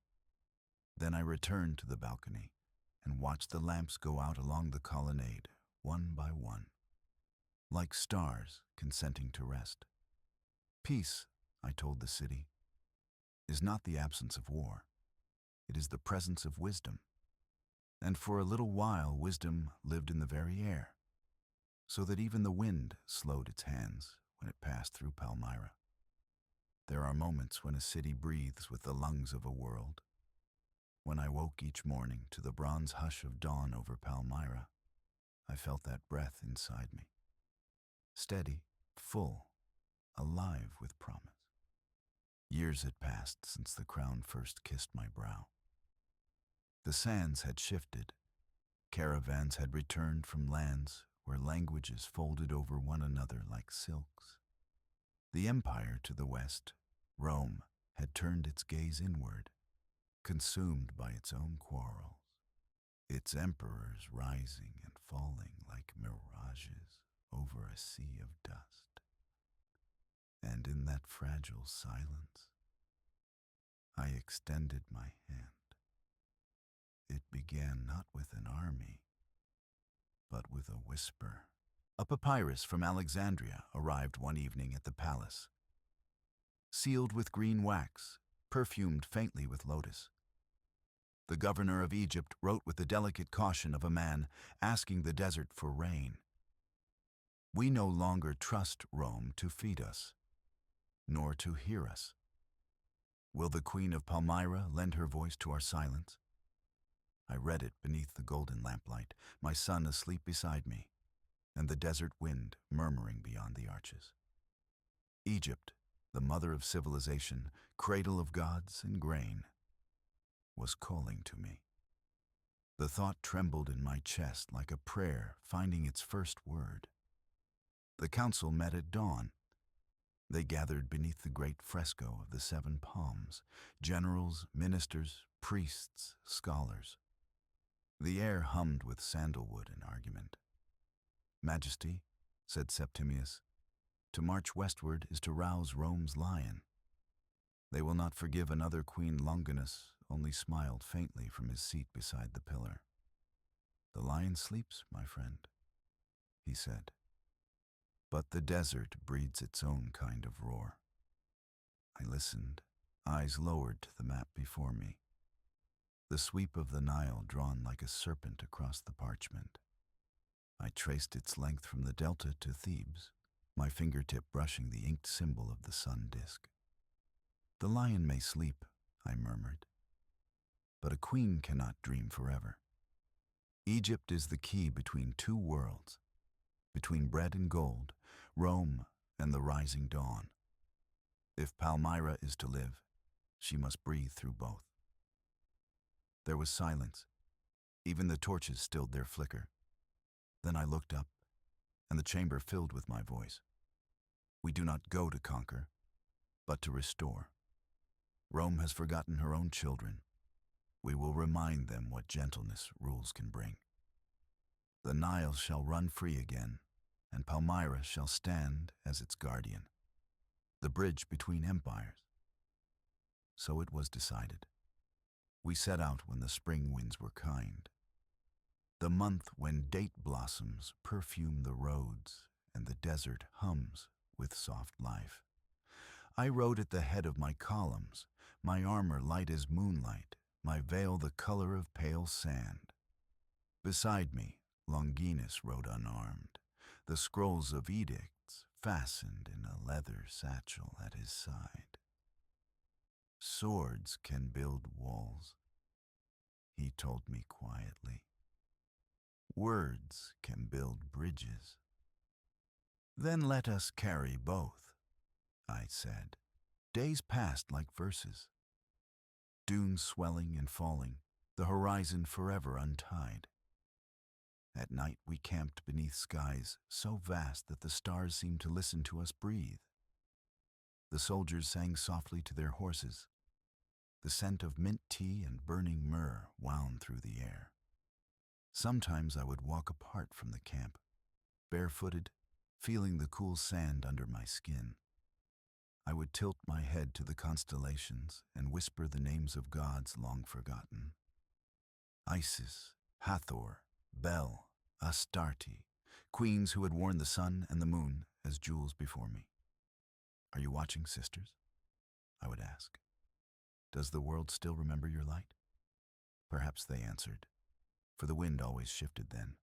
Then I returned to the balcony and watched the lamps go out along the colonnade, one by one, like stars consenting to rest. Peace, I told the city, is not the absence of war. It is the presence of wisdom. And for a little while, wisdom lived in the very air, so that even the wind slowed its hands when it passed through Palmyra. There are moments when a city breathes with the lungs of a world. When I woke each morning to the bronze hush of dawn over Palmyra, I felt that breath inside me. Steady, full, alive with promise. Years had passed since the crown first kissed my brow. The sands had shifted. Caravans had returned from lands where languages folded over one another like silks. The empire to the west, Rome, had turned its gaze inward, consumed by its own quarrels, its emperors rising and falling like mirages over a sea of dust. And in that fragile silence, I extended my hand. It began not with an army, but with a whisper. A papyrus from Alexandria arrived one evening at the palace. Sealed with green wax, perfumed faintly with lotus. The governor of Egypt wrote with the delicate caution of a man asking the desert for rain. We no longer trust Rome to feed us, nor to hear us. Will the Queen of Palmyra lend her voice to our silence? I read it beneath the golden lamplight, my son asleep beside me, and the desert wind murmuring beyond the arches. Egypt, the mother of civilization, cradle of gods and grain, was calling to me. The thought trembled in my chest like a prayer finding its first word. The council met at dawn. They gathered beneath the great fresco of the 7 palms, generals, ministers, priests, scholars. The air hummed with sandalwood and argument. "Majesty," said Septimius, "to march westward is to rouse Rome's lion." They will not forgive another Queen. Longinus only smiled faintly from his seat beside the pillar. "The lion sleeps, my friend," he said. "But the desert breeds its own kind of roar." I listened, eyes lowered to the map before me. The sweep of the Nile drawn like a serpent across the parchment. I traced its length from the delta to Thebes, my fingertip brushing the inked symbol of the sun disk. "The lion may sleep," I murmured, "but a queen cannot dream forever. Egypt is the key between two worlds, between bread and gold, Rome and the rising dawn. If Palmyra is to live, she must breathe through both." There was silence. Even the torches stilled their flicker. Then I looked up, and the chamber filled with my voice. "We do not go to conquer, but to restore. Rome has forgotten her own children. We will remind them what gentleness rules can bring. The Nile shall run free again, and Palmyra shall stand as its guardian, the bridge between empires." So it was decided. We set out when the spring winds were kind, the month when date blossoms perfume the roads and the desert hums with soft life. I rode at the head of my columns, my armor light as moonlight, my veil the color of pale sand. Beside me, Longinus rode unarmed, the scrolls of edicts fastened in a leather satchel at his side. "Swords can build walls," he told me quietly. "Words can build bridges." "Then let us carry both," I said. Days passed like verses, dunes swelling and falling, the horizon forever untied. At night we camped beneath skies so vast that the stars seemed to listen to us breathe. The soldiers sang softly to their horses. The scent of mint tea and burning myrrh wound through the air. Sometimes I would walk apart from the camp, barefooted, feeling the cool sand under my skin. I would tilt my head to the constellations and whisper the names of gods long forgotten. Isis, Hathor, Bel, Astarte, queens who had worn the sun and the moon as jewels before me. "Are you watching, sisters?" I would ask. "Does the world still remember your light?" Perhaps they answered, for the wind always shifted then,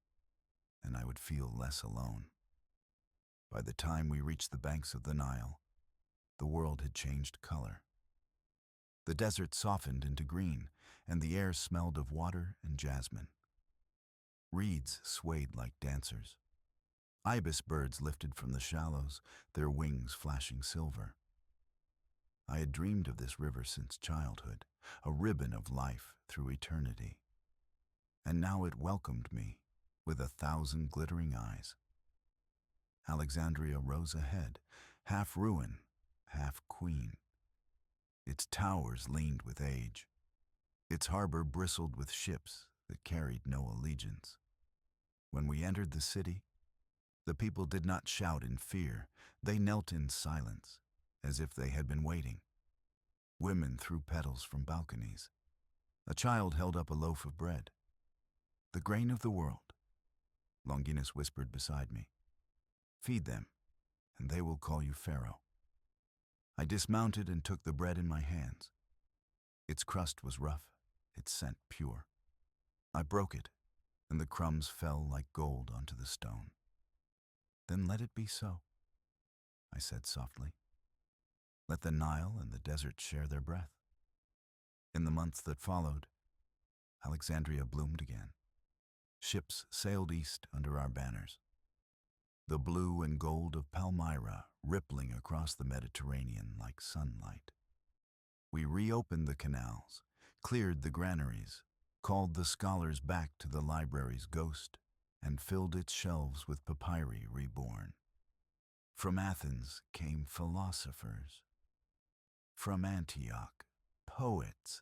and I would feel less alone. By the time we reached the banks of the Nile, the world had changed color. The desert softened into green, and the air smelled of water and jasmine. Reeds swayed like dancers. Ibis birds lifted from the shallows, their wings flashing silver. I had dreamed of this river since childhood, a ribbon of life through eternity. And now it welcomed me with 1,000 glittering eyes. Alexandria rose ahead, half ruin, half queen. Its towers leaned with age. Its harbor bristled with ships that carried no allegiance. When we entered the city, the people did not shout in fear. They knelt in silence, as if they had been waiting. Women threw petals from balconies. A child held up a loaf of bread. "The grain of the world," Longinus whispered beside me. "Feed them, and they will call you Pharaoh." I dismounted and took the bread in my hands. Its crust was rough, its scent pure. I broke it, and the crumbs fell like gold onto the stone. "Then let it be so," I said softly. "Let the Nile and the desert share their breath." In the months that followed, Alexandria bloomed again. Ships sailed east under our banners. The blue and gold of Palmyra rippling across the Mediterranean like sunlight. We reopened the canals, cleared the granaries, called the scholars back to the library's ghost, and filled its shelves with papyri reborn. From Athens came philosophers. From Antioch, poets.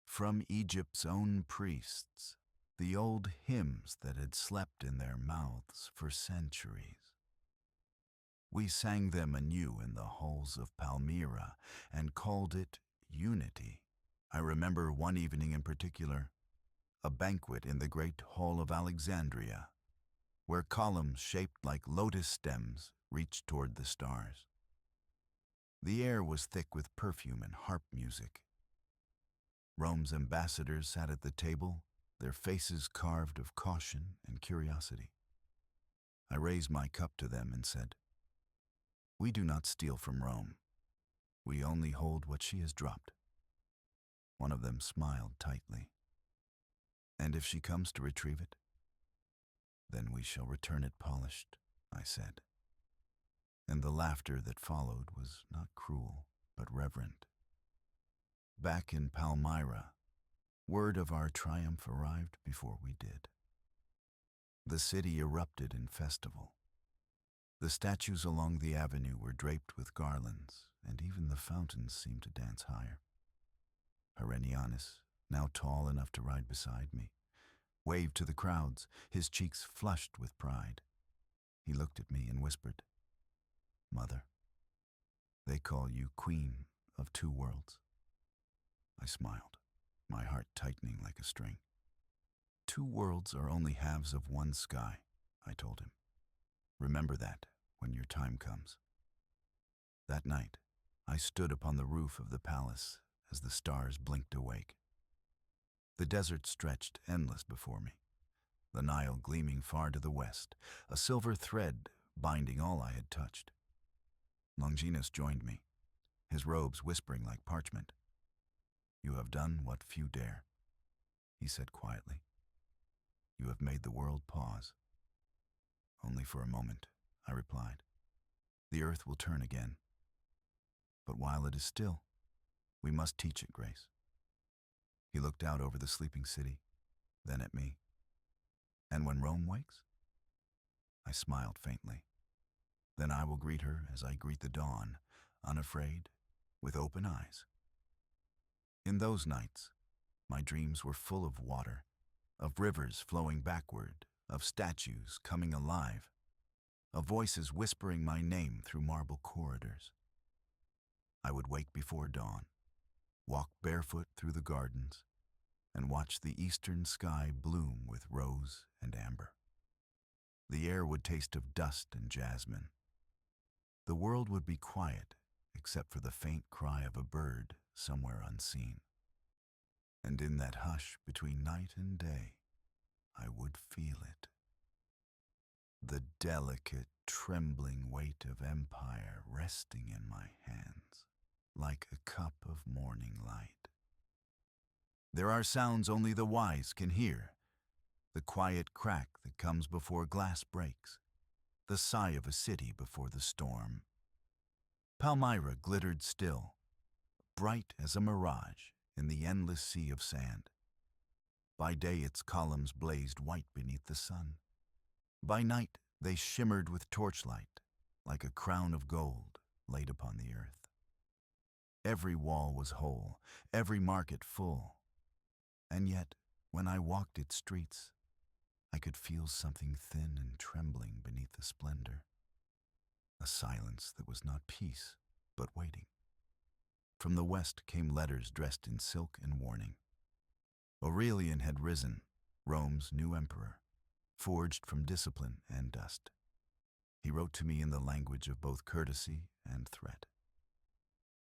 From Egypt's own priests, the old hymns that had slept in their mouths for centuries. We sang them anew in the halls of Palmyra and called it unity. I remember one evening in particular, a banquet in the great hall of Alexandria, where columns shaped like lotus stems reached toward the stars. The air was thick with perfume and harp music. Rome's ambassadors sat at the table, their faces carved of caution and curiosity. I raised my cup to them and said, "We do not steal from Rome. We only hold what she has dropped." One of them smiled tightly. "And if she comes to retrieve it, then we shall return it polished," I said. And the laughter that followed was not cruel, but reverent. Back in Palmyra, word of our triumph arrived before we did. The city erupted in festival. The statues along the avenue were draped with garlands, and even the fountains seemed to dance higher. Herenianus, now tall enough to ride beside me, waved to the crowds, his cheeks flushed with pride. He looked at me and whispered, "Mother, they call you Queen of Two Worlds." I smiled, my heart tightening like a string. "Two worlds are only halves of one sky," I told him. "Remember that when your time comes." That night, I stood upon the roof of the palace as the stars blinked awake. The desert stretched endless before me, the Nile gleaming far to the west, a silver thread binding all I had touched. Longinus joined me, his robes whispering like parchment. "You have done what few dare," he said quietly. "You have made the world pause." "Only for a moment," I replied. "The earth will turn again. But while it is still, we must teach it grace." He looked out over the sleeping city, then at me. "And when Rome wakes?" I smiled faintly. "Then I will greet her as I greet the dawn, unafraid, with open eyes." In those nights, my dreams were full of water, of rivers flowing backward, of statues coming alive, of voices whispering my name through marble corridors. I would wake before dawn, walk barefoot through the gardens, and watch the eastern sky bloom with rose and amber. The air would taste of dust and jasmine. The world would be quiet except for the faint cry of a bird somewhere unseen. And in that hush between night and day, I would feel it. The delicate, trembling weight of empire resting in my hands, like a cup of morning light. There are sounds only the wise can hear. The quiet crack that comes before glass breaks, the sigh of a city before the storm. Palmyra glittered still, bright as a mirage in the endless sea of sand. By day its columns blazed white beneath the sun. By night they shimmered with torchlight, like a crown of gold laid upon the earth. Every wall was whole, every market full. And yet, when I walked its streets, I could feel something thin and trembling beneath the splendor. A silence that was not peace, but waiting. From the west came letters dressed in silk and warning. Aurelian had risen, Rome's new emperor, forged from discipline and dust. He wrote to me in the language of both courtesy and threat.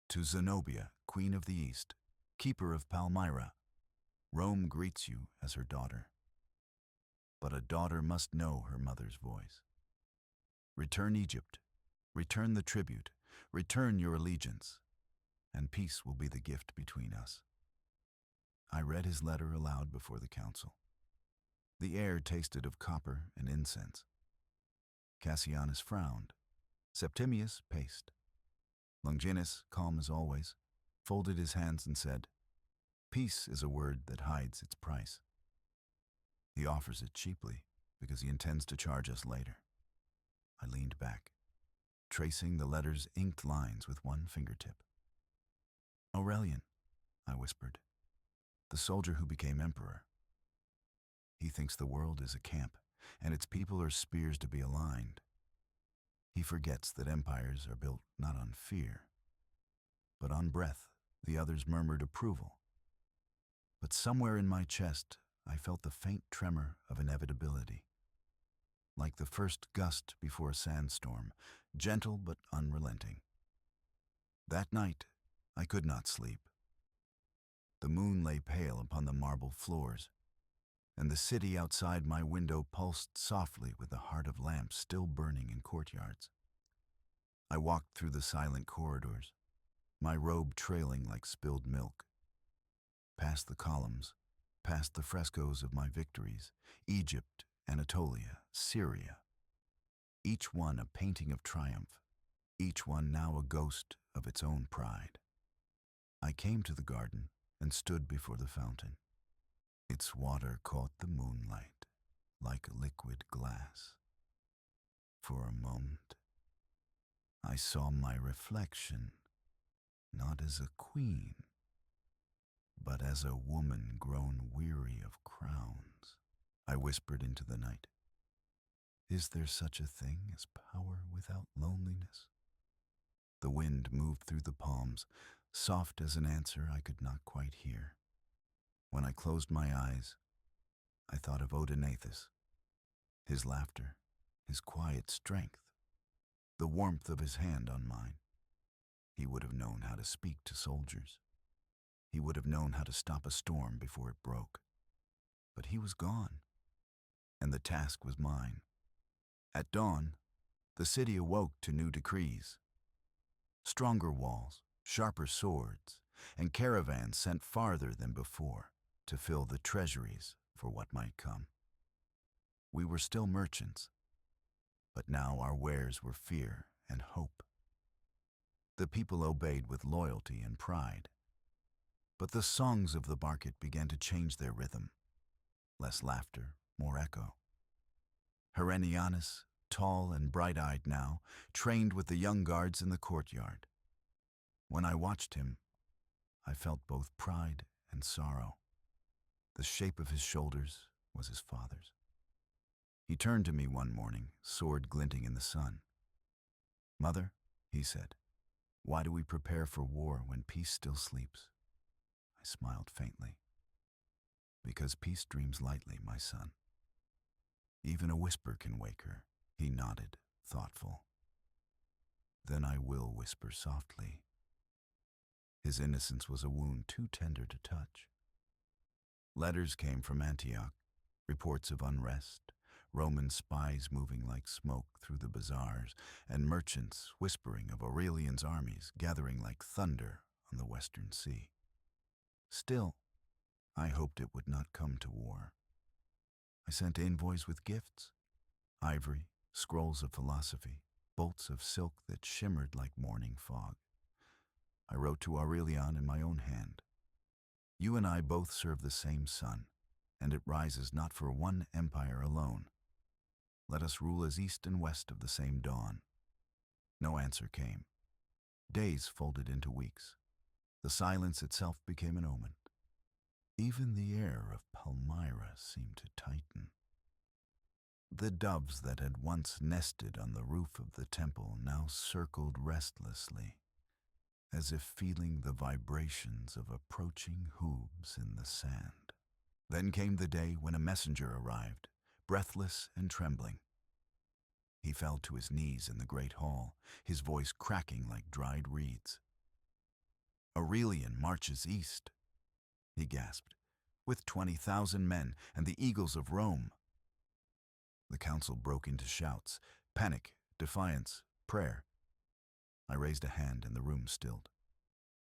"To Zenobia, Queen of the East, keeper of Palmyra, Rome greets you as her daughter. But a daughter must know her mother's voice. Return Egypt, return the tribute, return your allegiance, and peace will be the gift between us." I read his letter aloud before the council. The air tasted of copper and incense. Cassianus frowned. Septimius paced. Longinus, calm as always, folded his hands and said, "Peace is a word that hides its price. He offers it cheaply because he intends to charge us later." I leaned back. tracing the letter's inked lines with one fingertip. Aurelian, I whispered, the soldier who became emperor. He thinks the world is a camp, and its people are spears to be aligned. He forgets that empires are built not on fear, but on breath. The others murmured approval. But somewhere in my chest, I felt the faint tremor of inevitability. Like the first gust before a sandstorm, gentle but unrelenting. That night, I could not sleep. The moon lay pale upon the marble floors, and the city outside my window pulsed softly with the heart of lamps still burning in courtyards. I walked through the silent corridors, my robe trailing like spilled milk. Past the columns, past the frescoes of my victories, Egypt, Anatolia, Syria. Each one a painting of triumph, each one now a ghost of its own pride. I came to the garden and stood before the fountain. Its water caught the moonlight like liquid glass. For a moment, I saw my reflection, not as a queen, but as a woman grown weary of crowns. I whispered into the night, is there such a thing as power without loneliness? The wind moved through the palms, soft as an answer I could not quite hear. When I closed my eyes, I thought of Odaenathus, his laughter, his quiet strength, the warmth of his hand on mine. He would have known how to speak to soldiers. He would have known how to stop a storm before it broke. But he was gone, and the task was mine. At dawn, the city awoke to new decrees. Stronger walls, sharper swords, and caravans sent farther than before to fill the treasuries for what might come. We were still merchants, but now our wares were fear and hope. The people obeyed with loyalty and pride, but the songs of the market began to change their rhythm. Less laughter, more echo. Herenianus, tall and bright-eyed now, trained with the young guards in the courtyard. When I watched him, I felt both pride and sorrow. The shape of his shoulders was his father's. He turned to me one morning, sword glinting in the sun. "Mother," he said, "why do we prepare for war when peace still sleeps?" I smiled faintly. "Because peace dreams lightly, my son. Even a whisper can wake her." He nodded, thoughtful. "Then I will whisper softly." His innocence was a wound too tender to touch. Letters came from Antioch, reports of unrest, Roman spies moving like smoke through the bazaars, and merchants whispering of Aurelian's armies gathering like thunder on the western sea. Still, I hoped it would not come to war. I sent envoys with gifts, ivory, scrolls of philosophy, bolts of silk that shimmered like morning fog. I wrote to Aurelian in my own hand. You and I both serve the same sun, and it rises not for one empire alone. Let us rule as east and west of the same dawn. No answer came. Days folded into weeks. The silence itself became an omen. Even the air of Palmyra seemed to tighten. The doves that had once nested on the roof of the temple now circled restlessly, as if feeling the vibrations of approaching hooves in the sand. Then came the day when a messenger arrived, breathless and trembling. He fell to his knees in the great hall, his voice cracking like dried reeds. "Aurelian marches east," he gasped, "with 20,000 men and the eagles of Rome." The council broke into shouts, panic, defiance, prayer. I raised a hand and the room stilled.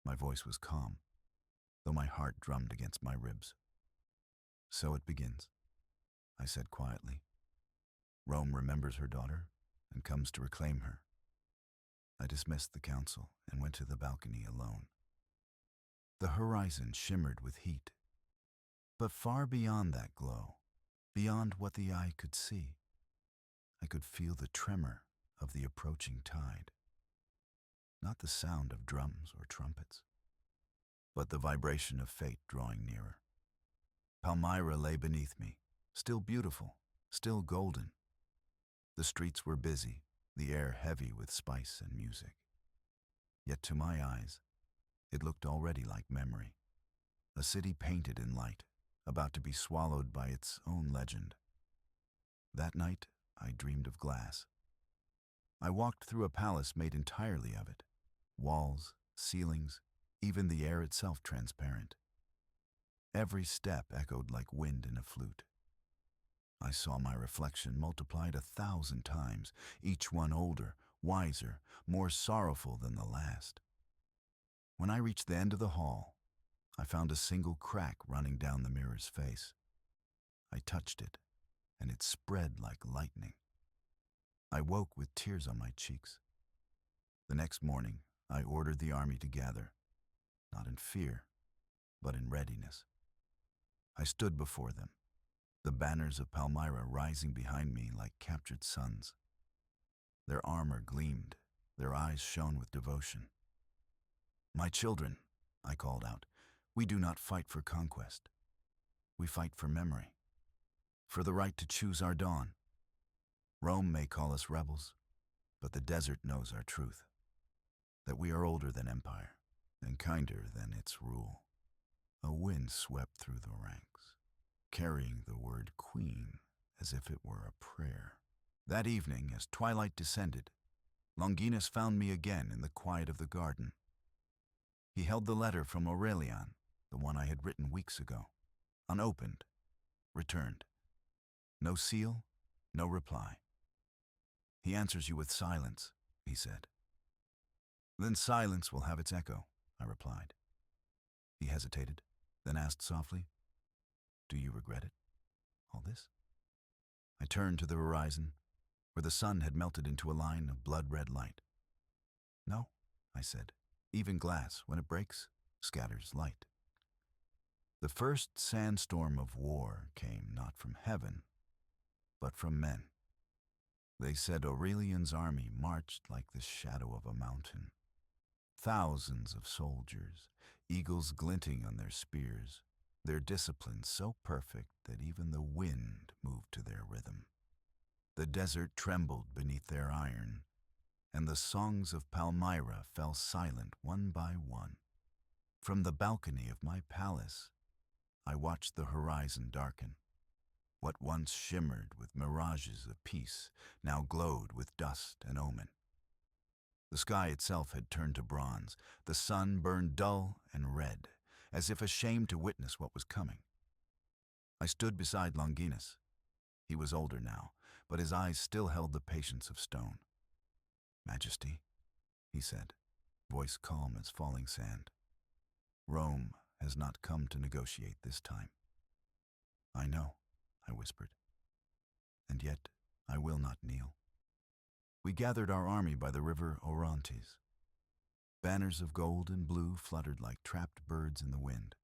My voice was calm, though my heart drummed against my ribs. "So it begins," I said quietly. "Rome remembers her daughter and comes to reclaim her." I dismissed the council and went to the balcony alone. The horizon shimmered with heat, but far beyond that glow, beyond what the eye could see, I could feel the tremor of the approaching tide. Not the sound of drums or trumpets, but the vibration of fate drawing nearer. Palmyra lay beneath me, still beautiful, still golden. The streets were busy, the air heavy with spice and music. Yet to my eyes, it looked already like memory, a city painted in light, about to be swallowed by its own legend. That night, I dreamed of glass. I walked through a palace made entirely of it, walls, ceilings, even the air itself transparent. Every step echoed like wind in a flute. I saw my reflection multiplied 1,000 times, each one older, wiser, more sorrowful than the last. When I reached the end of the hall, I found a single crack running down the mirror's face. I touched it, and it spread like lightning. I woke with tears on my cheeks. The next morning, I ordered the army to gather, not in fear, but in readiness. I stood before them, the banners of Palmyra rising behind me like captured suns. Their armor gleamed, their eyes shone with devotion. "My children," I called out, "we do not fight for conquest. We fight for memory, for the right to choose our dawn. Rome may call us rebels, but the desert knows our truth, that we are older than empire and kinder than its rule." A wind swept through the ranks, carrying the word queen as if it were a prayer. That evening, as twilight descended, Longinus found me again in the quiet of the garden. He held the letter from Aurelian, the one I had written weeks ago, unopened, returned. No seal, no reply. "He answers you with silence," he said. "Then silence will have its echo," I replied. He hesitated, then asked softly, "Do you regret it, all this?" I turned to the horizon, where the sun had melted into a line of blood-red light. "No," I said, "even glass, when it breaks, scatters light." The first sandstorm of war came not from heaven, but from men. They said Aurelian's army marched like the shadow of a mountain. Thousands of soldiers, eagles glinting on their spears, their discipline so perfect that even the wind moved to their rhythm. The desert trembled beneath their iron, and the songs of Palmyra fell silent one by one. From the balcony of my palace, I watched the horizon darken. What once shimmered with mirages of peace now glowed with dust and omen. The sky itself had turned to bronze. The sun burned dull and red, as if ashamed to witness what was coming. I stood beside Longinus. He was older now, but his eyes still held the patience of stone. "Majesty," he said, voice calm as falling sand, "Rome has not come to negotiate this time." "I know," I whispered, "and yet I will not kneel." We gathered our army by the river Orontes. Banners of gold and blue fluttered like trapped birds in the wind.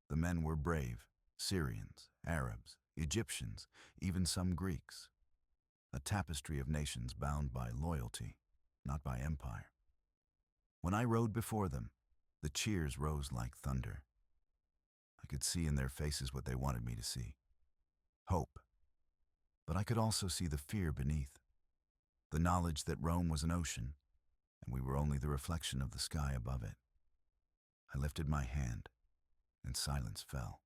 The men were brave, Syrians, Arabs, Egyptians, even some Greeks. A tapestry of nations bound by loyalty, not by empire. When I rode before them, the cheers rose like thunder. I could see in their faces what they wanted me to see. Hope. But I could also see the fear beneath. The knowledge that Rome was an ocean, and we were only the reflection of the sky above it. I lifted my hand, and silence fell.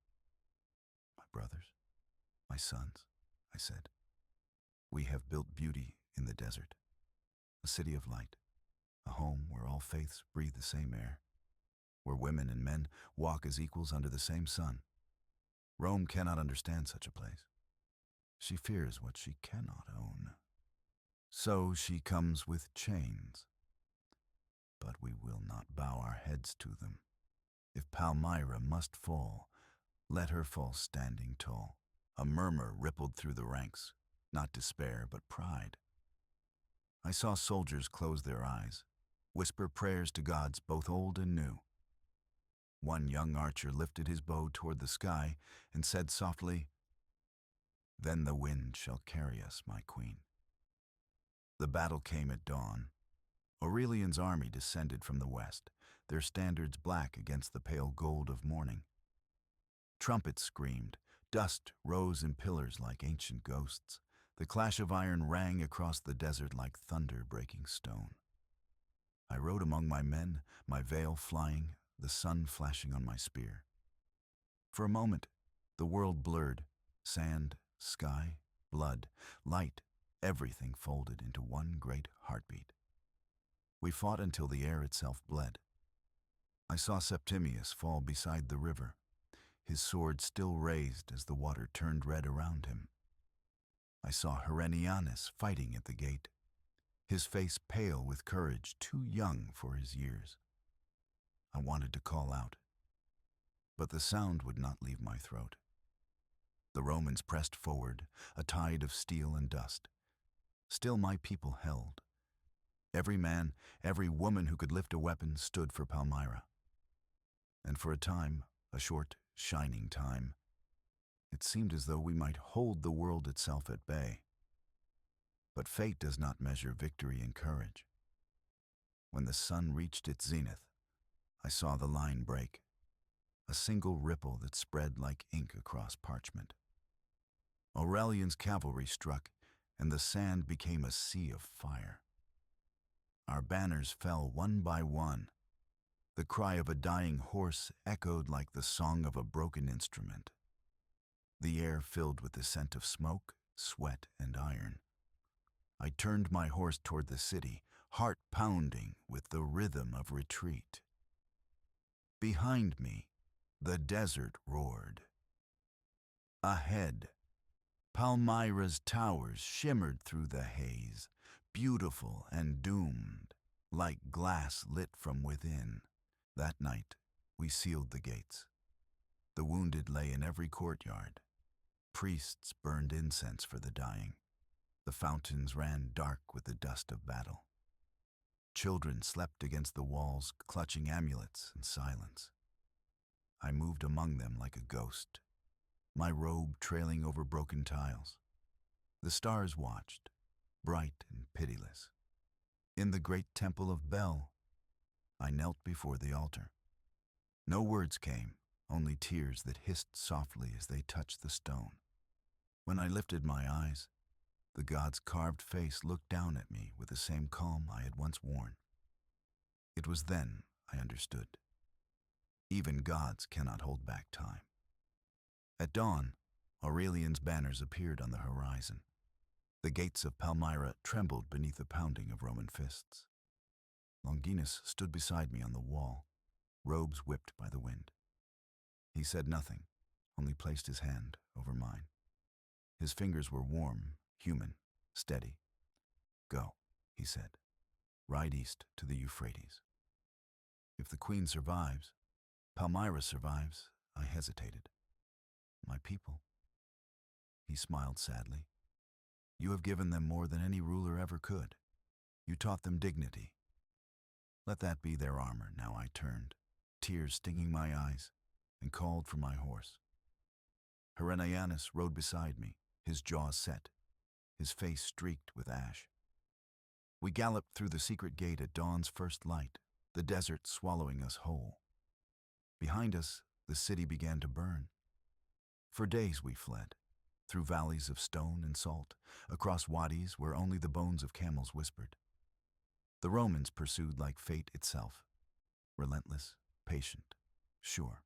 "My brothers, my sons," I said, "we have built beauty in the desert, a city of light, a home where all faiths breathe the same air, where women and men walk as equals under the same sun. Rome cannot understand such a place. She fears what she cannot own. So she comes with chains. But we will not bow our heads to them. If Palmyra must fall, let her fall standing tall." A murmur rippled through the ranks, not despair, but pride. I saw soldiers close their eyes, whisper prayers to gods both old and new. One young archer lifted his bow toward the sky and said softly, "Then the wind shall carry us, my queen." The battle came at dawn. Aurelian's army descended from the west, their standards black against the pale gold of morning. Trumpets screamed, dust rose in pillars like ancient ghosts. The clash of iron rang across the desert like thunder breaking stone. I rode among my men, my veil flying, the sun flashing on my spear. For a moment, the world blurred, sand, sky, blood, light, everything folded into one great heartbeat. We fought until the air itself bled. I saw Septimius fall beside the river, his sword still raised as the water turned red around him. I saw Herenianus fighting at the gate, his face pale with courage too young for his years. I wanted to call out, but the sound would not leave my throat. The Romans pressed forward, a tide of steel and dust. Still my people held. Every man, every woman who could lift a weapon stood for Palmyra. And for a time, a short, shining time, it seemed as though we might hold the world itself at bay. But fate does not measure victory in courage. When the sun reached its zenith, I saw the line break, a single ripple that spread like ink across parchment. Aurelian's cavalry struck, and the sand became a sea of fire. Our banners fell one by one. The cry of a dying horse echoed like the song of a broken instrument. The air filled with the scent of smoke, sweat, and iron. I turned my horse toward the city, heart pounding with the rhythm of retreat. Behind me, the desert roared. Ahead, Palmyra's towers shimmered through the haze, beautiful and doomed, like glass lit from within. That night, we sealed the gates. The wounded lay in every courtyard. Priests burned incense for the dying. The fountains ran dark with the dust of battle. Children slept against the walls, clutching amulets in silence. I moved among them like a ghost, my robe trailing over broken tiles. The stars watched, bright and pitiless. In the great temple of Bel, I knelt before the altar. No words came, only tears that hissed softly as they touched the stone. When I lifted my eyes, the god's carved face looked down at me with the same calm I had once worn. It was then I understood. Even gods cannot hold back time. At dawn, Aurelian's banners appeared on the horizon. The gates of Palmyra trembled beneath the pounding of Roman fists. Longinus stood beside me on the wall, robes whipped by the wind. He said nothing, only placed his hand over mine. His fingers were warm, human, steady. Go, he said. Ride east to the Euphrates. If the queen survives, Palmyra survives, I hesitated. My people? He smiled sadly. You have given them more than any ruler ever could. You taught them dignity. Let that be their armor. Now I turned, tears stinging my eyes, and called for my horse. Herenianus rode beside me, his jaw set, his face streaked with ash. We galloped through the secret gate at dawn's first light, the desert swallowing us whole. Behind us, the city began to burn. For days we fled, through valleys of stone and salt, across wadis where only the bones of camels whispered. The Romans pursued like fate itself, relentless, patient, sure.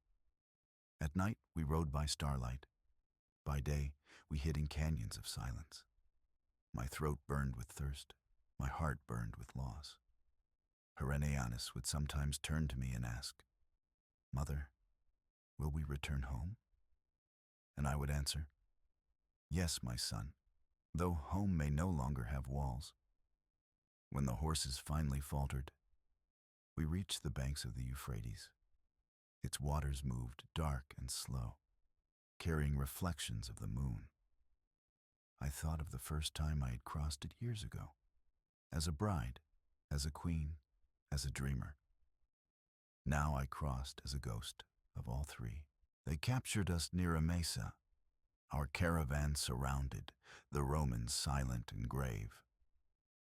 At night, we rode by starlight. By day, we hid in canyons of silence. My throat burned with thirst. My heart burned with loss. Herenianus would sometimes turn to me and ask, "Mother, will we return home?" And I would answer, "Yes, my son, though home may no longer have walls." When the horses finally faltered, we reached the banks of the Euphrates. Its waters moved dark and slow, carrying reflections of the moon. I thought of the first time I had crossed it years ago, as a bride, as a queen, as a dreamer. Now I crossed as a ghost of all three. They captured us near Emesa, our caravan surrounded, the Romans silent and grave.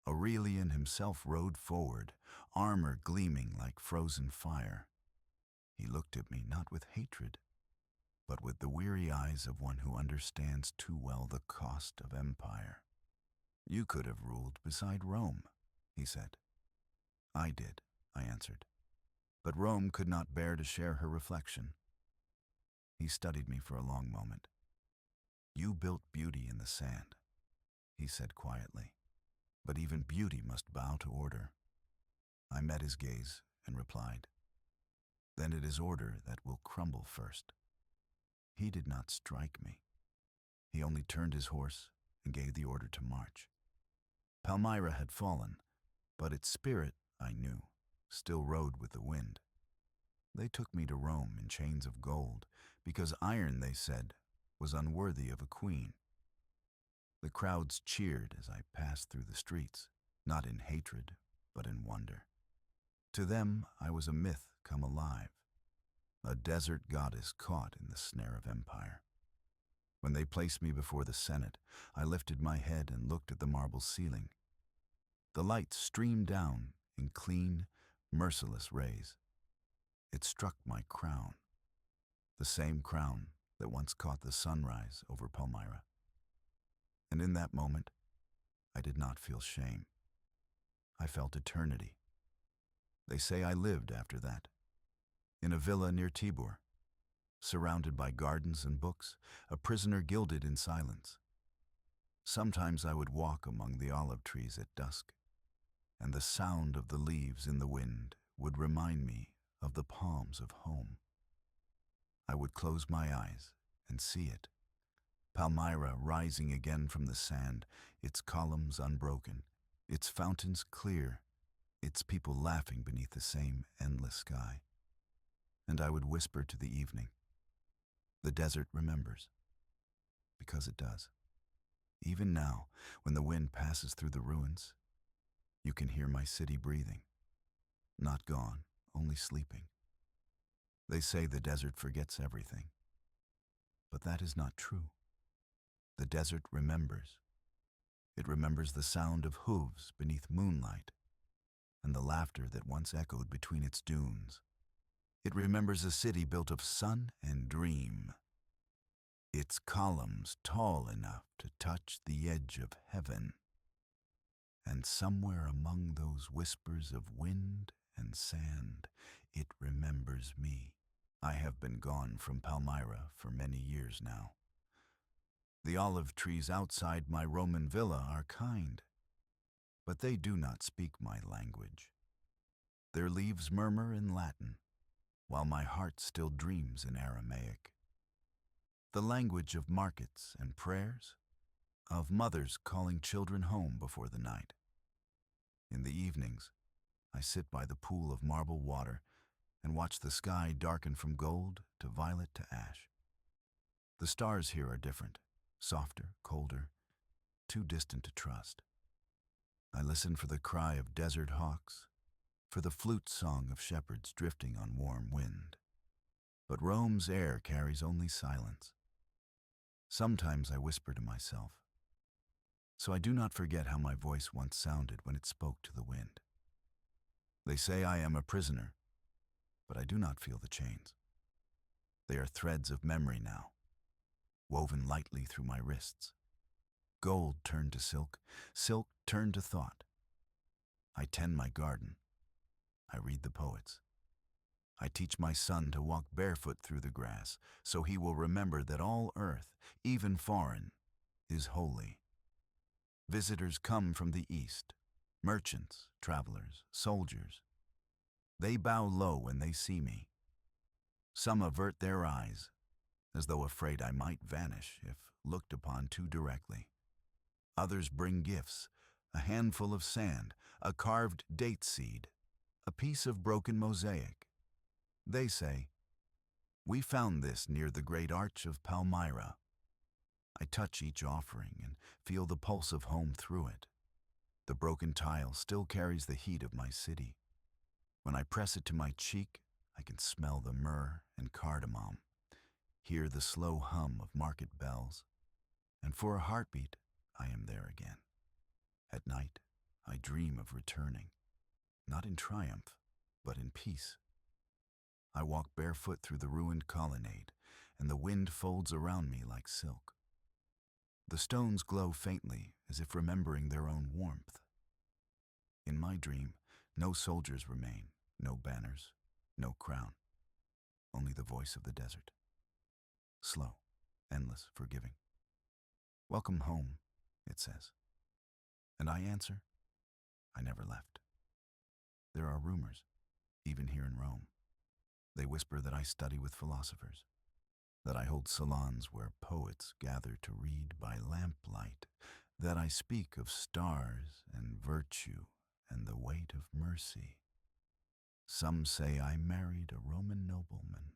Aurelian himself rode forward, armor gleaming like frozen fire. He looked at me not with hatred, but with the weary eyes of one who understands too well the cost of empire. You could have ruled beside Rome, he said. I did, I answered. But Rome could not bear to share her reflection. He studied me for a long moment. You built beauty in the sand, he said quietly. But even beauty must bow to order. I met his gaze and replied, then it is order that will crumble first. He did not strike me. He only turned his horse and gave the order to march. Palmyra had fallen, but its spirit, I knew, still rode with the wind. They took me to Rome in chains of gold, because iron, they said, was unworthy of a queen. The crowds cheered as I passed through the streets, not in hatred, but in wonder. To them, I was a myth come alive, a desert goddess caught in the snare of empire. When they placed me before the Senate, I lifted my head and looked at the marble ceiling. The light streamed down in clean, merciless rays. It struck my crown, the same crown that once caught the sunrise over Palmyra. And in that moment, I did not feel shame. I felt eternity. They say I lived after that, in a villa near Tibur, surrounded by gardens and books, a prisoner gilded in silence. Sometimes I would walk among the olive trees at dusk, and the sound of the leaves in the wind would remind me of the palms of home. I would close my eyes and see it, Palmyra rising again from the sand, its columns unbroken, its fountains clear, its people laughing beneath the same endless sky. And I would whisper to the evening, the desert remembers, because it does. Even now, when the wind passes through the ruins, you can hear my city breathing, not gone, only sleeping. They say the desert forgets everything, but that is not true. The desert remembers. It remembers the sound of hooves beneath moonlight and the laughter that once echoed between its dunes. It remembers a city built of sun and dream, its columns tall enough to touch the edge of heaven. And somewhere among those whispers of wind and sand, it remembers me. I have been gone from Palmyra for many years now. The olive trees outside my Roman villa are kind, but they do not speak my language. Their leaves murmur in Latin, while my heart still dreams in Aramaic. The language of markets and prayers, of mothers calling children home before the night. In the evenings, I sit by the pool of marble water and watch the sky darken from gold to violet to ash. The stars here are different, softer, colder, too distant to trust. I listen for the cry of desert hawks, for the flute song of shepherds drifting on warm wind. But Rome's air carries only silence. Sometimes I whisper to myself, so I do not forget how my voice once sounded when it spoke to the wind. They say I am a prisoner, but I do not feel the chains. They are threads of memory now, woven lightly through my wrists. Gold turned to silk, silk turned to thought. I tend my garden. I read the poets. I teach my son to walk barefoot through the grass, so he will remember that all earth, even foreign, is holy. Visitors come from the east, merchants, travelers, soldiers. They bow low when they see me. Some avert their eyes, as though afraid I might vanish if looked upon too directly. Others bring gifts, a handful of sand, a carved date seed, a piece of broken mosaic. They say, "We found this near the great arch of Palmyra." I touch each offering and feel the pulse of home through it. The broken tile still carries the heat of my city. When I press it to my cheek, I can smell the myrrh and cardamom, hear the slow hum of market bells, and for a heartbeat, I am there again. At night, I dream of returning, not in triumph, but in peace. I walk barefoot through the ruined colonnade, and the wind folds around me like silk. The stones glow faintly, as if remembering their own warmth. In my dream, no soldiers remain, no banners, no crown, only the voice of the desert. Slow, endless, forgiving. Welcome home, it says. And I answer, I never left. There are rumors, even here in Rome. They whisper that I study with philosophers, that I hold salons where poets gather to read by lamplight, that I speak of stars and virtue and the weight of mercy. Some say I married a Roman nobleman.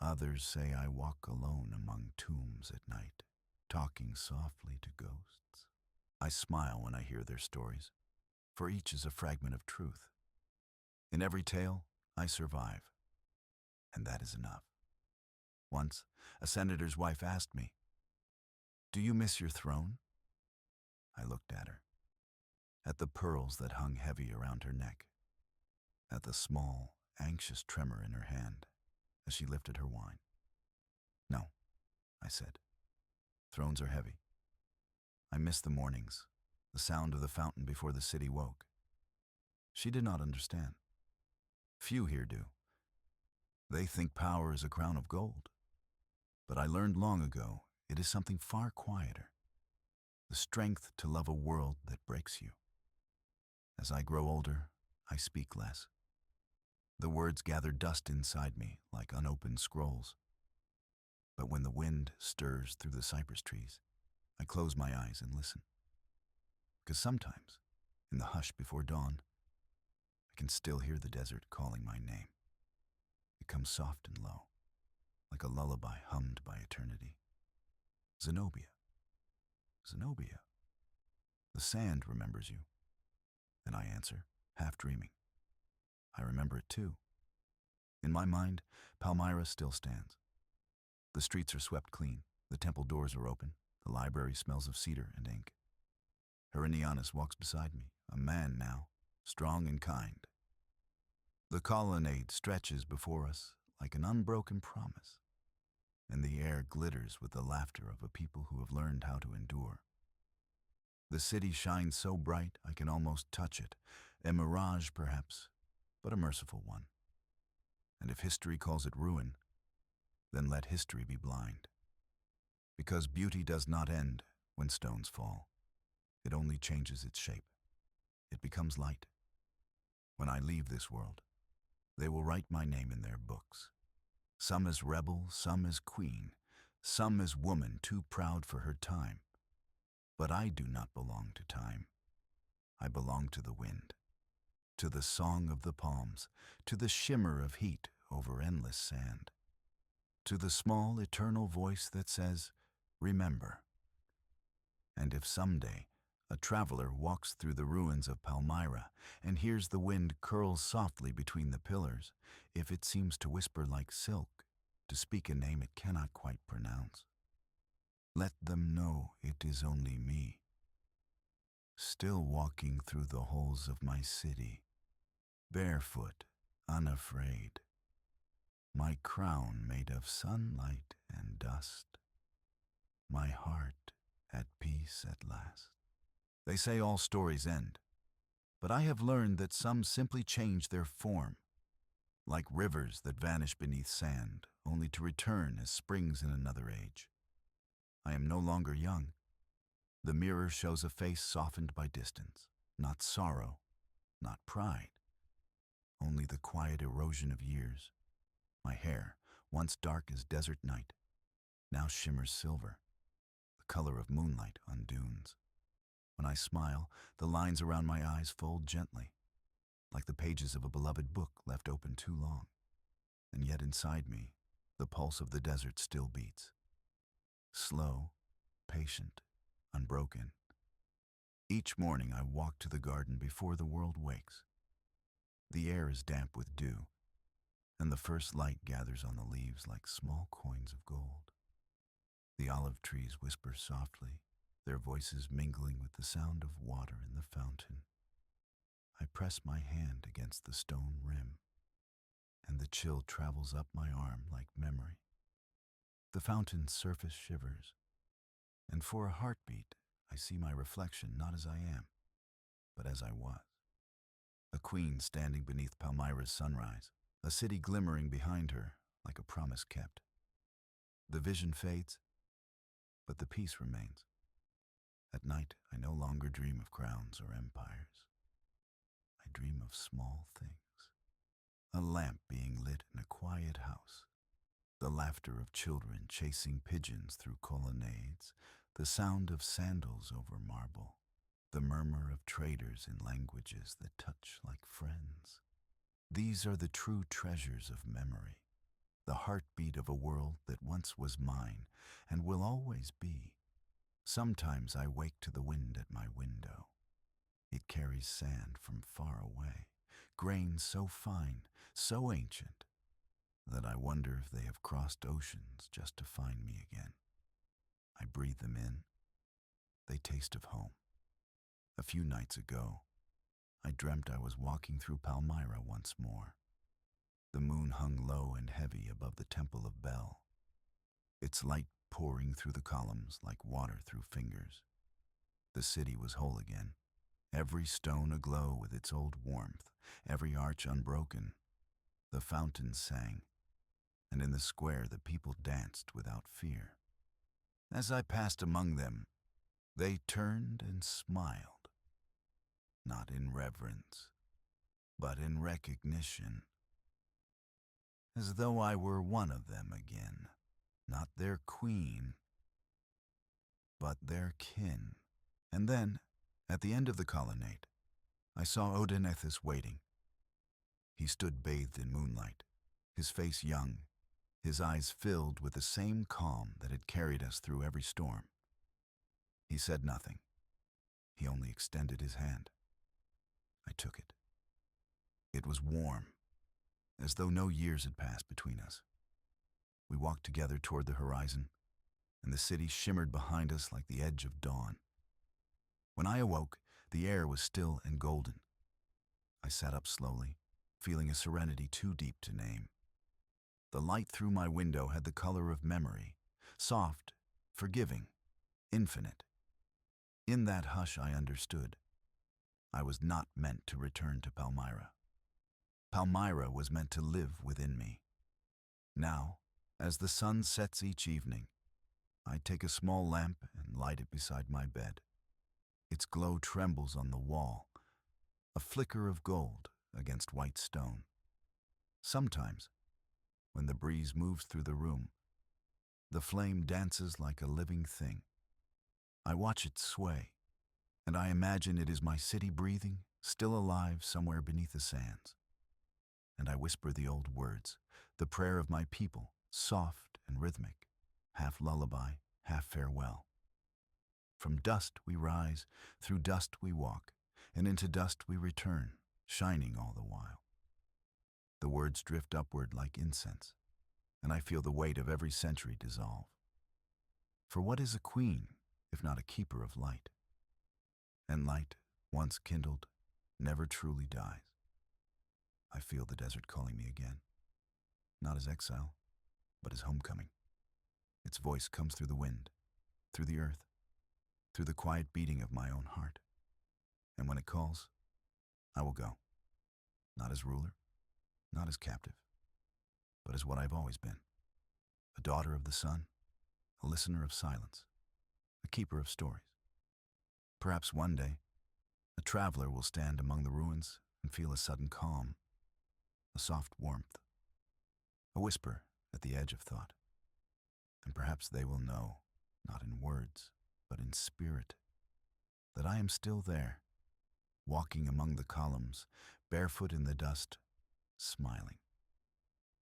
Others say I walk alone among tombs at night, talking softly to ghosts. I smile when I hear their stories, for each is a fragment of truth. In every tale, I survive, and that is enough. Once, a senator's wife asked me, "Do you miss your throne?" I looked at her, at the pearls that hung heavy around her neck, at the small, anxious tremor in her hand as she lifted her wine. "No," I said. "Thrones are heavy. I miss the mornings, the sound of the fountain before the city woke." She did not understand. Few here do. They think power is a crown of gold. But I learned long ago it is something far quieter, the strength to love a world that breaks you. As I grow older, I speak less. The words gather dust inside me like unopened scrolls. But when the wind stirs through the cypress trees, I close my eyes and listen. Because sometimes, in the hush before dawn, I can still hear the desert calling my name. It comes soft and low, like a lullaby hummed by eternity. Zenobia, Zenobia, the sand remembers you. And I answer, half dreaming, I remember it too. In my mind, Palmyra still stands. The streets are swept clean, the temple doors are open, the library smells of cedar and ink. Herinianus walks beside me, a man now, strong and kind. The colonnade stretches before us like an unbroken promise, and the air glitters with the laughter of a people who have learned how to endure. The city shines so bright I can almost touch it, a mirage perhaps, but a merciful one. And if history calls it ruin, then let history be blind. Because beauty does not end when stones fall. It only changes its shape. It becomes light. When I leave this world, they will write my name in their books. Some as rebel, some as queen, some as woman too proud for her time. But I do not belong to time. I belong to the wind, to the song of the palms, to the shimmer of heat over endless sand, to the small eternal voice that says, remember. And if someday a traveler walks through the ruins of Palmyra and hears the wind curl softly between the pillars, if it seems to whisper like silk, to speak a name it cannot quite pronounce, let them know it is only me, still walking through the halls of my city, barefoot, unafraid, my crown made of sunlight and dust, my heart at peace at last. They say all stories end, but I have learned that some simply change their form, like rivers that vanish beneath sand, only to return as springs in another age. I am no longer young. The mirror shows a face softened by distance, not sorrow, not pride, only the quiet erosion of years. My hair, once dark as desert night, now shimmers silver, the color of moonlight on dunes. When I smile, the lines around my eyes fold gently, like the pages of a beloved book left open too long. And yet inside me, the pulse of the desert still beats. Slow, patient, unbroken. Each morning I walk to the garden before the world wakes. The air is damp with dew, and the first light gathers on the leaves like small coins of gold. The olive trees whisper softly, their voices mingling with the sound of water in the fountain. I press my hand against the stone rim, and the chill travels up my arm like memory. The fountain's surface shivers, and for a heartbeat, I see my reflection not as I am, but as I was. A queen standing beneath Palmyra's sunrise, a city glimmering behind her like a promise kept. The vision fades, but the peace remains. At night, I no longer dream of crowns or empires. I dream of small things. A lamp being lit in a quiet house, the laughter of children chasing pigeons through colonnades, the sound of sandals over marble, the murmur of traders in languages that touch like friends. These are the true treasures of memory, the heartbeat of a world that once was mine and will always be. Sometimes I wake to the wind at my window. It carries sand from far away, grains so fine, so ancient, that I wonder if they have crossed oceans just to find me again. I breathe them in. They taste of home. A few nights ago, I dreamt I was walking through Palmyra once more. The moon hung low and heavy above the Temple of Bel, its light pouring through the columns like water through fingers. The city was whole again, every stone aglow with its old warmth, every arch unbroken. The fountains sang, and in the square the people danced without fear. As I passed among them, they turned and smiled, not in reverence, but in recognition, as though I were one of them again, not their queen, but their kin. And then, at the end of the colonnade, I saw Odaenathus waiting. He stood bathed in moonlight, his face young, his eyes filled with the same calm that had carried us through every storm. He said nothing. He only extended his hand. I took it. It was warm, as though no years had passed between us. We walked together toward the horizon, and the city shimmered behind us like the edge of dawn. When I awoke, the air was still and golden. I sat up slowly, feeling a serenity too deep to name. The light through my window had the color of memory, soft, forgiving, infinite. In that hush I understood. I was not meant to return to Palmyra. Palmyra was meant to live within me. Now, as the sun sets each evening, I take a small lamp and light it beside my bed. Its glow trembles on the wall, a flicker of gold against white stone. Sometimes, when the breeze moves through the room, the flame dances like a living thing. I watch it sway, and I imagine it is my city breathing, still alive somewhere beneath the sands. And I whisper the old words, the prayer of my people, soft and rhythmic, half lullaby, half farewell. From dust we rise, through dust we walk, and into dust we return, shining all the while. The words drift upward like incense, and I feel the weight of every century dissolve. For what is a queen, if not a keeper of light? And light, once kindled, never truly dies. I feel the desert calling me again, not as exile, but as homecoming. Its voice comes through the wind, through the earth, through the quiet beating of my own heart. And when it calls, I will go, not as ruler, not as captive, but as what I've always been, a daughter of the sun, a listener of silence, a keeper of stories. Perhaps one day, a traveler will stand among the ruins and feel a sudden calm, a soft warmth, a whisper at the edge of thought. And perhaps they will know, not in words, but in spirit, that I am still there, walking among the columns, barefoot in the dust, smiling.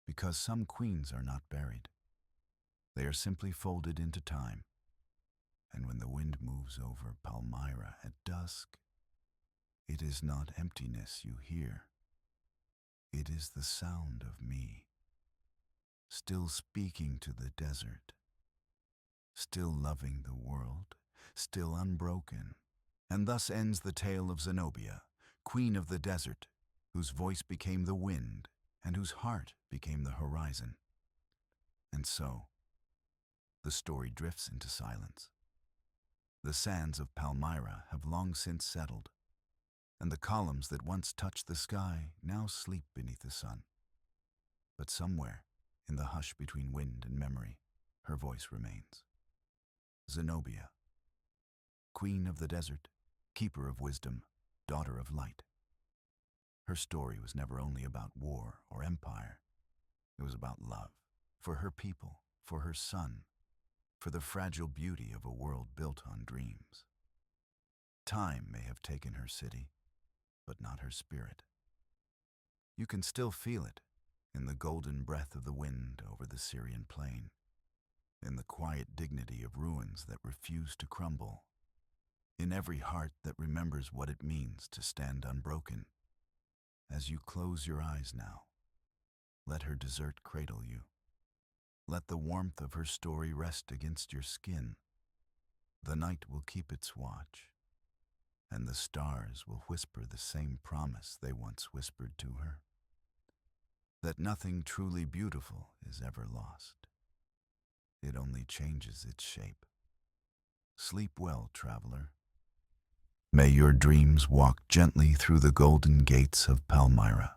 Because some queens are not buried. They are simply folded into time. And when the wind moves over Palmyra at dusk, it is not emptiness you hear. It is the sound of me, still speaking to the desert, still loving the world, still unbroken. And thus ends the tale of Zenobia, queen of the desert, whose voice became the wind and whose heart became the horizon. And so, the story drifts into silence. The sands of Palmyra have long since settled, and the columns that once touched the sky now sleep beneath the sun. But somewhere, in the hush between wind and memory, her voice remains. Zenobia, queen of the desert, keeper of wisdom, daughter of light. Her story was never only about war or empire. It was about love, for her people, for her son, for the fragile beauty of a world built on dreams. Time may have taken her city, but not her spirit. You can still feel it in the golden breath of the wind over the Syrian plain, in the quiet dignity of ruins that refuse to crumble, in every heart that remembers what it means to stand unbroken. As you close your eyes now, let her desert cradle you. Let the warmth of her story rest against your skin. The night will keep its watch, and the stars will whisper the same promise they once whispered to her, that nothing truly beautiful is ever lost. It only changes its shape. Sleep well, traveler. May your dreams walk gently through the golden gates of Palmyra.